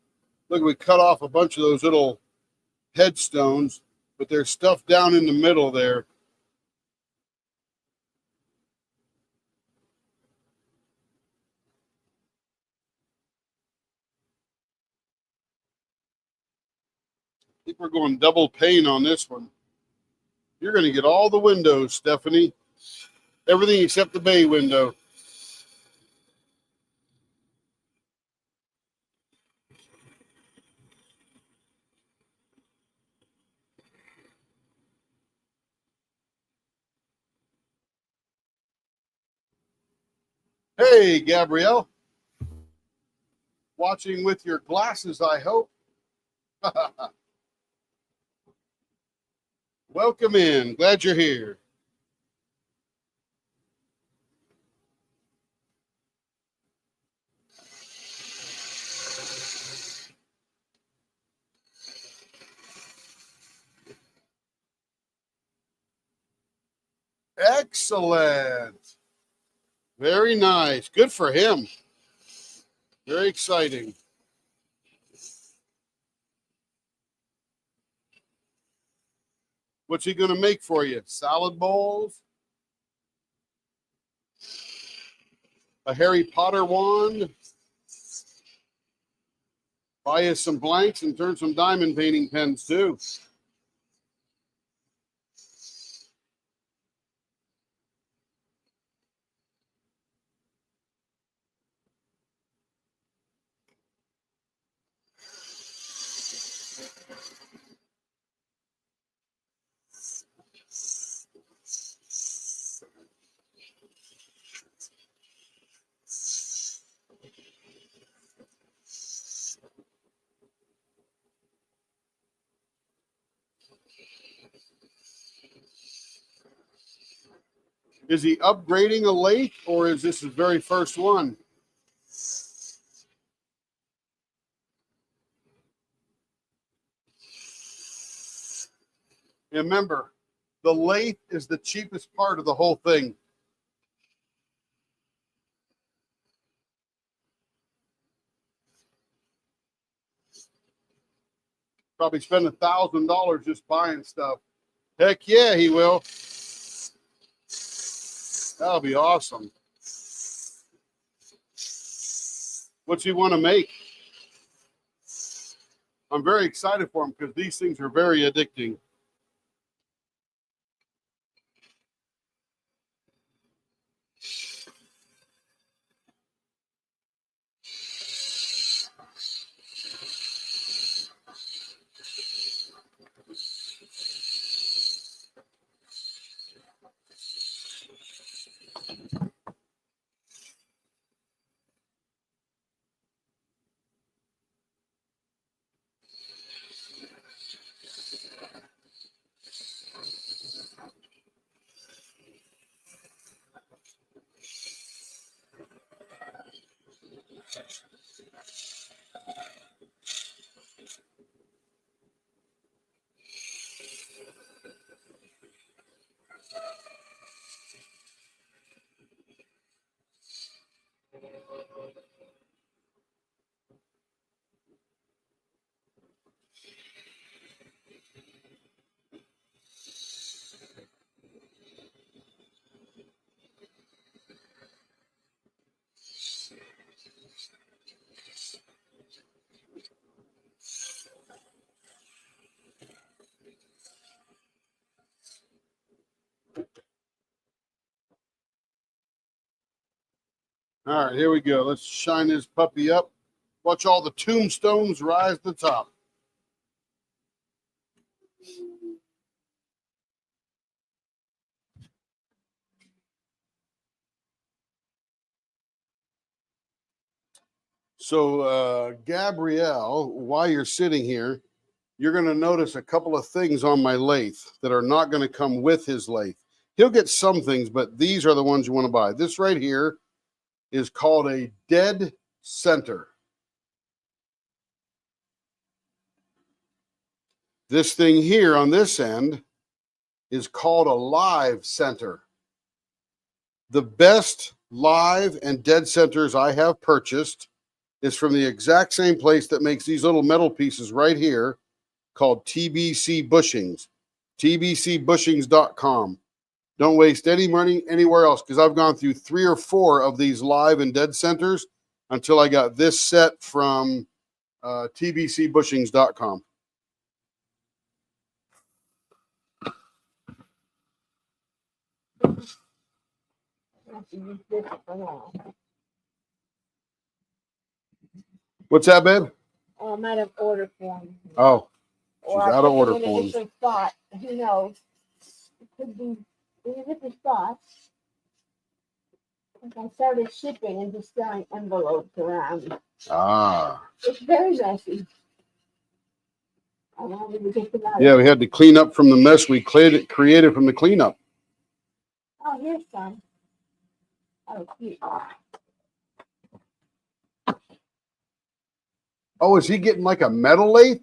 Look, we cut off a bunch of those little headstones, but there's stuff down in the middle there. I think we're going double pane on this one. You're going to get all the windows, Stephanie. Everything except the bay window. Hey, Gabrielle. Watching with your glasses, I hope. Welcome in. Glad you're here. Excellent. Very nice. Good for him. Very exciting. What's he going to make for you? Salad bowls? A Harry Potter wand? Buy you some blanks and turn some diamond painting pens too. Is he upgrading a lathe, or is this his very first one? Remember, the lathe is the cheapest part of the whole thing. Probably spend $1,000 just buying stuff. Heck yeah, he will. That'll be awesome. What's he want to make? I'm very excited for him because these things are very addicting. All right, here we go. Let's shine this puppy up. Watch all the tombstones rise to the top. So, Gabrielle, while you're sitting here, you're going to notice a couple of things on my lathe that are not going to come with his lathe. He'll get some things, but these are the ones you want to buy. This right here is called a dead center. This thing here on this end is called a live center. The best live and dead centers I have purchased is from the exact same place that makes these little metal pieces right here called TBC Bushings, tbcbushings.com. Don't waste any money anywhere else because I've gone through 3 or 4 of these live and dead centers until I got this set from tbcbushings.com. What's that, babe? Oh, I might have ordered one. Oh, she's Or I out of put order them in a forms. different spot. Who knows? It could be in a different spot. I started shipping and just selling envelopes around. Ah. It's very messy. I wanted to get them out. Yeah, we had to clean up from the mess we created from the cleanup. Oh, here's some. Oh, cute. Oh, is he getting like a metal lathe?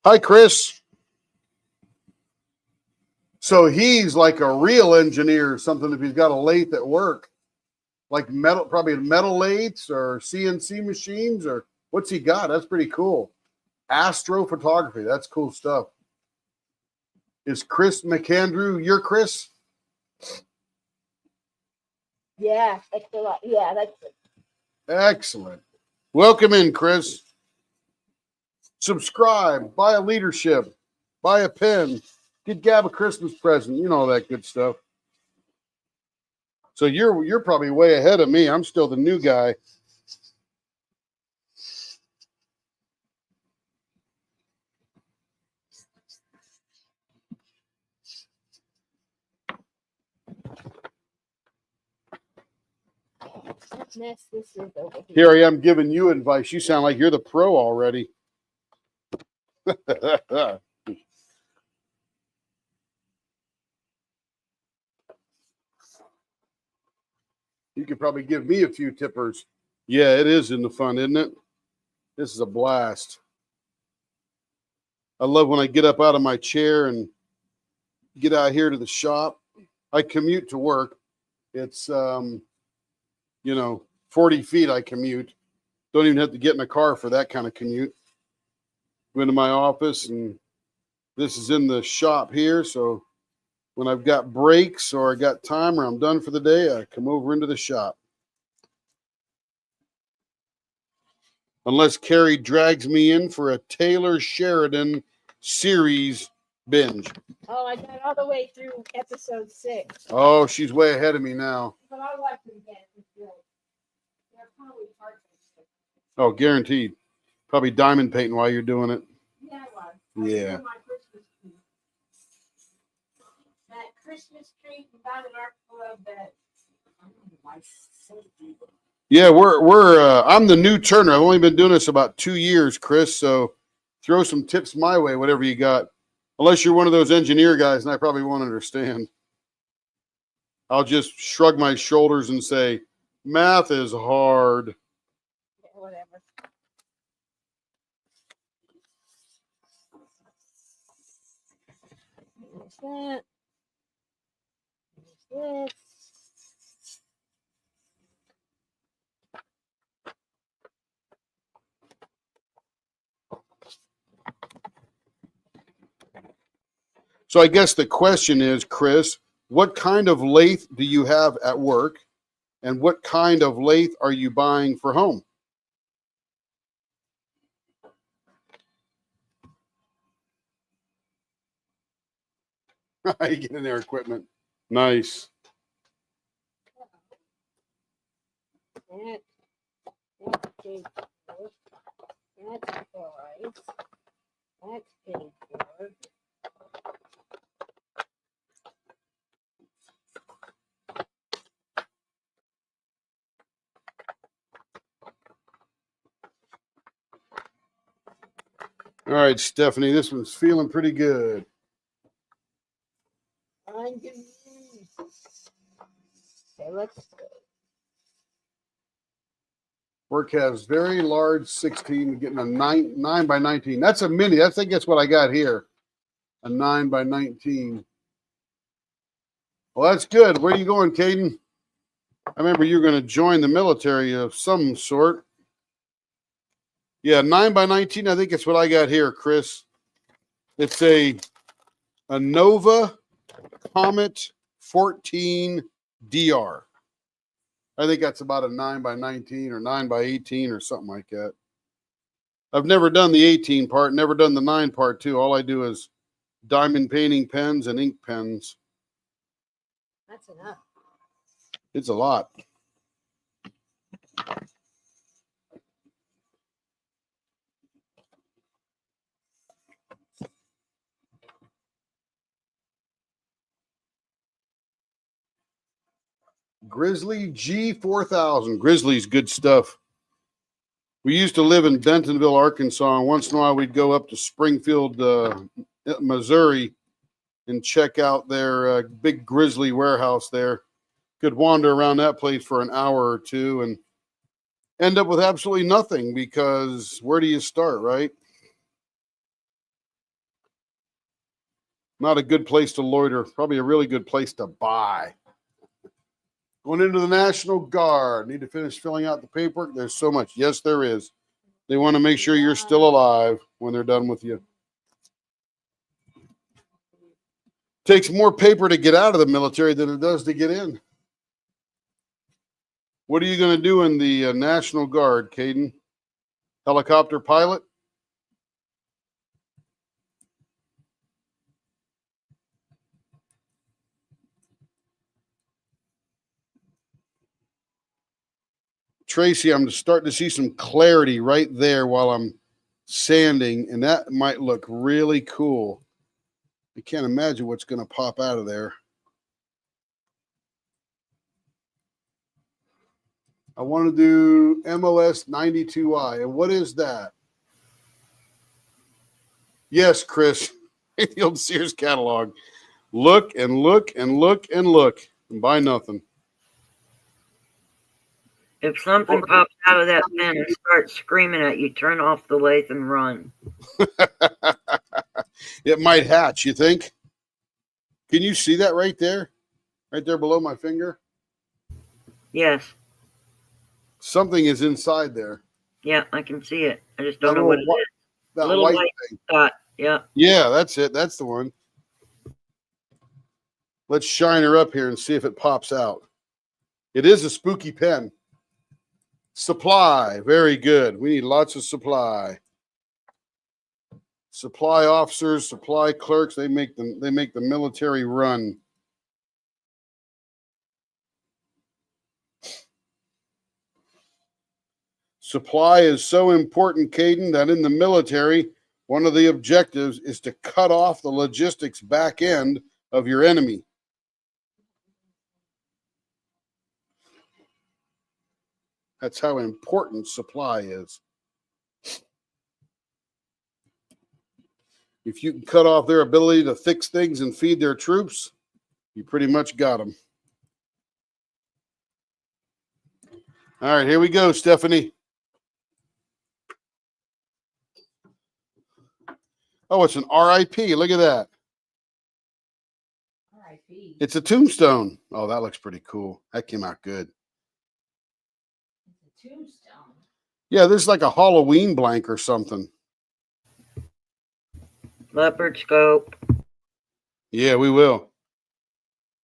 Hi, Chris. So he's like a real engineer or something if he's got a lathe at work. Like metal, probably metal lathes or CNC machines, or what's he got? That's pretty cool. Astrophotography, that's cool stuff. Is Chris McAndrew your Chris? Yeah, that's a lot. Yeah, that's it. Excellent. Welcome in, Chris. Subscribe, buy a leadership, buy a pen, get Gab a Christmas present, you know, all that good stuff. So you're probably way ahead of me. I'm still the new guy. What mess this is over Here I am giving you advice. You sound like you're the pro already. You could probably give me a few tippers. Yeah, it is in the fun, isn't it? This is a blast. I love when I get up out of my chair and get out here to the shop. I commute to work. It's 40 feet I commute. Don't even have to get in a car for that kind of commute. Go into my office and This is in the shop here, so when I've got breaks or I got time or I'm done for the day, I come over into the shop. Unless Carrie drags me in for a Taylor Sheridan series binge. Oh, I got all the way through episode 6. Oh, she's way ahead of me now. But I'll watch it again. It's good. They're probably hard to. Oh, guaranteed. Probably diamond painting while you're doing it. Yeah, I was. Yeah. My Christmas tree. That Christmas tree from Diamond Art Club that. Yeah, we're I'm the new turner. I've only been doing this about 2 years, Chris. So throw some tips my way, whatever you got. Unless you're one of those engineer guys, and I probably won't understand. I'll just shrug my shoulders and say, math is hard. Yeah, whatever. There's that. There's this. So I guess the question is, Chris, what kind of lathe do you have at work, and what kind of lathe are you buying for home? You get in their equipment. Nice. That's paid for. That's alright. That's paid for. All right, Stephanie, this one's feeling pretty good. I'm good. Okay, let's go. Work has very large 16, getting a 9 by 19. That's a mini. I think that's what I got here. A 9 by 19. Well, that's good. Where are you going, Caden? I remember you were going to join the military of some sort. Yeah, 9 by 19. I think it's what I got here, Chris. It's a Nova Comet 14 DR. I think that's about a 9 by 19 or 9 by 18 or something like that. I've never done the 18 part, never done the 9 part too. All I do is diamond painting pens and ink pens. That's enough. It's a lot. Grizzly G4000. Grizzly's good stuff. We used to live in Bentonville, Arkansas, and once in a while we'd go up to Springfield, Missouri, and check out their big Grizzly warehouse there. Could wander around that place for an hour or two and end up with absolutely nothing, because where do you start, right? Not a good place to loiter. Probably a really good place to buy. Going into the National Guard. Need to finish filling out the paperwork. There's so much. Yes, there is. They want to make sure you're still alive when they're done with you. Takes more paper to get out of the military than it does to get in. What are you going to do in the National Guard, Caden? Helicopter pilot? Tracy, I'm starting to see some clarity right there while I'm sanding, and that might look really cool. I can't imagine what's going to pop out of there. I want to do MOS 92I. And what is that? Yes, Chris, the old Sears catalog. Look and look and look and look and buy nothing. If something pops out of that pen and starts screaming at you, turn off the lathe and run. It might hatch, you think? Can you see that right there? Right there below my finger? Yes. Something is inside there. Yeah, I can see it. I just don't know what it is. That Little white white thing. dot. Yeah. Yeah, that's it. That's the one. Let's shine her up here and see if it pops out. It is a spooky pen. Supply, very good. We need lots of supply. Supply officers, supply clerks, they make the military run. Supply is so important, Caden, that in the military, one of the objectives is to cut off the logistics back end of your enemy. That's how important supply is. If you can cut off their ability to fix things and feed their troops, you pretty much got them. All right, here we go, Stephanie. Oh, it's an RIP. Look at that. RIP. It's a tombstone. Oh, that looks pretty cool. That came out good. It's a tombstone. Yeah, there's like a Halloween blank or something. Leopard scope. Yeah, we will.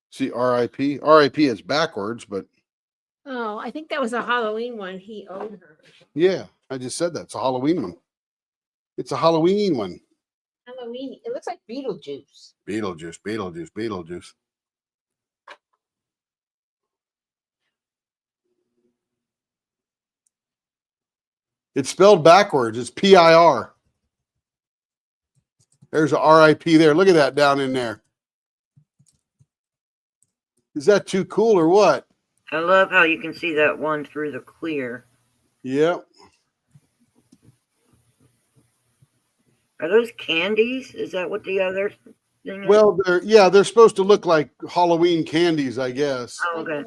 See, RIP. RIP is backwards, but Oh, I think that was a Halloween one he owed her. yeah, I just said that. It's a Halloween one. It's a Halloween one. Halloween. It looks like Beetlejuice. Beetlejuice, Beetlejuice, Beetlejuice. It's spelled backwards. It's PIR. There's a RIP there. Look at that down in there. Is that too cool or what? I love how you can see that one through the clear. Yep. Are those candies? Is that what the other thing is? Well, they're supposed to look like Halloween candies, I guess. Oh, okay.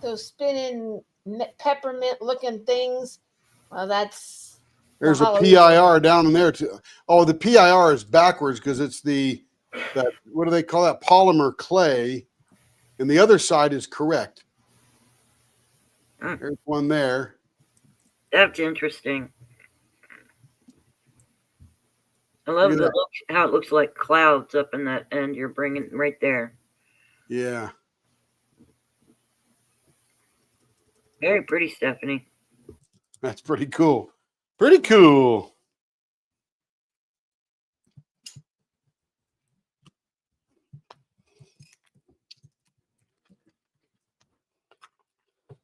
Those spinning peppermint looking things. Well, that's There's a Halloween PIR down in there too. Oh, the PIR is backwards because it's that what do they call that? Polymer clay, and the other side is correct. There's one there. That's interesting. I love how it looks like clouds up in that end you're bringing right there. Yeah. Very pretty, Stephanie. That's pretty cool. Pretty cool.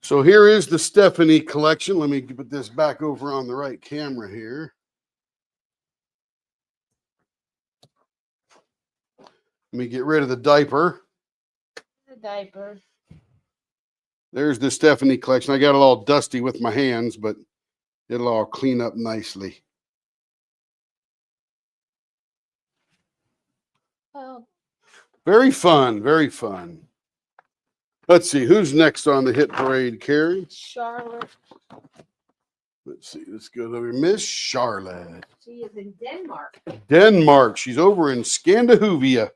So here is the Stephanie collection. Let me put this back over on the right camera here. Let me get rid of the diaper. the diaper. There's the Stephanie collection. I got it all dusty with my hands, but it'll all clean up nicely. Oh. Very fun. Very fun. Let's see. Who's next on the hit parade, Carrie? Charlotte. Let's see. Let's go over Miss Charlotte. She is in Denmark. Denmark. She's over in Scandinavia.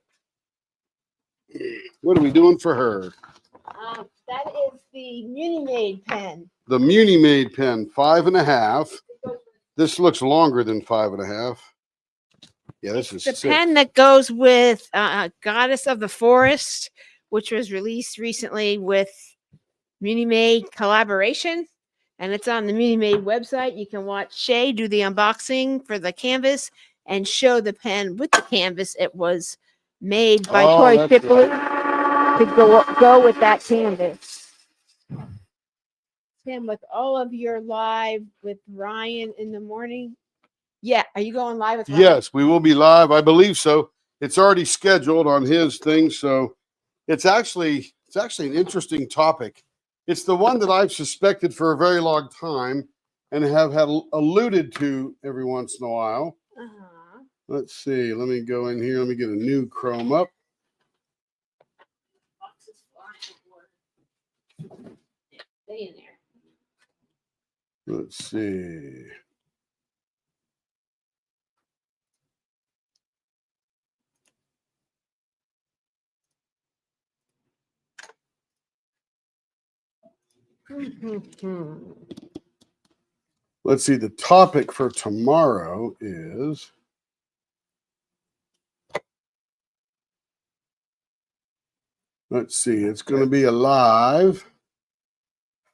What are we doing for her? That is the Muni Made pen. The Muni Made pen, 5.5. This looks longer than 5.5. Yeah, this is the sick. pen that goes with Goddess of the Forest, which was released recently with Muni Made collaboration. And it's on the Muni Made website. You can watch Shay do the unboxing for the canvas and show the pen with the canvas. It was made by Toy Shipley to go with that canvas. Tim, with all of your live with Ryan in the morning. Yeah, are you going live with Ryan? Yes, we will be live. I believe so. It's already scheduled on his thing, so it's actually an interesting topic. It's the one that I've suspected for a very long time and have had alluded to every once in a while. Let's see. Let me go in here. Let me get a new Chrome up. Stay in there. Let's see. Let's see. The topic for tomorrow is Let's see. It's going to be alive.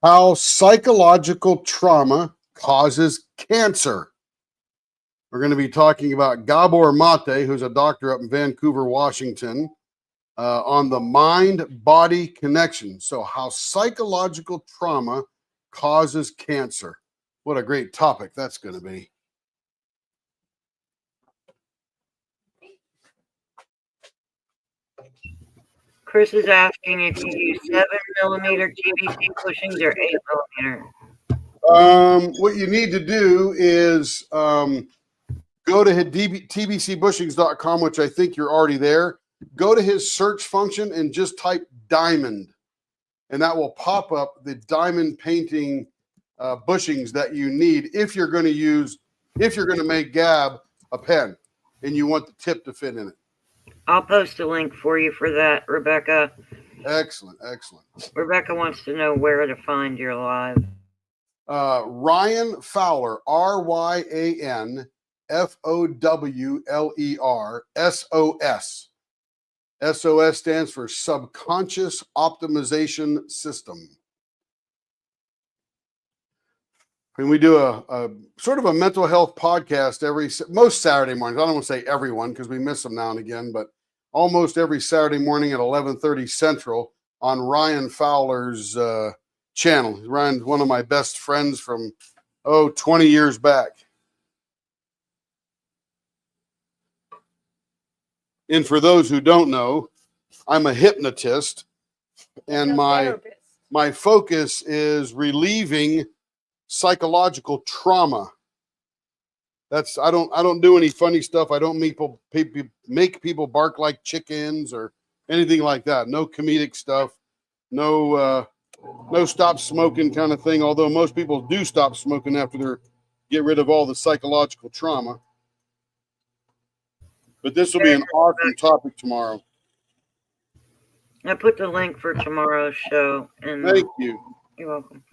How psychological trauma causes cancer. We're going to be talking about Gabor Mate, who's a doctor up in Vancouver, Washington, on the mind-body connection. So how psychological trauma causes cancer. What a great topic that's going to be. Chris is asking if you use 7mm TBC bushings or 8mm. What you need to do is go to tbcbushings.com, which I think you're already there. Go to his search function and just type diamond, and that will pop up the diamond painting bushings that you need if you're going to make Gab a pen and you want the tip to fit in it. I'll post a link for you for that, Rebecca. Excellent. Rebecca wants to know where to find your live. Ryan Fowler, RyanFowler, SOS. SOS stands for Subconscious Optimization System. And we do a sort of a mental health podcast most Saturday mornings. I don't want to say everyone because we miss them now and again, but almost every Saturday morning at 11:30 Central on Ryan Fowler's channel. Ryan's one of my best friends from 20 years back. And for those who don't know, I'm a hypnotist, and my focus is relieving psychological trauma. I don't do any funny stuff. I don't make people bark like chickens or anything like that. No comedic stuff. No stop smoking kind of thing. Although most people do stop smoking after they get rid of all the psychological trauma. But this will be an awesome topic tomorrow. I put the link for tomorrow's show. And thank you. You're welcome.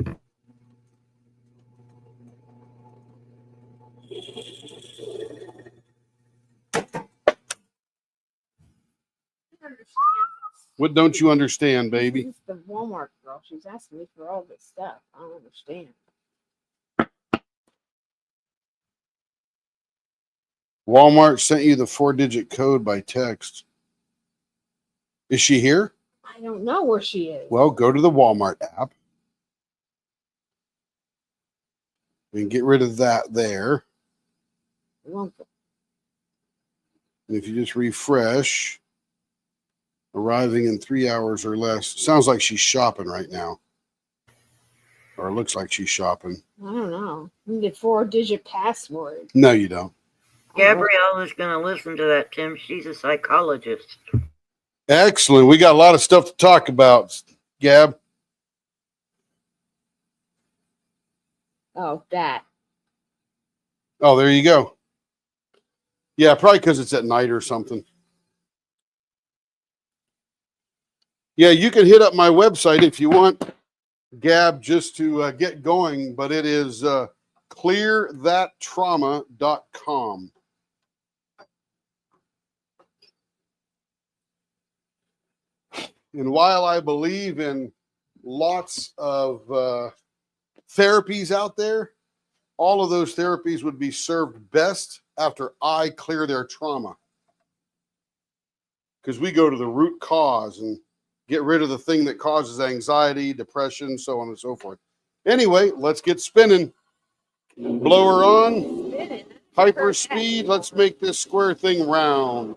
What don't you understand, baby? This is the Walmart girl. She's asking me for all this stuff. I don't understand. Walmart sent you the 4-digit code by text. Is she here? I don't know where she is. Well, go to the Walmart app and get rid of that there. And if you just refresh, arriving in 3 hours or less. Sounds like she's shopping right now. Or it looks like she's shopping. I don't know. You need a 4-digit password. No, you don't. Gabrielle is going to listen to that, Tim. She's a psychologist. Excellent. We got a lot of stuff to talk about, Gab. Oh, that. Oh, there you go. Yeah, probably because it's at night or something. Yeah, you can hit up my website if you want, Gab, just to get going, but it is clearthattrauma.com. And while I believe in lots of therapies out there, all of those therapies would be served best after I clear their trauma. Because we go to the root cause and get rid of the thing that causes anxiety, depression, so on and so forth. Anyway, let's get spinning. Blower on. Hyper speed. Let's make this square thing round.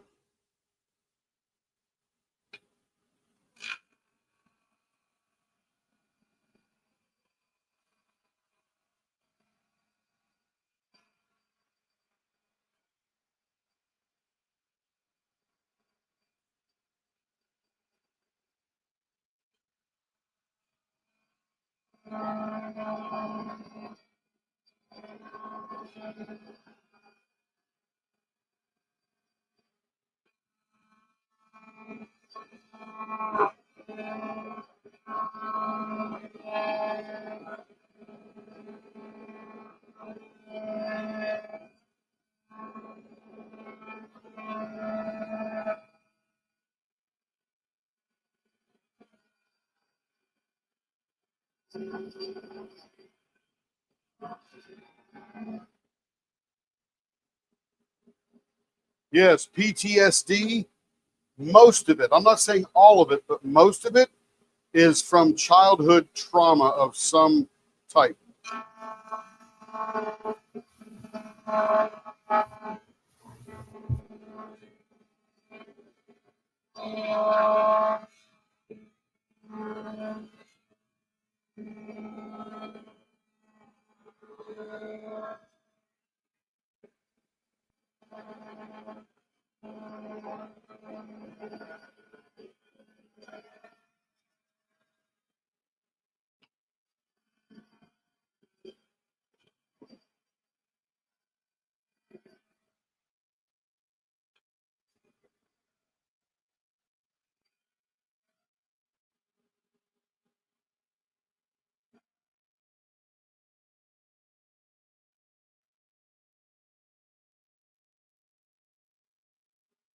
Yes, PTSD, most of it, I'm not saying all of it, but most of it is from childhood trauma of some type.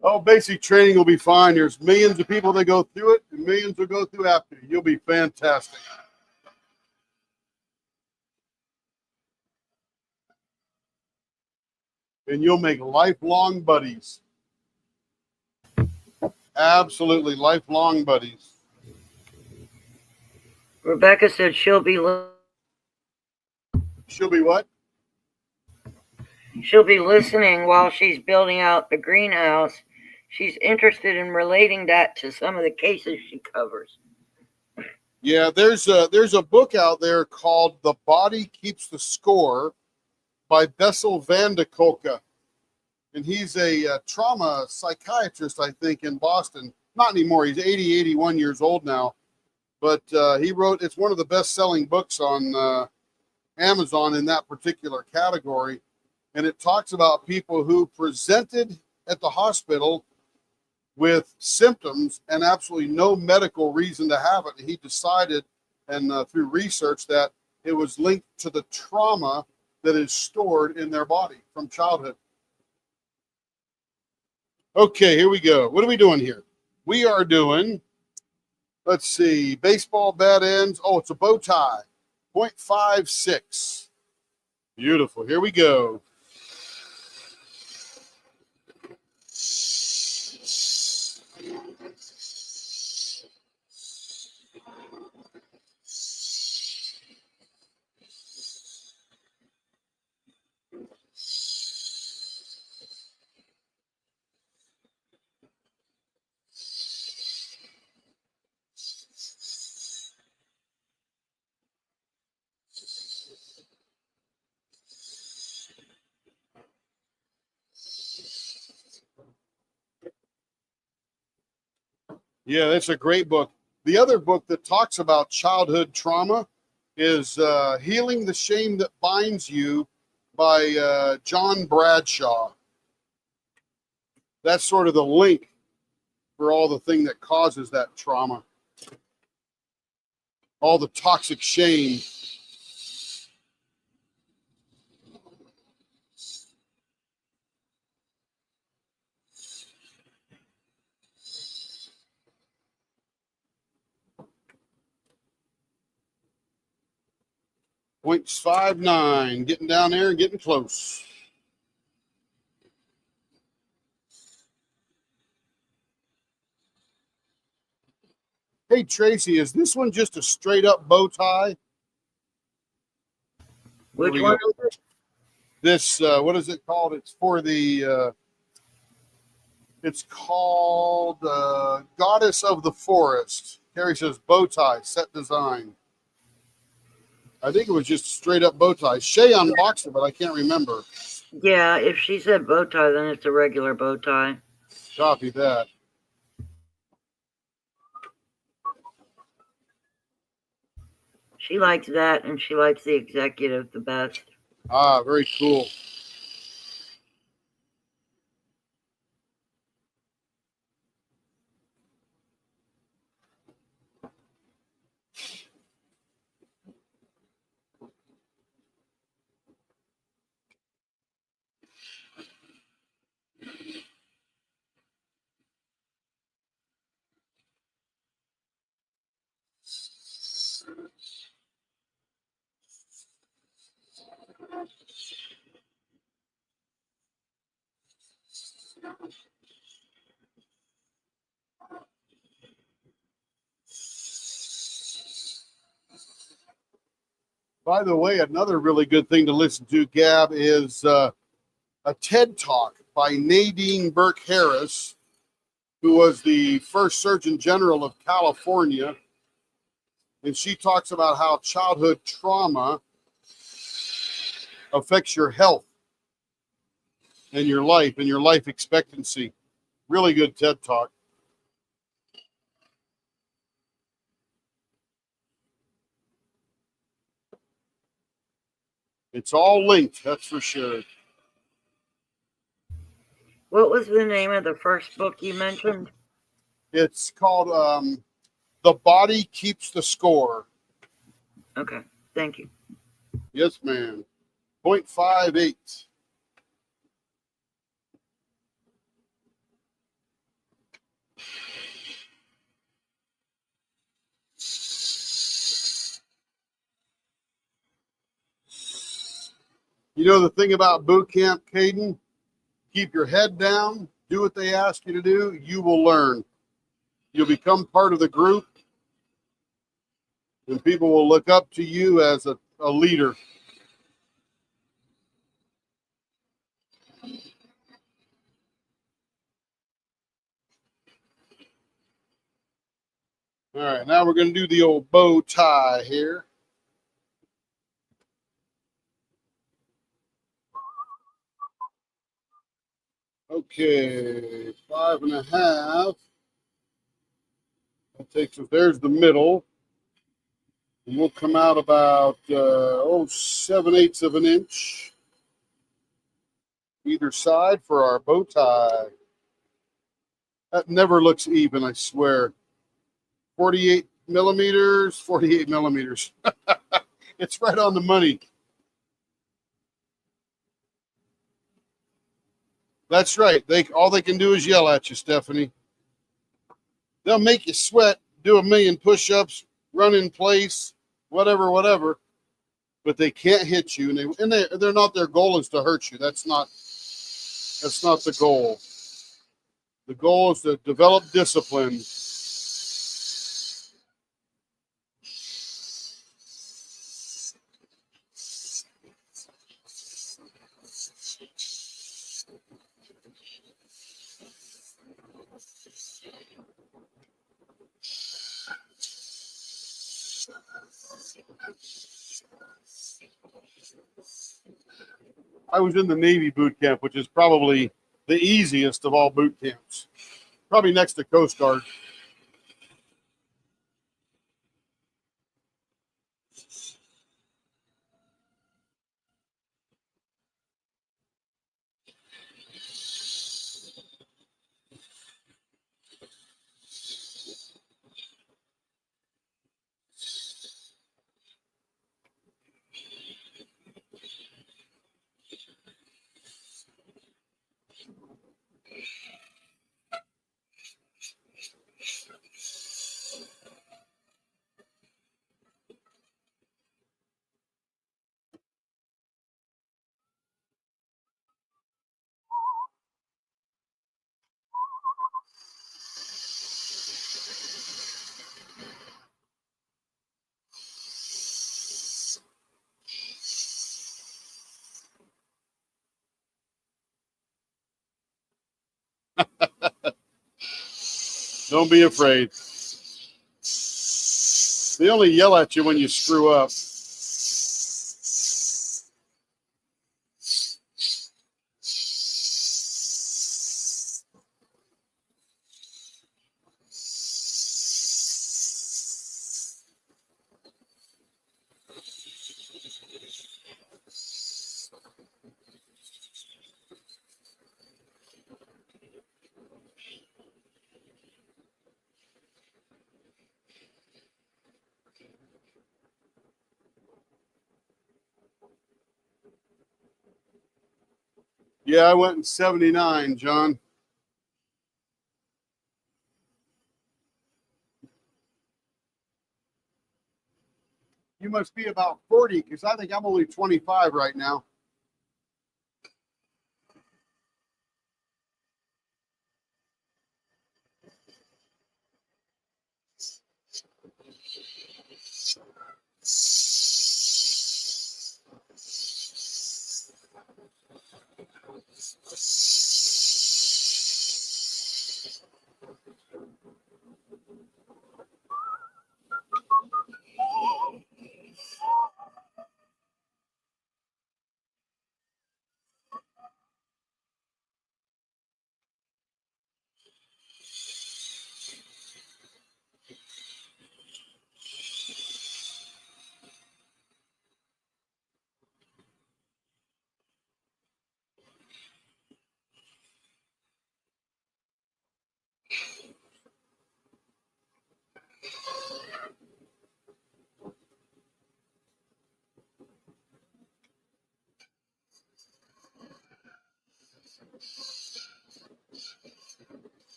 Oh, basic training will be fine. There's millions of people that go through it, and millions will go through after you. You'll be fantastic. And you'll make lifelong buddies. Absolutely, lifelong buddies. Rebecca said she'll be what? She'll be listening while she's building out the greenhouse. She's interested in relating that to some of the cases she covers. Yeah, there's a book out there called "The Body Keeps the Score" by Bessel van de Kolke, and he's a trauma psychiatrist, I think, in Boston. Not anymore. He's 80, 81 years old now, but he wrote. It's one of the best-selling books on Amazon in that particular category, and it talks about people who presented at the hospital with symptoms and absolutely no medical reason to have it. He decided, and through research, that it was linked to the trauma that is stored in their body from childhood. Okay, here we go. What are we doing here? We are doing, let's see, baseball bat ends. Oh, it's a bow tie, 0.56. Beautiful. Here we go. Yeah, that's a great book. The other book that talks about childhood trauma is Healing the Shame That Binds You by John Bradshaw. That's sort of the link for all the thing that causes that trauma, all the toxic shame. .59, getting down there and getting close. Hey, Tracy, is this one just a straight up bow tie? Which one? This, what is it called? It's for the, it's called Goddess of the Forest. Carrie says bow tie, set design. I think it was just a straight up bow tie. Shay unboxed it, but I can't remember. Yeah, if she said bow tie, then it's a regular bow tie. Copy that. She likes that, and she likes the executive the best. Ah, very cool. By the way, another really good thing to listen to, Gab, is a TED Talk by Nadine Burke Harris, who was the first Surgeon General of California. And she talks about how childhood trauma affects your health and your life expectancy. Really good TED Talk. It's all linked, that's for sure. What was the name of the first book you mentioned? It's called The Body Keeps the Score. Okay, thank you. Yes, ma'am. 0.58. You know the thing about boot camp, Caden? Keep your head down, do what they ask you to do, you will learn. You'll become part of the group, and people will look up to you as a leader. All right, now we're going to do the old bow tie here. Okay, 5.5. That takes us, there's the middle. And we'll come out about 7/8 of an inch either side for our bow tie. That never looks even, I swear. 48 millimeters, 48 millimeters. It's right on the money. That's right. All they can do is yell at you, Stephanie. They'll make you sweat, do 1,000,000 push-ups, run in place, whatever. But they can't hit you, and they're not. Their goal is to hurt you. That's not the goal. The goal is to develop discipline. I was in the Navy boot camp, which is probably the easiest of all boot camps. Probably next to Coast Guard. Don't be afraid. They only yell at you when you screw up. Yeah, I went in 79, John. You must be about 40 because I think I'm only 25 right now.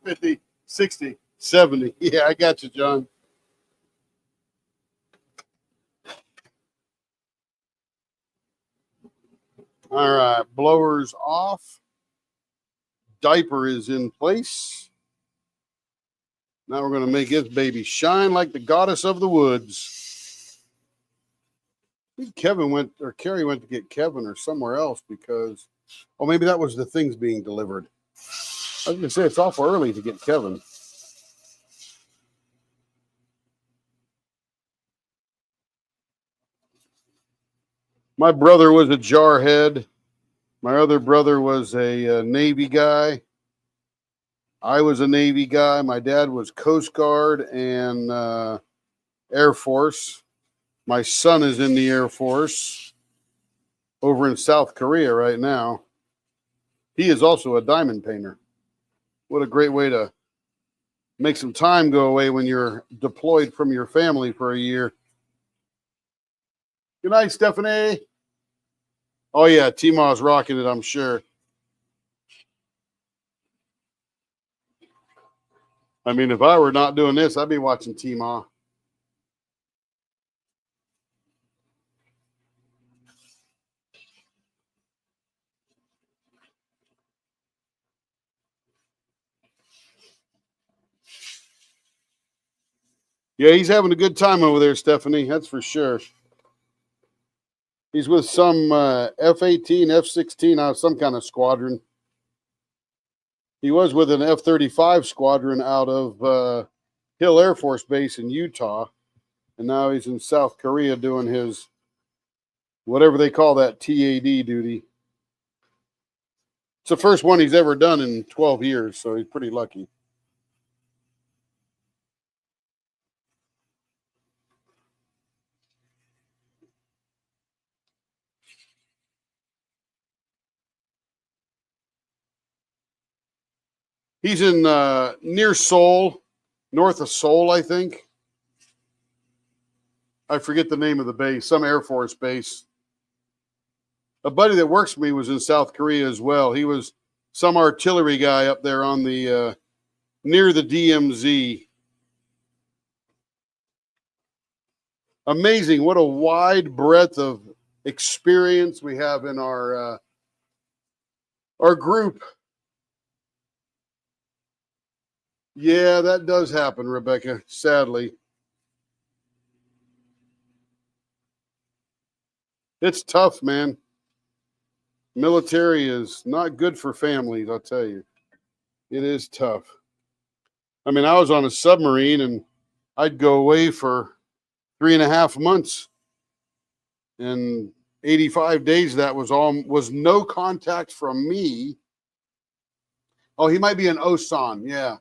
50, 60, 70. Yeah, I got you, John. All right, blower's off. Diaper is in place. Now we're going to make this baby shine like the goddess of the woods. I think Kevin went, or Carrie went to get Kevin or somewhere else because, oh, maybe that was the things being delivered. I was going to say it's awful early to get Kevin. My brother was a jarhead. My other brother was a Navy guy. I was a Navy guy. My dad was Coast Guard and Air Force. My son is in the Air Force over in South Korea right now. He is also a diamond painter. What a great way to make some time go away when you're deployed from your family for a year. Good night, Stephanie. Oh, yeah, T-Maw's rocking it, I'm sure. I mean, if I were not doing this, I'd be watching T-Maw. Yeah, he's having a good time over there, Stephanie. That's for sure. He's with some F-18, F-16, some kind of squadron. He was with an F-35 squadron out of Hill Air Force Base in Utah. And now he's in South Korea doing his, whatever they call that, TAD duty. It's the first one he's ever done in 12 years, so he's pretty lucky. He's in near Seoul, north of Seoul, I think. I forget the name of the base, some Air Force base. A buddy that works for me was in South Korea as well. He was some artillery guy up there on the near the DMZ. Amazing what a wide breadth of experience we have in our group. Yeah, that does happen, Rebecca, sadly. It's tough, man. Military is not good for families, I'll tell you. It is tough. I mean, I was on a submarine and I'd go away for 3.5 months. And 85 days of that was no contact from me. Oh, he might be in Osan, yeah.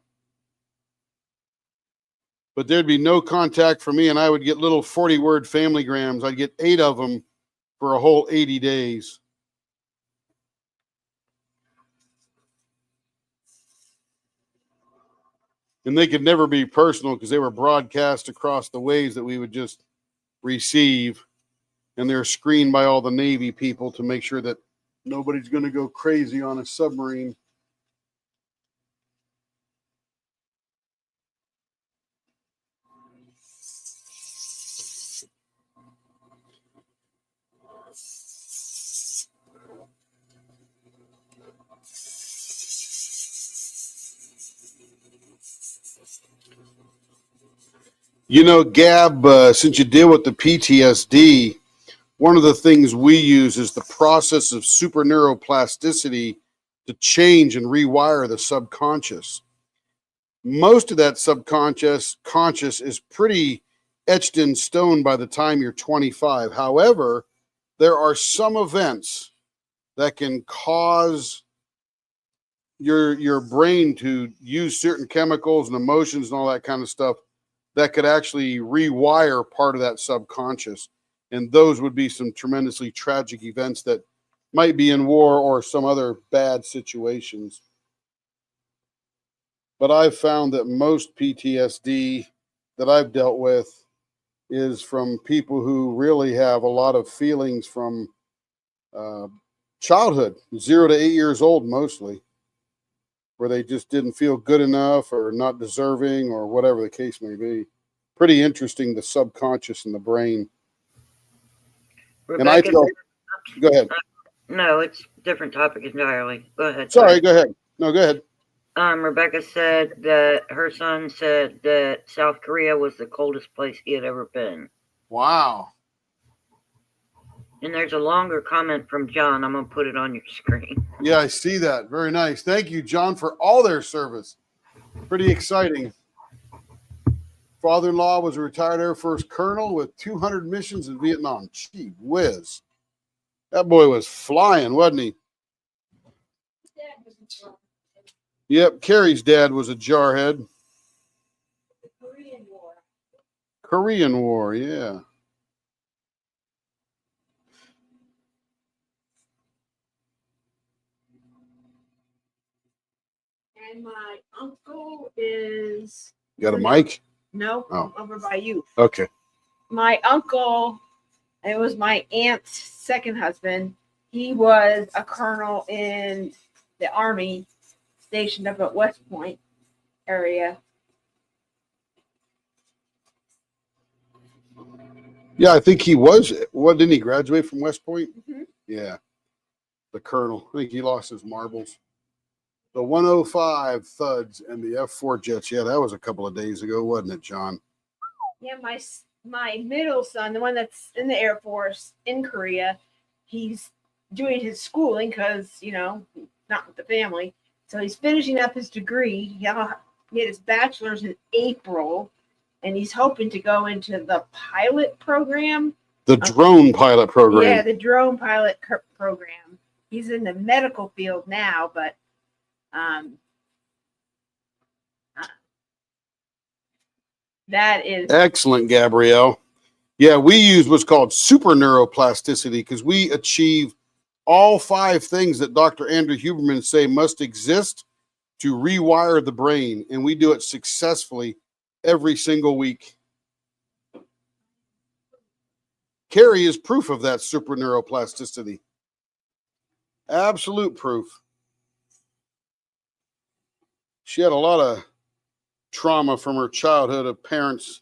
But there'd be no contact from me, and I would get little 40-word familygrams. I'd get 8 of them for a whole 80 days. And they could never be personal because they were broadcast across the waves that we would just receive. And they're screened by all the Navy people to make sure that nobody's going to go crazy on a submarine. You know, Gab, since you deal with the PTSD, one of the things we use is the process of superneuroplasticity to change and rewire the subconscious. Most of that conscious is pretty etched in stone by the time you're 25. However, there are some events that can cause your brain to use certain chemicals and emotions and all that kind of stuff that could actually rewire part of that subconscious. And those would be some tremendously tragic events that might be in war or some other bad situations. But I've found that most PTSD that I've dealt with is from people who really have a lot of feelings from childhood, 0 to 8 years old mostly, where they just didn't feel good enough or not deserving or whatever the case may be. Pretty interesting, the subconscious and the brain. Rebecca, And go ahead. No, it's a different topic entirely. Go ahead. Sorry, go ahead. No, go ahead. Rebecca said that her son said that South Korea was the coldest place he had ever been. Wow. And there's a longer comment from John. I'm going to put it on your screen. Yeah, I see that. Very nice. Thank you, John, for all their service. Pretty exciting. Father-in-law was a retired Air Force colonel with 200 missions in Vietnam. Gee whiz. That boy was flying, wasn't he? Yep, Carrie's dad was a jarhead. Korean War, yeah. And my uncle is. You got a mic? No, Oh. over by you. Okay. My uncle, it was my aunt's second husband. He was a colonel in the Army, stationed up at West Point area. Yeah, I think he was. What, didn't he graduate from West Point? Mm-hmm. Yeah. The colonel. I think he lost his marbles. The 105 thuds and the F4 jets. Yeah, that was a couple of days ago, wasn't it, John? Yeah, my middle son, the one that's in the Air Force in Korea, he's doing his schooling because, not with the family. So he's finishing up his degree. He had his bachelor's in April, and he's hoping to go into the pilot program. The drone pilot program. Yeah, the drone pilot program. He's in the medical field now, but that is excellent, Gabrielle. Yeah, we use what's called super neuroplasticity because we achieve all 5 things that Dr. Andrew Huberman say must exist to rewire the brain, and we do it successfully every single week. Carrie is proof of that super neuroplasticity. Absolute proof. She had a lot of trauma from her childhood of parents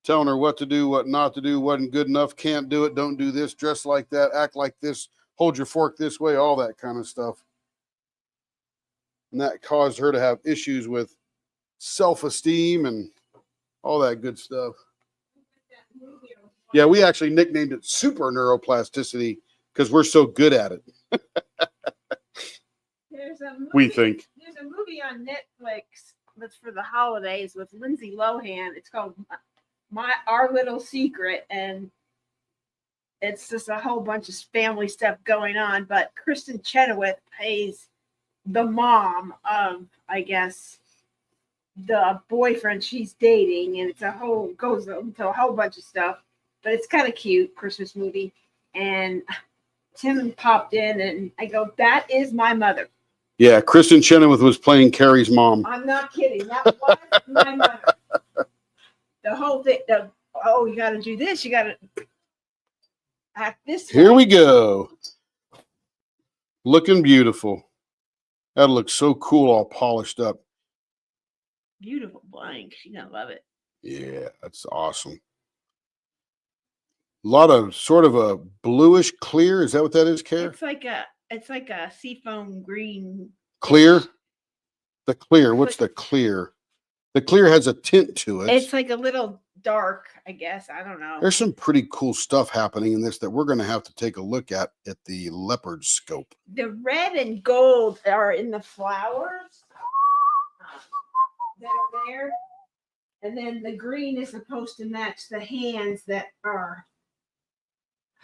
telling her what to do, what not to do, wasn't good enough, can't do it, don't do this, dress like that, act like this, hold your fork this way, all that kind of stuff. And that caused her to have issues with self-esteem and all that good stuff. Yeah, we actually nicknamed it super neuroplasticity because we're so good at it. We think. There's a movie on Netflix that's for the holidays with Lindsay Lohan. It's called Our Little Secret, and it's just a whole bunch of family stuff going on. But Kristen Chenoweth plays the mom of, I guess, the boyfriend she's dating, and goes into a whole bunch of stuff. But it's kind of cute, Christmas movie. And Tim popped in, and I go, "That is my mother." Yeah, Kristen Chenoweth was playing Carrie's mom. I'm not kidding. That was my mother. The whole thing. You got to do this. You got to act this way. Here we go. Looking beautiful. That looks so cool, all polished up. Beautiful blank. She's gonna love it. Yeah, that's awesome. A lot of sort of a bluish clear. Is that what that is, Care? It's like a seafoam green. Clear? The clear. What's the clear? The clear has a tint to it. It's like a little dark, I guess. I don't know. There's some pretty cool stuff happening in this that we're going to have to take a look at the Leopard scope. The red and gold are in the flowers that are there. And then the green is supposed to match the hands that are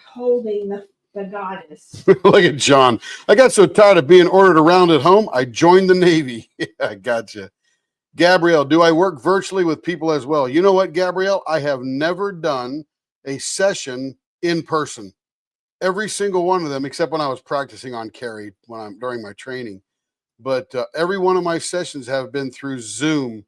holding the goddess. Look at John. I got so tired of being ordered around at home, I joined the Navy. Yeah, I gotcha. Gabrielle, do I work virtually with people as well? You know what, Gabrielle? I have never done a session in person. Every single one of them, except when I was practicing on Carrie during my training. But every one of my sessions have been through Zoom,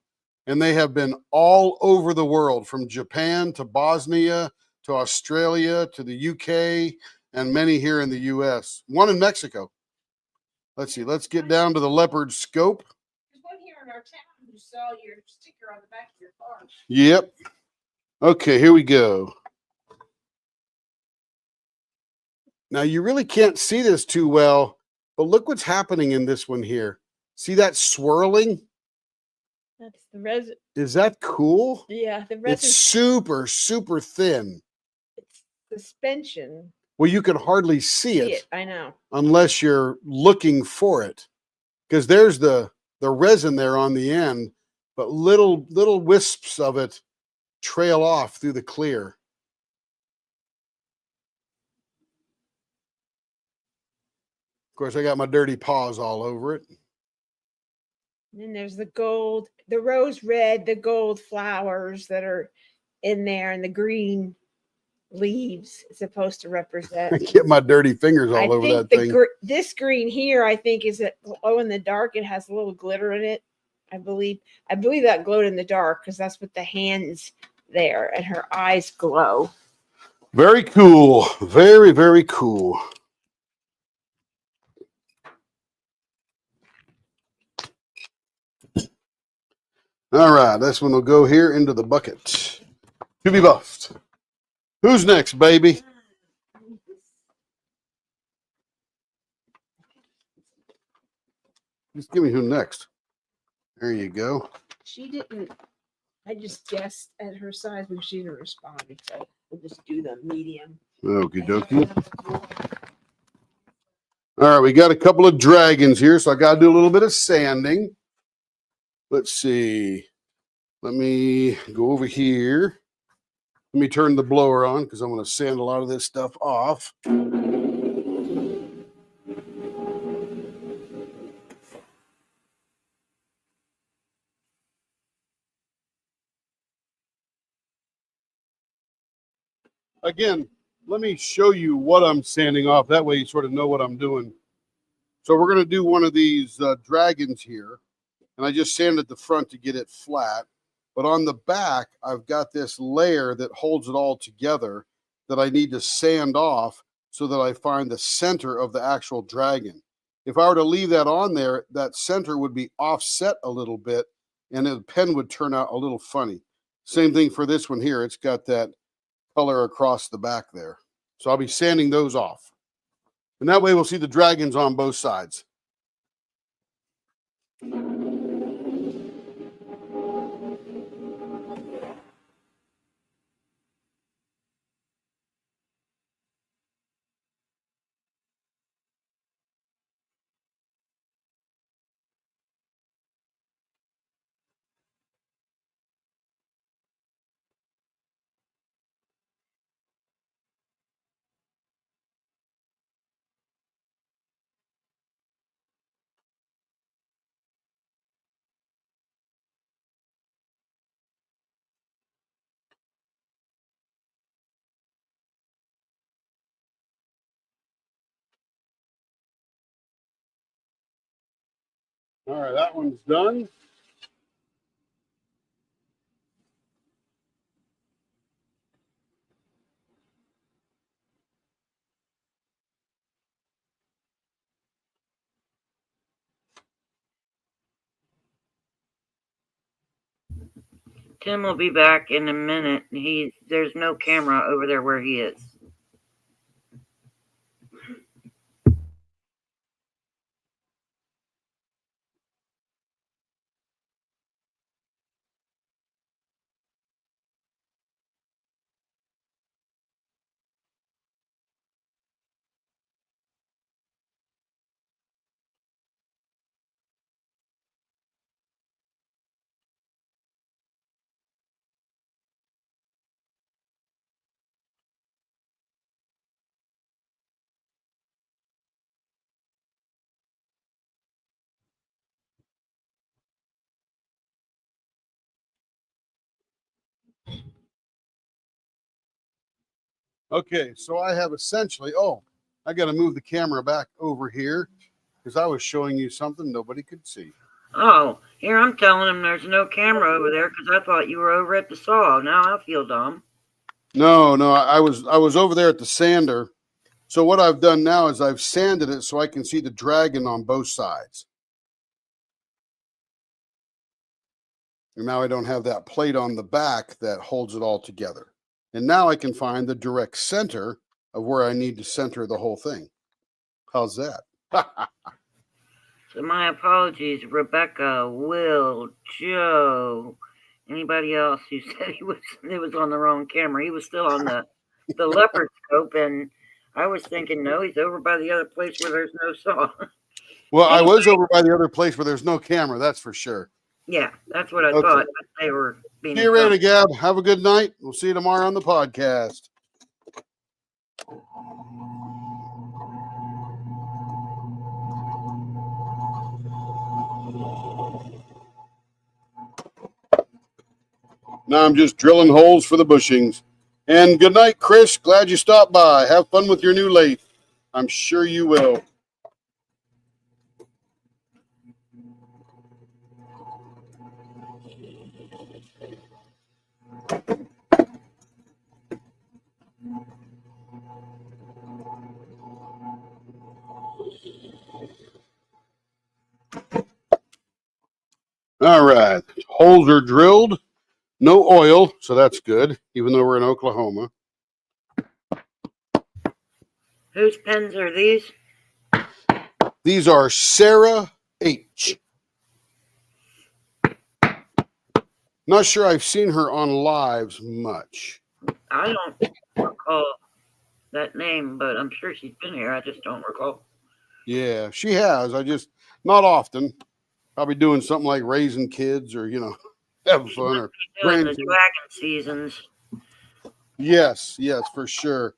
and they have been all over the world, from Japan to Bosnia to Australia to the UK, and many here in the US. One in Mexico. Let's see. Let's get down to the Leopard scope. There's one here in our town who saw your sticker on the back of your car. Yep. Okay, here we go. Now you really can't see this too well, but look what's happening in this one here. See that swirling? That's the resin. Is that cool? Yeah, the It's resin. super, super thin. It's suspension. Well, you can hardly see it I know. unless you're looking for it, because there's the resin there on the end, but little wisps of it trail off through the clear. Of course, I got my dirty paws all over it. And then there's the gold, the rose red, the gold flowers that are in there, and the green leaves it's supposed to I represent. get my dirty fingers all over that thing. This green here, I think, is it glow in the dark. It has a little glitter in it. I believe that glowed in the dark because that's what the hands there, and her eyes glow. Very cool. Very, very cool. All right, this one will go here into the bucket to be buffed. Who's next, baby? Just give me who next. There you go. She didn't. I just guessed at her size when she didn't respond, so we'll just do the medium. Okie dokie. All right, we got a couple of dragons here, so I got to do a little bit of sanding. Let's see. Let me go over here. Let me turn the blower on because I'm going to sand a lot of this stuff off. Again, let me show you what I'm sanding off. That way you sort of know what I'm doing. So we're going to do one of these dragons here. And I just sanded the front to get it flat. But on the back, I've got this layer that holds it all together that I need to sand off so that I find the center of the actual dragon. If I were to leave that on there, that center would be offset a little bit and the pen would turn out a little funny. Same thing for this one here. It's got that color across the back there. So I'll be sanding those off. And that way we'll see the dragons on both sides. All right, that one's done. Tim will be back in a minute. There's no camera over there where he is. Okay, so I have essentially, oh, I got to move the camera back over here because I was showing you something nobody could see. Oh, here I'm telling him there's no camera over there because I thought you were over at the saw. Now I feel dumb. No, I was over there at the sander. So what I've done now is I've sanded it so I can see the dragon on both sides. And now I don't have that plate on the back that holds it all together. And now I can find the direct center of where I need to center the whole thing. How's that? So my apologies, Rebecca, Will, Joe, anybody else who said it was on the wrong camera. He was still on the leopard scope, and I was thinking, no, he's over by the other place where there's no saw. Well, I Anyway, was over by the other place where there's no camera, that's for sure. yeah, that's what I Okay. thought. But they were being See you later, Gab. Have a good night. We'll see you tomorrow on the podcast. Now I'm just drilling holes for the bushings. And good night, Chris. Glad you stopped by. Have fun with your new lathe. I'm sure you will. All right. Holes are drilled. No oil, so that's good, even though we're in Oklahoma. Whose pens are these? These are Sarah H. Not sure I've seen her on lives much. I don't recall that name, but I'm sure she's been here. I just don't recall. Yeah, she has. I just, not often. Probably doing something like raising kids or, having She fun must or be doing the grandkids. dragon seasons. Yes, for sure.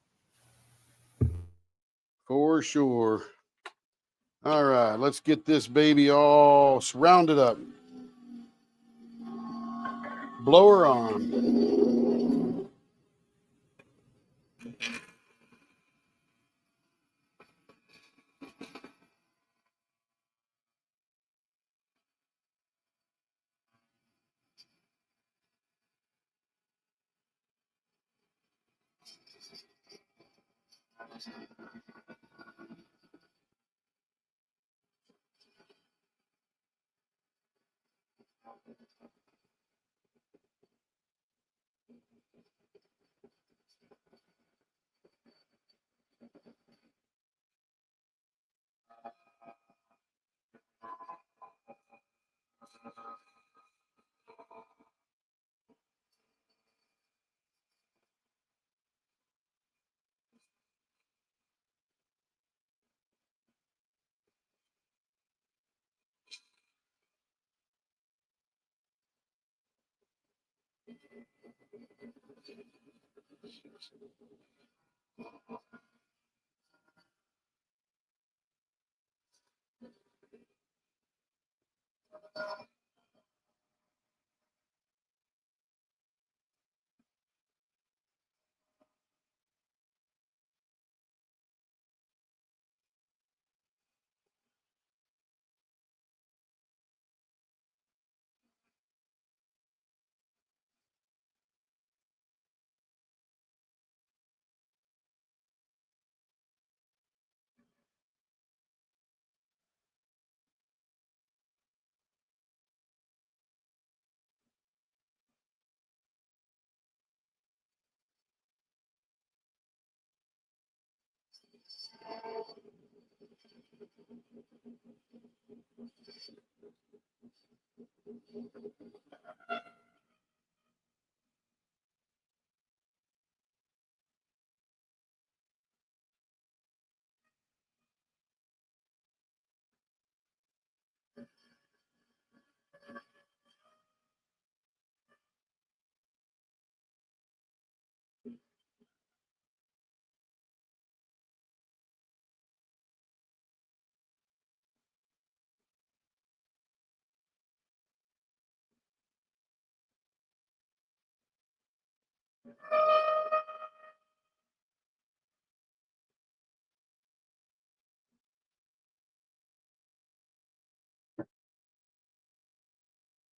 For sure. All right, let's get this baby all rounded up. Blower on.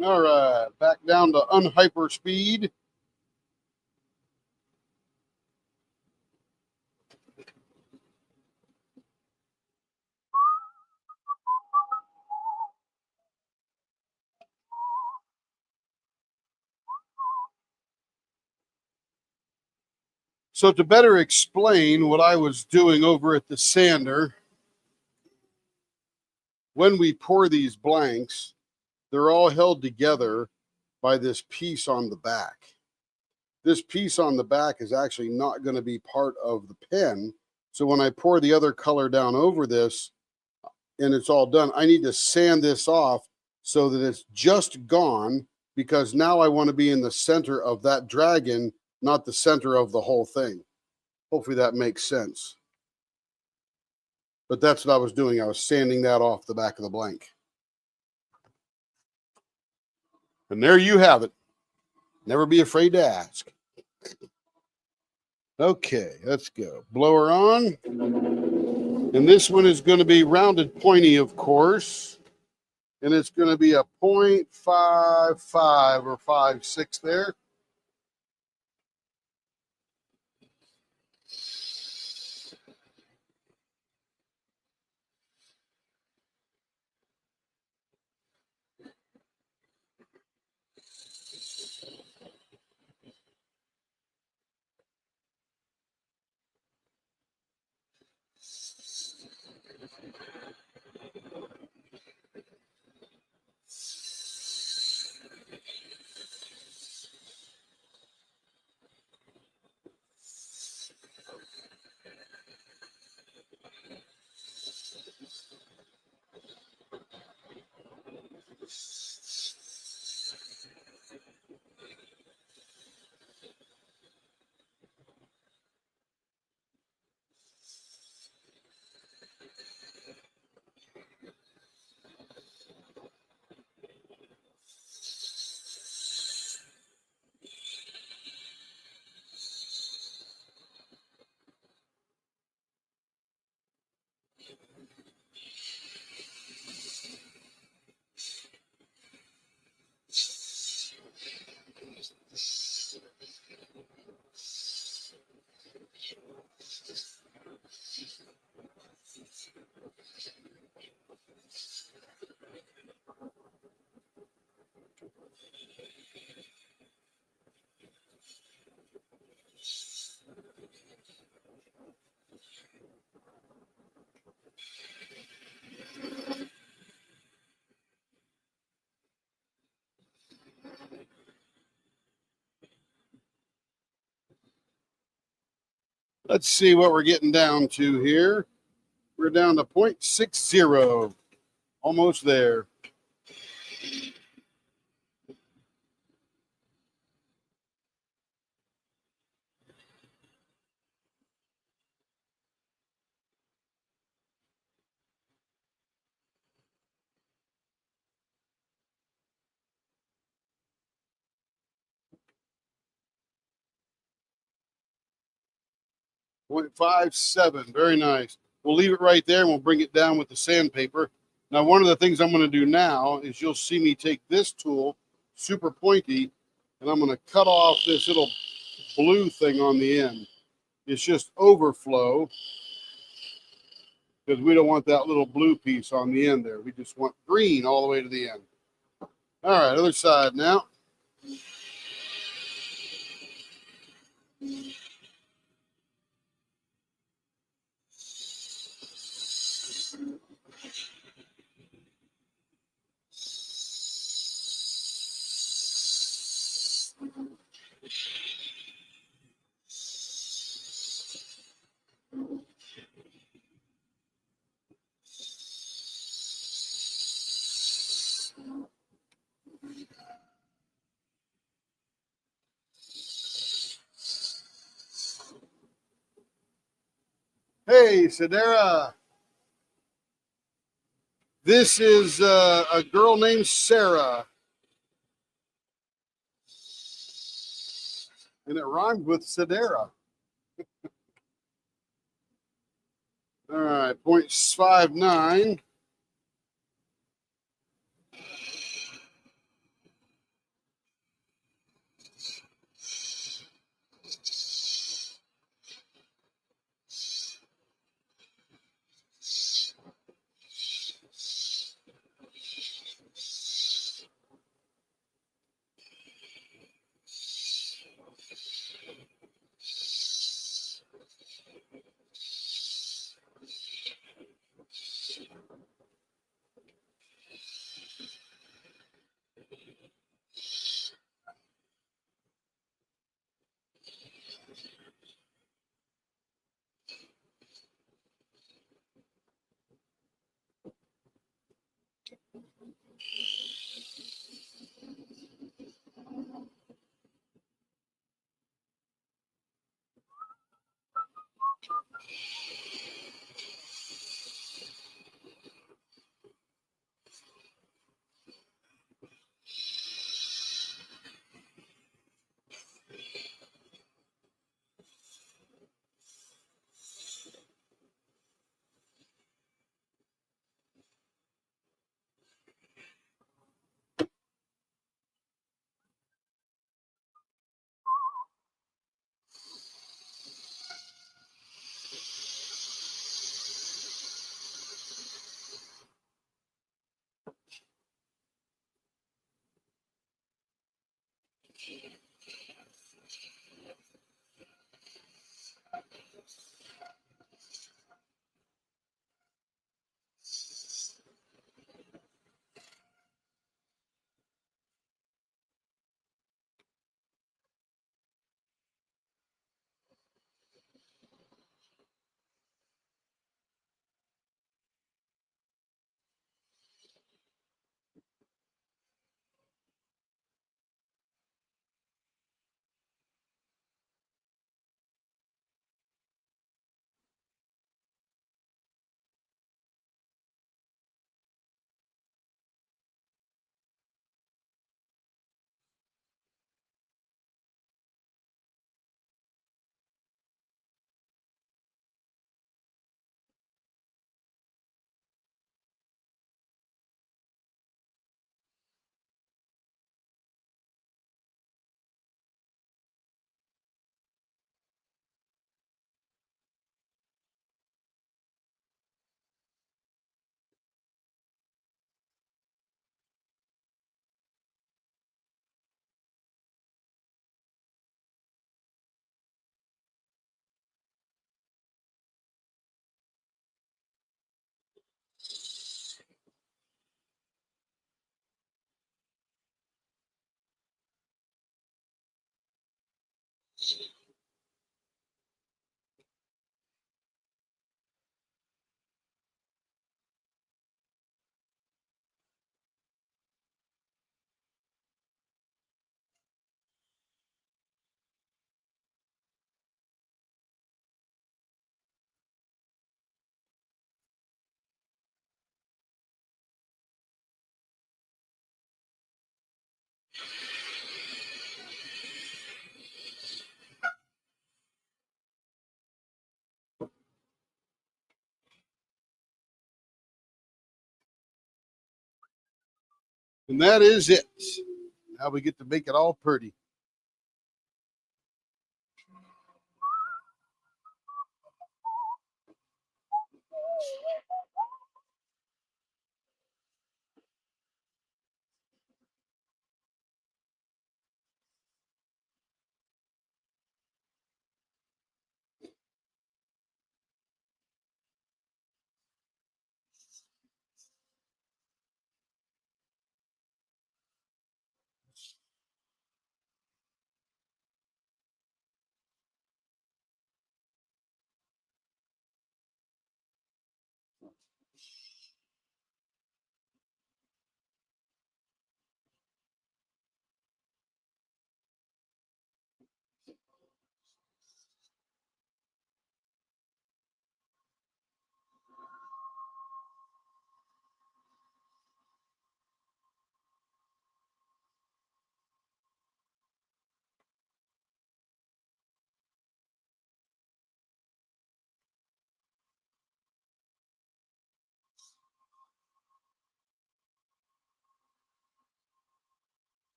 All right, back down to unhyper speed. So to better explain what I was doing over at the sander, when we pour these blanks, they're all held together by this piece on the back. This piece on the back is actually not going to be part of the pen. So when I pour the other color down over this and it's all done, I need to sand this off so that it's just gone, because now I want to be in the center of that dragon, not the center of the whole thing. Hopefully that makes sense. But that's what I was doing. I was sanding that off the back of the blank. And there you have it. Never be afraid to ask. Okay, let's go. Blower on. And this one is going to be rounded pointy, of course. And it's going to be a 0.55 or 0.56 there. Let's see what we're getting down to here. We're down to 0.60. Almost there. .57. Very nice. We'll leave it right there and we'll bring it down with the sandpaper. Now, one of the things I'm going to do now is you'll see me take this tool, super pointy, and I'm going to cut off this little blue thing on the end. It's just overflow, because we don't want that little blue piece on the end there. We just want green all the way to the end. All right, other side now. Hey, Sedera. This is a girl named Sarah. And it rhymed with Sedera. All right, 0.59. And that is it. Now we get to make it all pretty.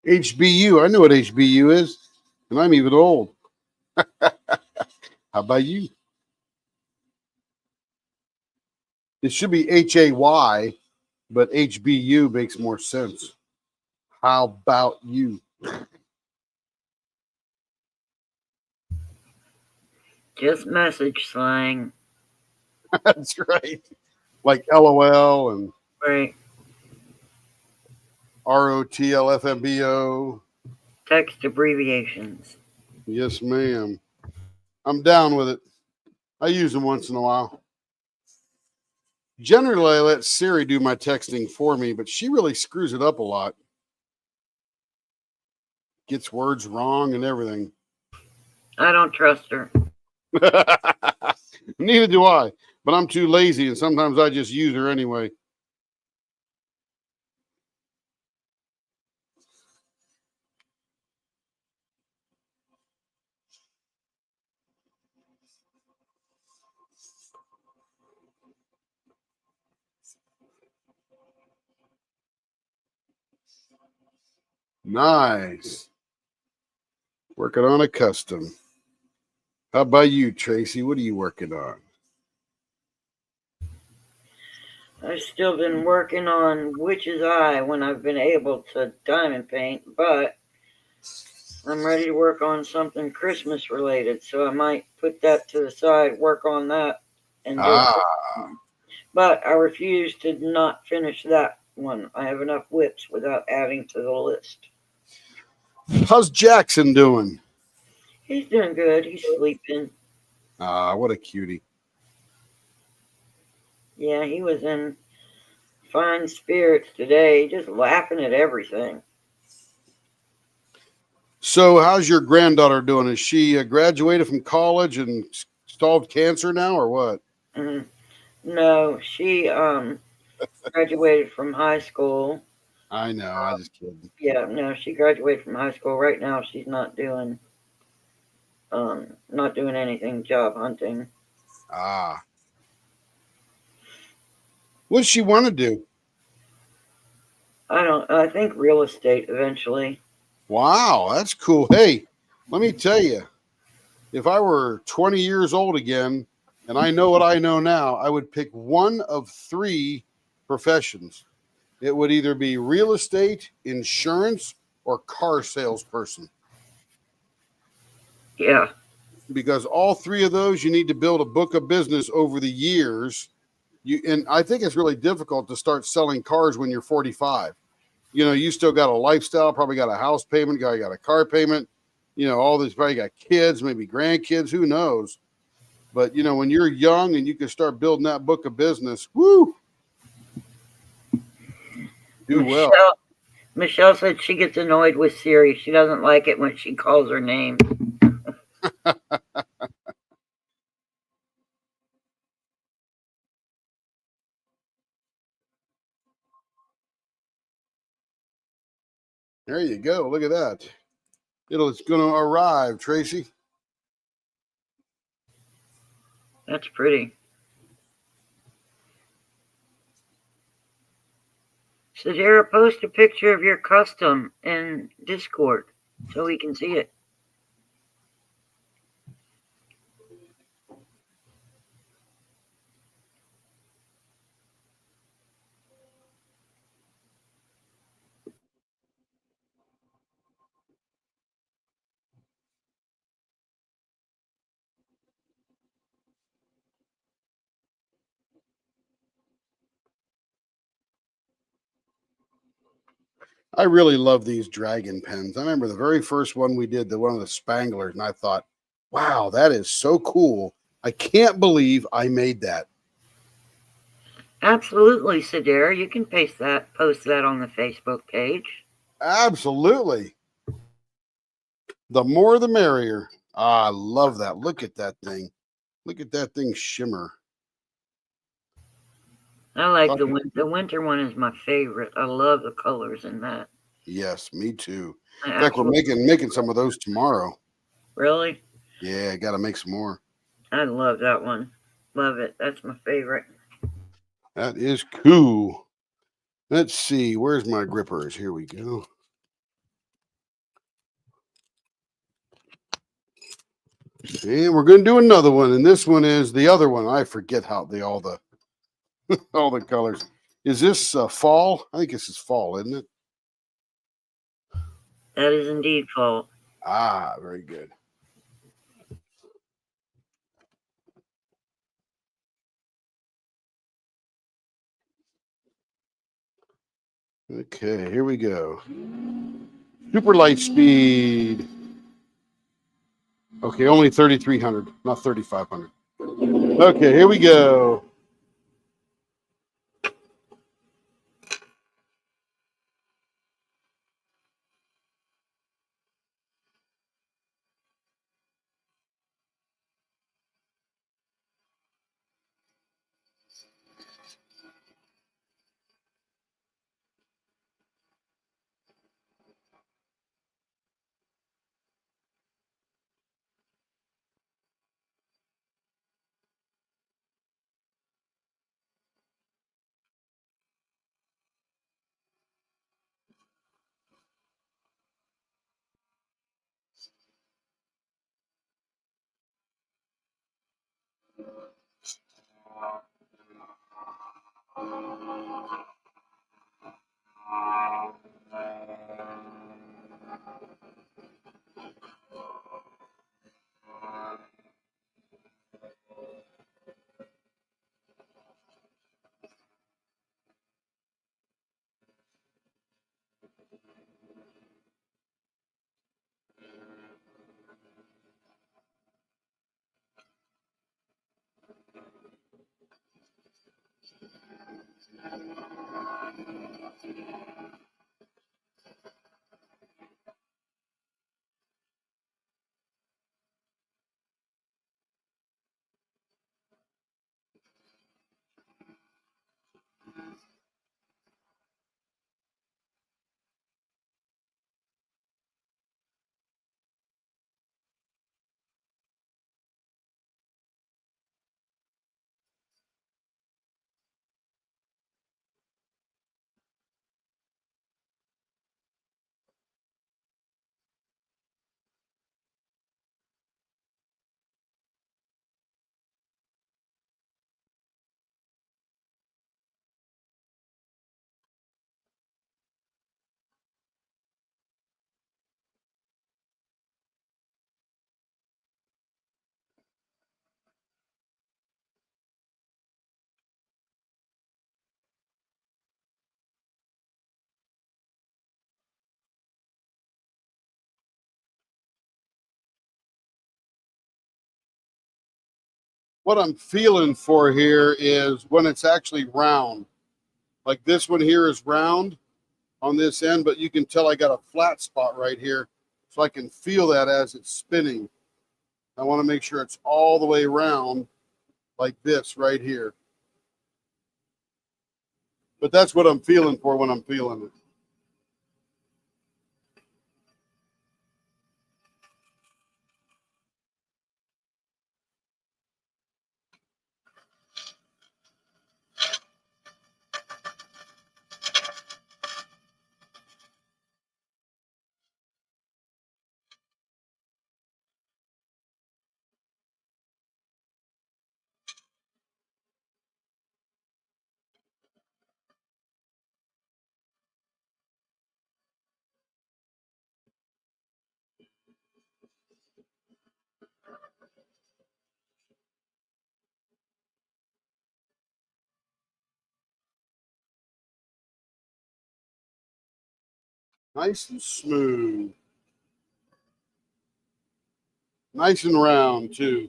HBU. I know what HBU is, and I'm even old. How about you? It should be HAY, but HBU makes more sense. How about you? Just message slang. That's right. Like LOL and Right. ROTLFMBO. Text abbreviations. Yes, ma'am. I'm down with it. I use them once in a while. Generally, I let Siri do my texting for me, but she really screws it up a lot. Gets words wrong and everything. I don't trust her. Neither do I, but I'm too lazy, and sometimes I just use her anyway. Nice. Working on a custom. How about you, Tracy? What are you working on? I've still been working on Witch's Eye when I've been able to diamond paint, but I'm ready to work on something Christmas related, so I might put that to the side, work on that, and do it. But I refuse to not finish that one. I have enough whips without adding to the list. How's Jackson doing? He's doing good. He's sleeping. What a cutie. Yeah, he was in fine spirits today, just laughing at everything. So, how's your granddaughter doing? Is she graduated from college and solved cancer now, or what? Mm-hmm. No, she graduated from high school. I know. I just kidding. Yeah, no, she graduated from high school. Right now, she's not doing anything job hunting. What does she want to do? I think real estate eventually. Wow, that's cool. Hey, let me tell you, if I were 20 years old again and I know what I know now, I would pick one of three professions. It would either be real estate, insurance, or car salesperson. Yeah. Because all three of those, you need to build a book of business over the years. And I think it's really difficult to start selling cars when you're 45. You still got a lifestyle, probably got a house payment, got a car payment, all this, probably got kids, maybe grandkids, who knows? But, when you're young and you can start building that book of business, woo, do well. Michelle said she gets annoyed with Siri. She doesn't like it when she calls her name. There you go. Look at that. It's going to arrive, Tracy. That's pretty. Sadara, post a picture of your custom in Discord so we can see it. I really love these dragon pens. I remember the very first one we did, the one of the Spanglers, and I thought, wow, that is so cool. I can't believe I made that. Absolutely, Sadara. You can post that on the Facebook page. Absolutely. The more the merrier. I love that. Look at that thing. Look at that thing shimmer. I like the winter one is my favorite. I love the colors in that. Yes, me too. In fact, we're making some of those tomorrow. Really? Yeah, I got to make some more. I love that one. Love it. That's my favorite. That is cool. Let's see. Where's my grippers? Here we go. And we're going to do another one. And this one is the other one. I forget how all the all the colors. Is this fall? I think this is fall, isn't it? That is indeed fall. Very good. Okay, here we go. Super light speed. Okay, only 3,300, not 3,500. Okay, here we go. What I'm feeling for here is when it's actually round. Like this one here is round on this end, but you can tell I got a flat spot right here. So I can feel that as it's spinning. I want to make sure it's all the way around like this right here. But that's what I'm feeling for when I'm feeling it. Nice and smooth. Nice and round, too.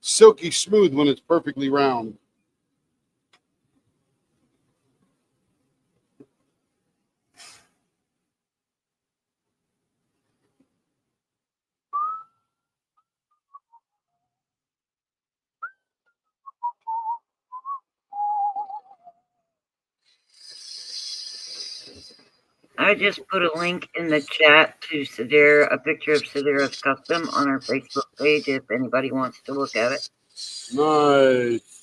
Silky smooth when it's perfectly round. I just put a link in the chat to Sadira, a picture of Sadira's custom on our Facebook page if anybody wants to look at it. Nice.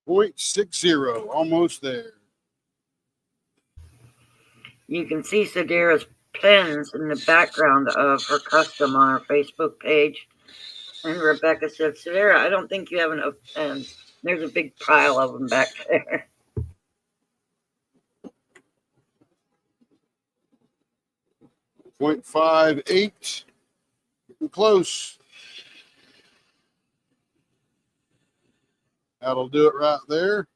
.60, almost there. You can see Sadira's pins in the background of her custom on her Facebook page. And Rebecca said, Sadira, I don't think you have enough pins. There's a big pile of them back there. .58. Getting close. That'll do it right there.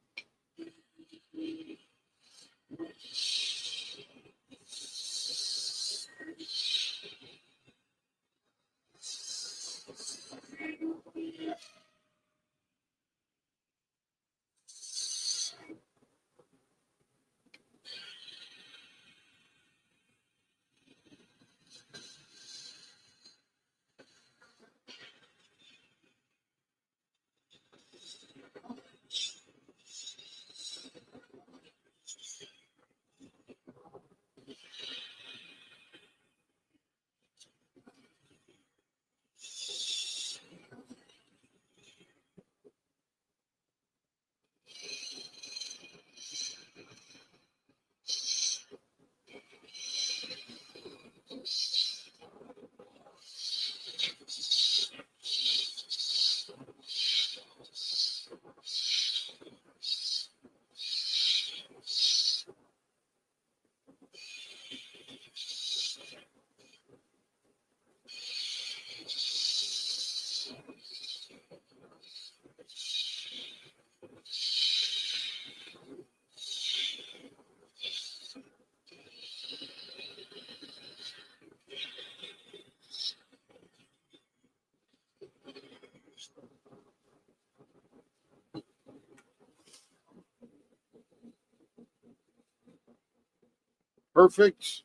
Perfect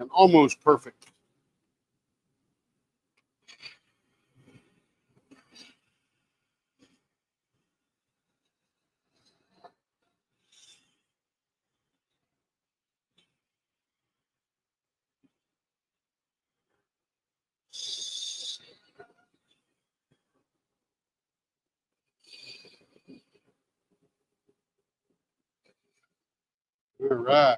and almost perfect. All right.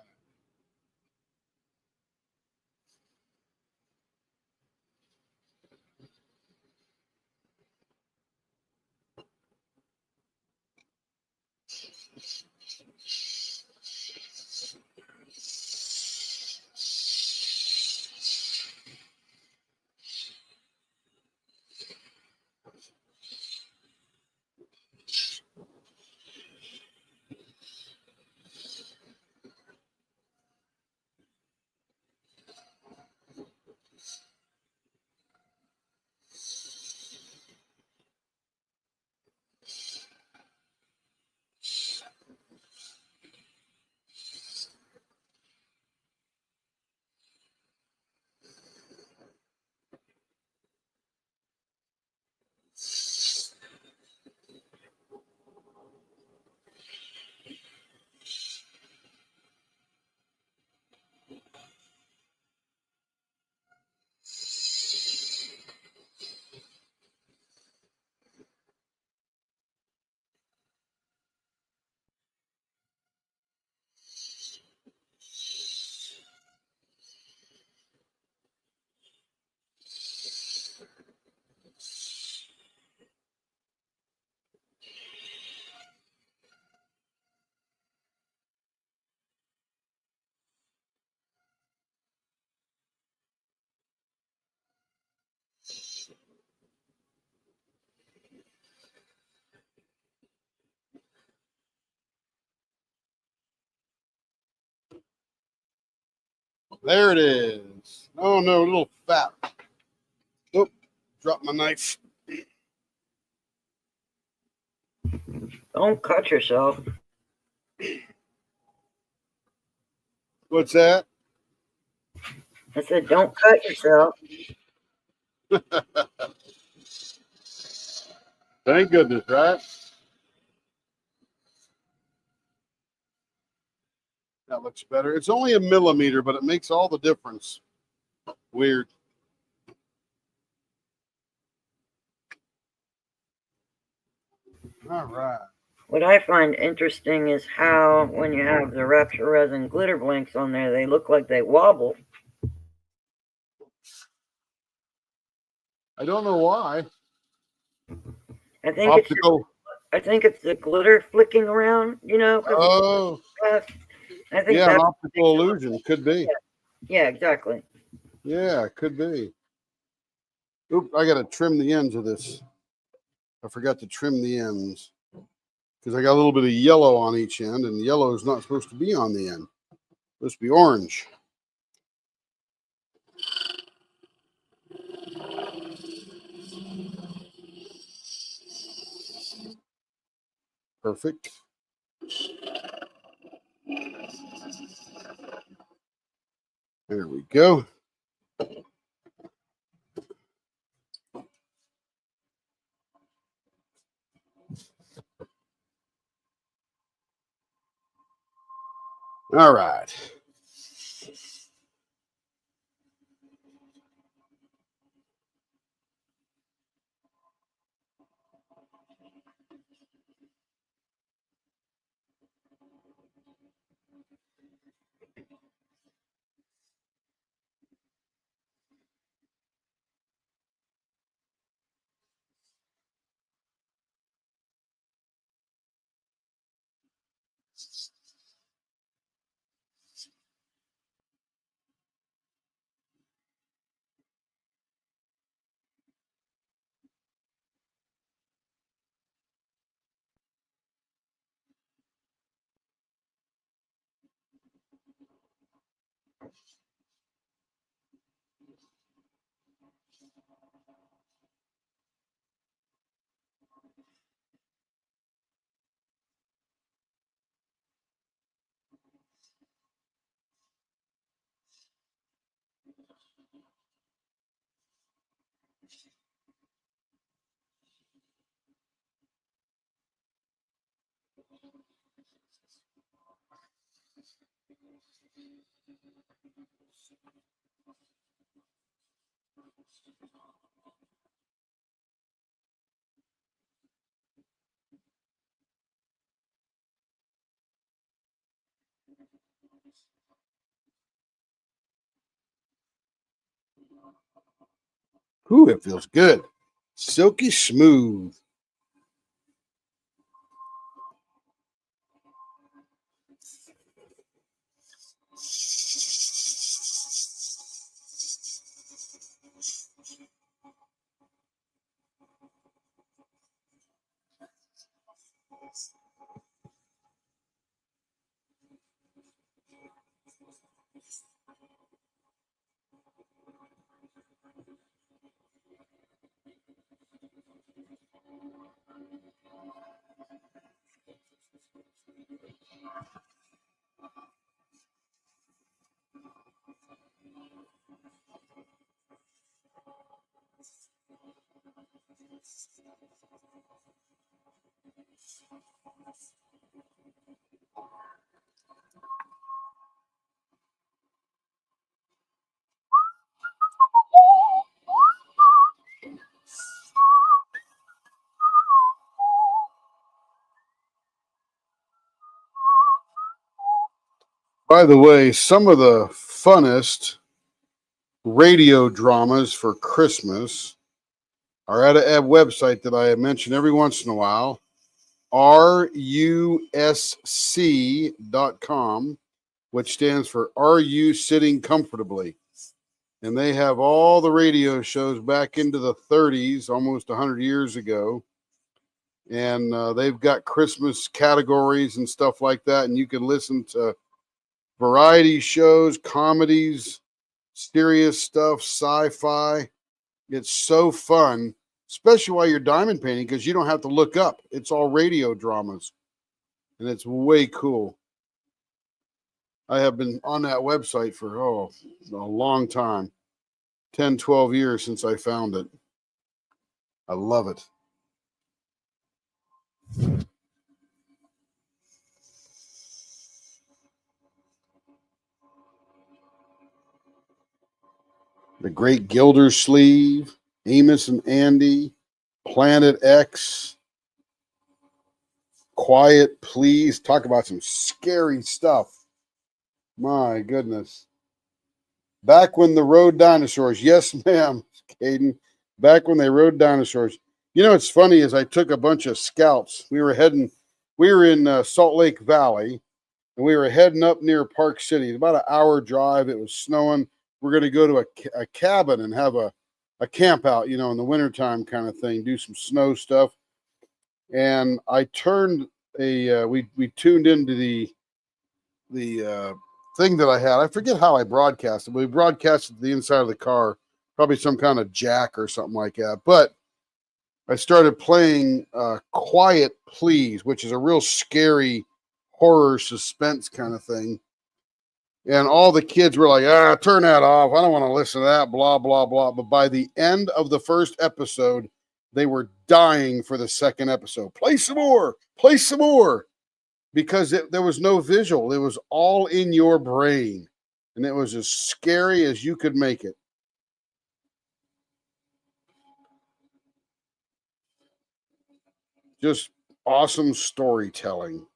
There it is. Oh no, a little fat. Oh, dropped my knife. Don't cut yourself. What's that? I said, don't cut yourself. Thank goodness, right? That looks better. It's only a millimeter, but it makes all the difference. Weird. All right. What I find interesting is how, when you have the Rapture Resin glitter blanks on there, they look like they wobble. I don't know why. I think it's Optical. I think it's the glitter flicking around, because Oh, I think yeah, an that's optical illusion. Could be. yeah, exactly. Yeah, could be. Oop, I got to trim the ends of this. I forgot to trim the ends because I got a little bit of yellow on each end, and yellow is not supposed to be on the end. It's supposed to be orange. Perfect. There we go. All right. Ooh, it feels good. Silky smooth. By the way, some of the funnest radio dramas for Christmas are at a website that I mention every once in a while, rusc.com, which stands for Are You Sitting Comfortably? And they have all the radio shows back into the 30s, almost 100 years ago. And they've got Christmas categories and stuff like that. And you can listen to variety shows, comedies, serious stuff, sci-fi. It's so fun, especially while you're diamond painting, because you don't have to look up. It's all radio dramas, and it's way cool. I have been on that website for a long time, 10, 12 years since I found it. I love it. The Great Gildersleeve, Amos and Andy, Planet X. Quiet, Please. Talk about some scary stuff. My goodness. Back when the rode dinosaurs. Yes, ma'am, Caden. Back when they rode dinosaurs. You know what's funny is I took a bunch of scouts. We were in Salt Lake Valley, and we were heading up near Park City. It's about an hour drive. It was snowing. We're going to go to a cabin and have a camp out, in the wintertime kind of thing, do some snow stuff. And I turned we tuned into the thing that I had. I forget how I broadcasted, but we broadcasted the inside of the car, probably some kind of jack or something like that. But I started playing Quiet Please, which is a real scary horror suspense kind of thing. And all the kids were like, turn that off. I don't want to listen to that, blah, blah, blah. But by the end of the first episode, they were dying for the second episode. Play some more. Play some more. Because there was no visual. It was all in your brain. And it was as scary as you could make it. Just awesome storytelling.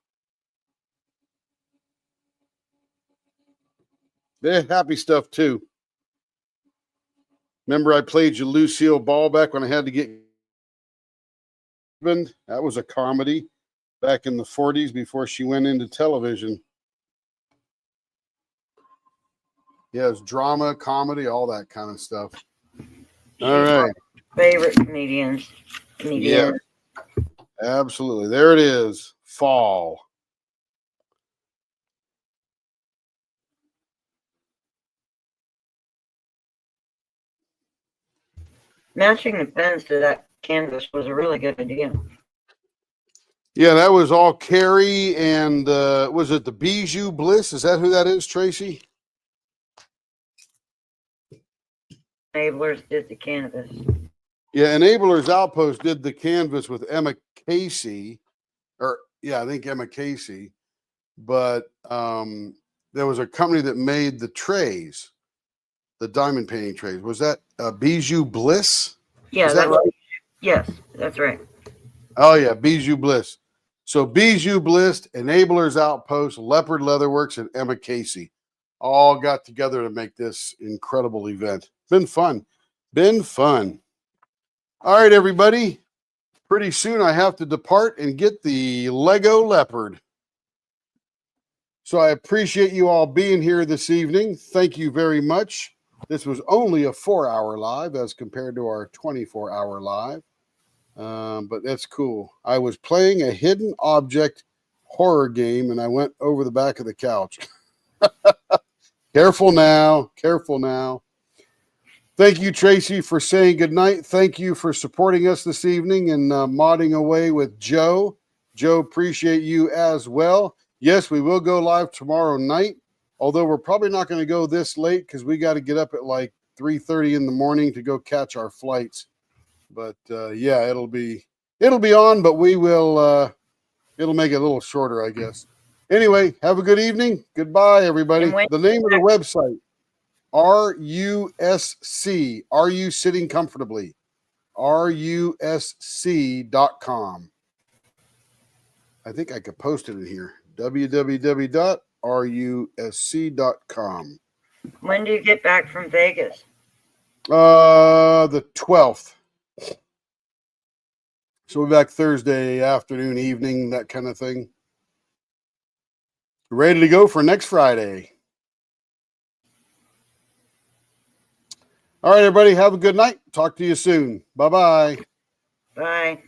They had happy stuff too. Remember I played you Lucille Ball back when I had to get... That was a comedy back in the 40s before she went into television. Yeah, it was drama, comedy, all that kind of stuff. All right. Favorite comedians. Yeah, absolutely. There it is. Fall. Matching the pens to that canvas was a really good idea. Yeah, that was all Carrie and was it the Bijou Bliss? Is that who that is, Tracy? Enablers did the canvas. Yeah, Enablers Outpost did the canvas with Emma Casey. I think Emma Casey. But there was a company that made the trays, the diamond painting trays. Was that Bijou Bliss? Yeah, that right? Yes, that's right. Oh, yeah, Bijou Bliss. So Bijou Bliss, Enablers Outpost, Leopard Leatherworks, and Emma Casey all got together to make this incredible event. Been fun. All right, everybody. Pretty soon I have to depart and get the Lego Leopard. So I appreciate you all being here this evening. Thank you very much. This was only a 4-hour live as compared to our 24-hour live. But that's cool. I was playing a hidden object horror game and I went over the back of the couch. Careful now. Thank you, Tracy, for saying goodnight. Thank you for supporting us this evening and modding away with Joe. Joe, appreciate you as well. Yes, we will go live tomorrow night, although we're probably not going to go this late because we got to get up at like 3:30 in the morning to go catch our flights. But yeah, it'll be on, but we will it'll make it a little shorter, I guess. Anyway, have a good evening. Goodbye, everybody. The name of the website, RUSC. Are you sitting comfortably? RUSC.com. I think I could post it in here. www.rusc.com. When do you get back from Vegas? The 12th. So we'll be back Thursday afternoon, evening, that kind of thing. Ready to go for next Friday. All right, everybody. Have a good night. Talk to you soon. Bye-bye. Bye.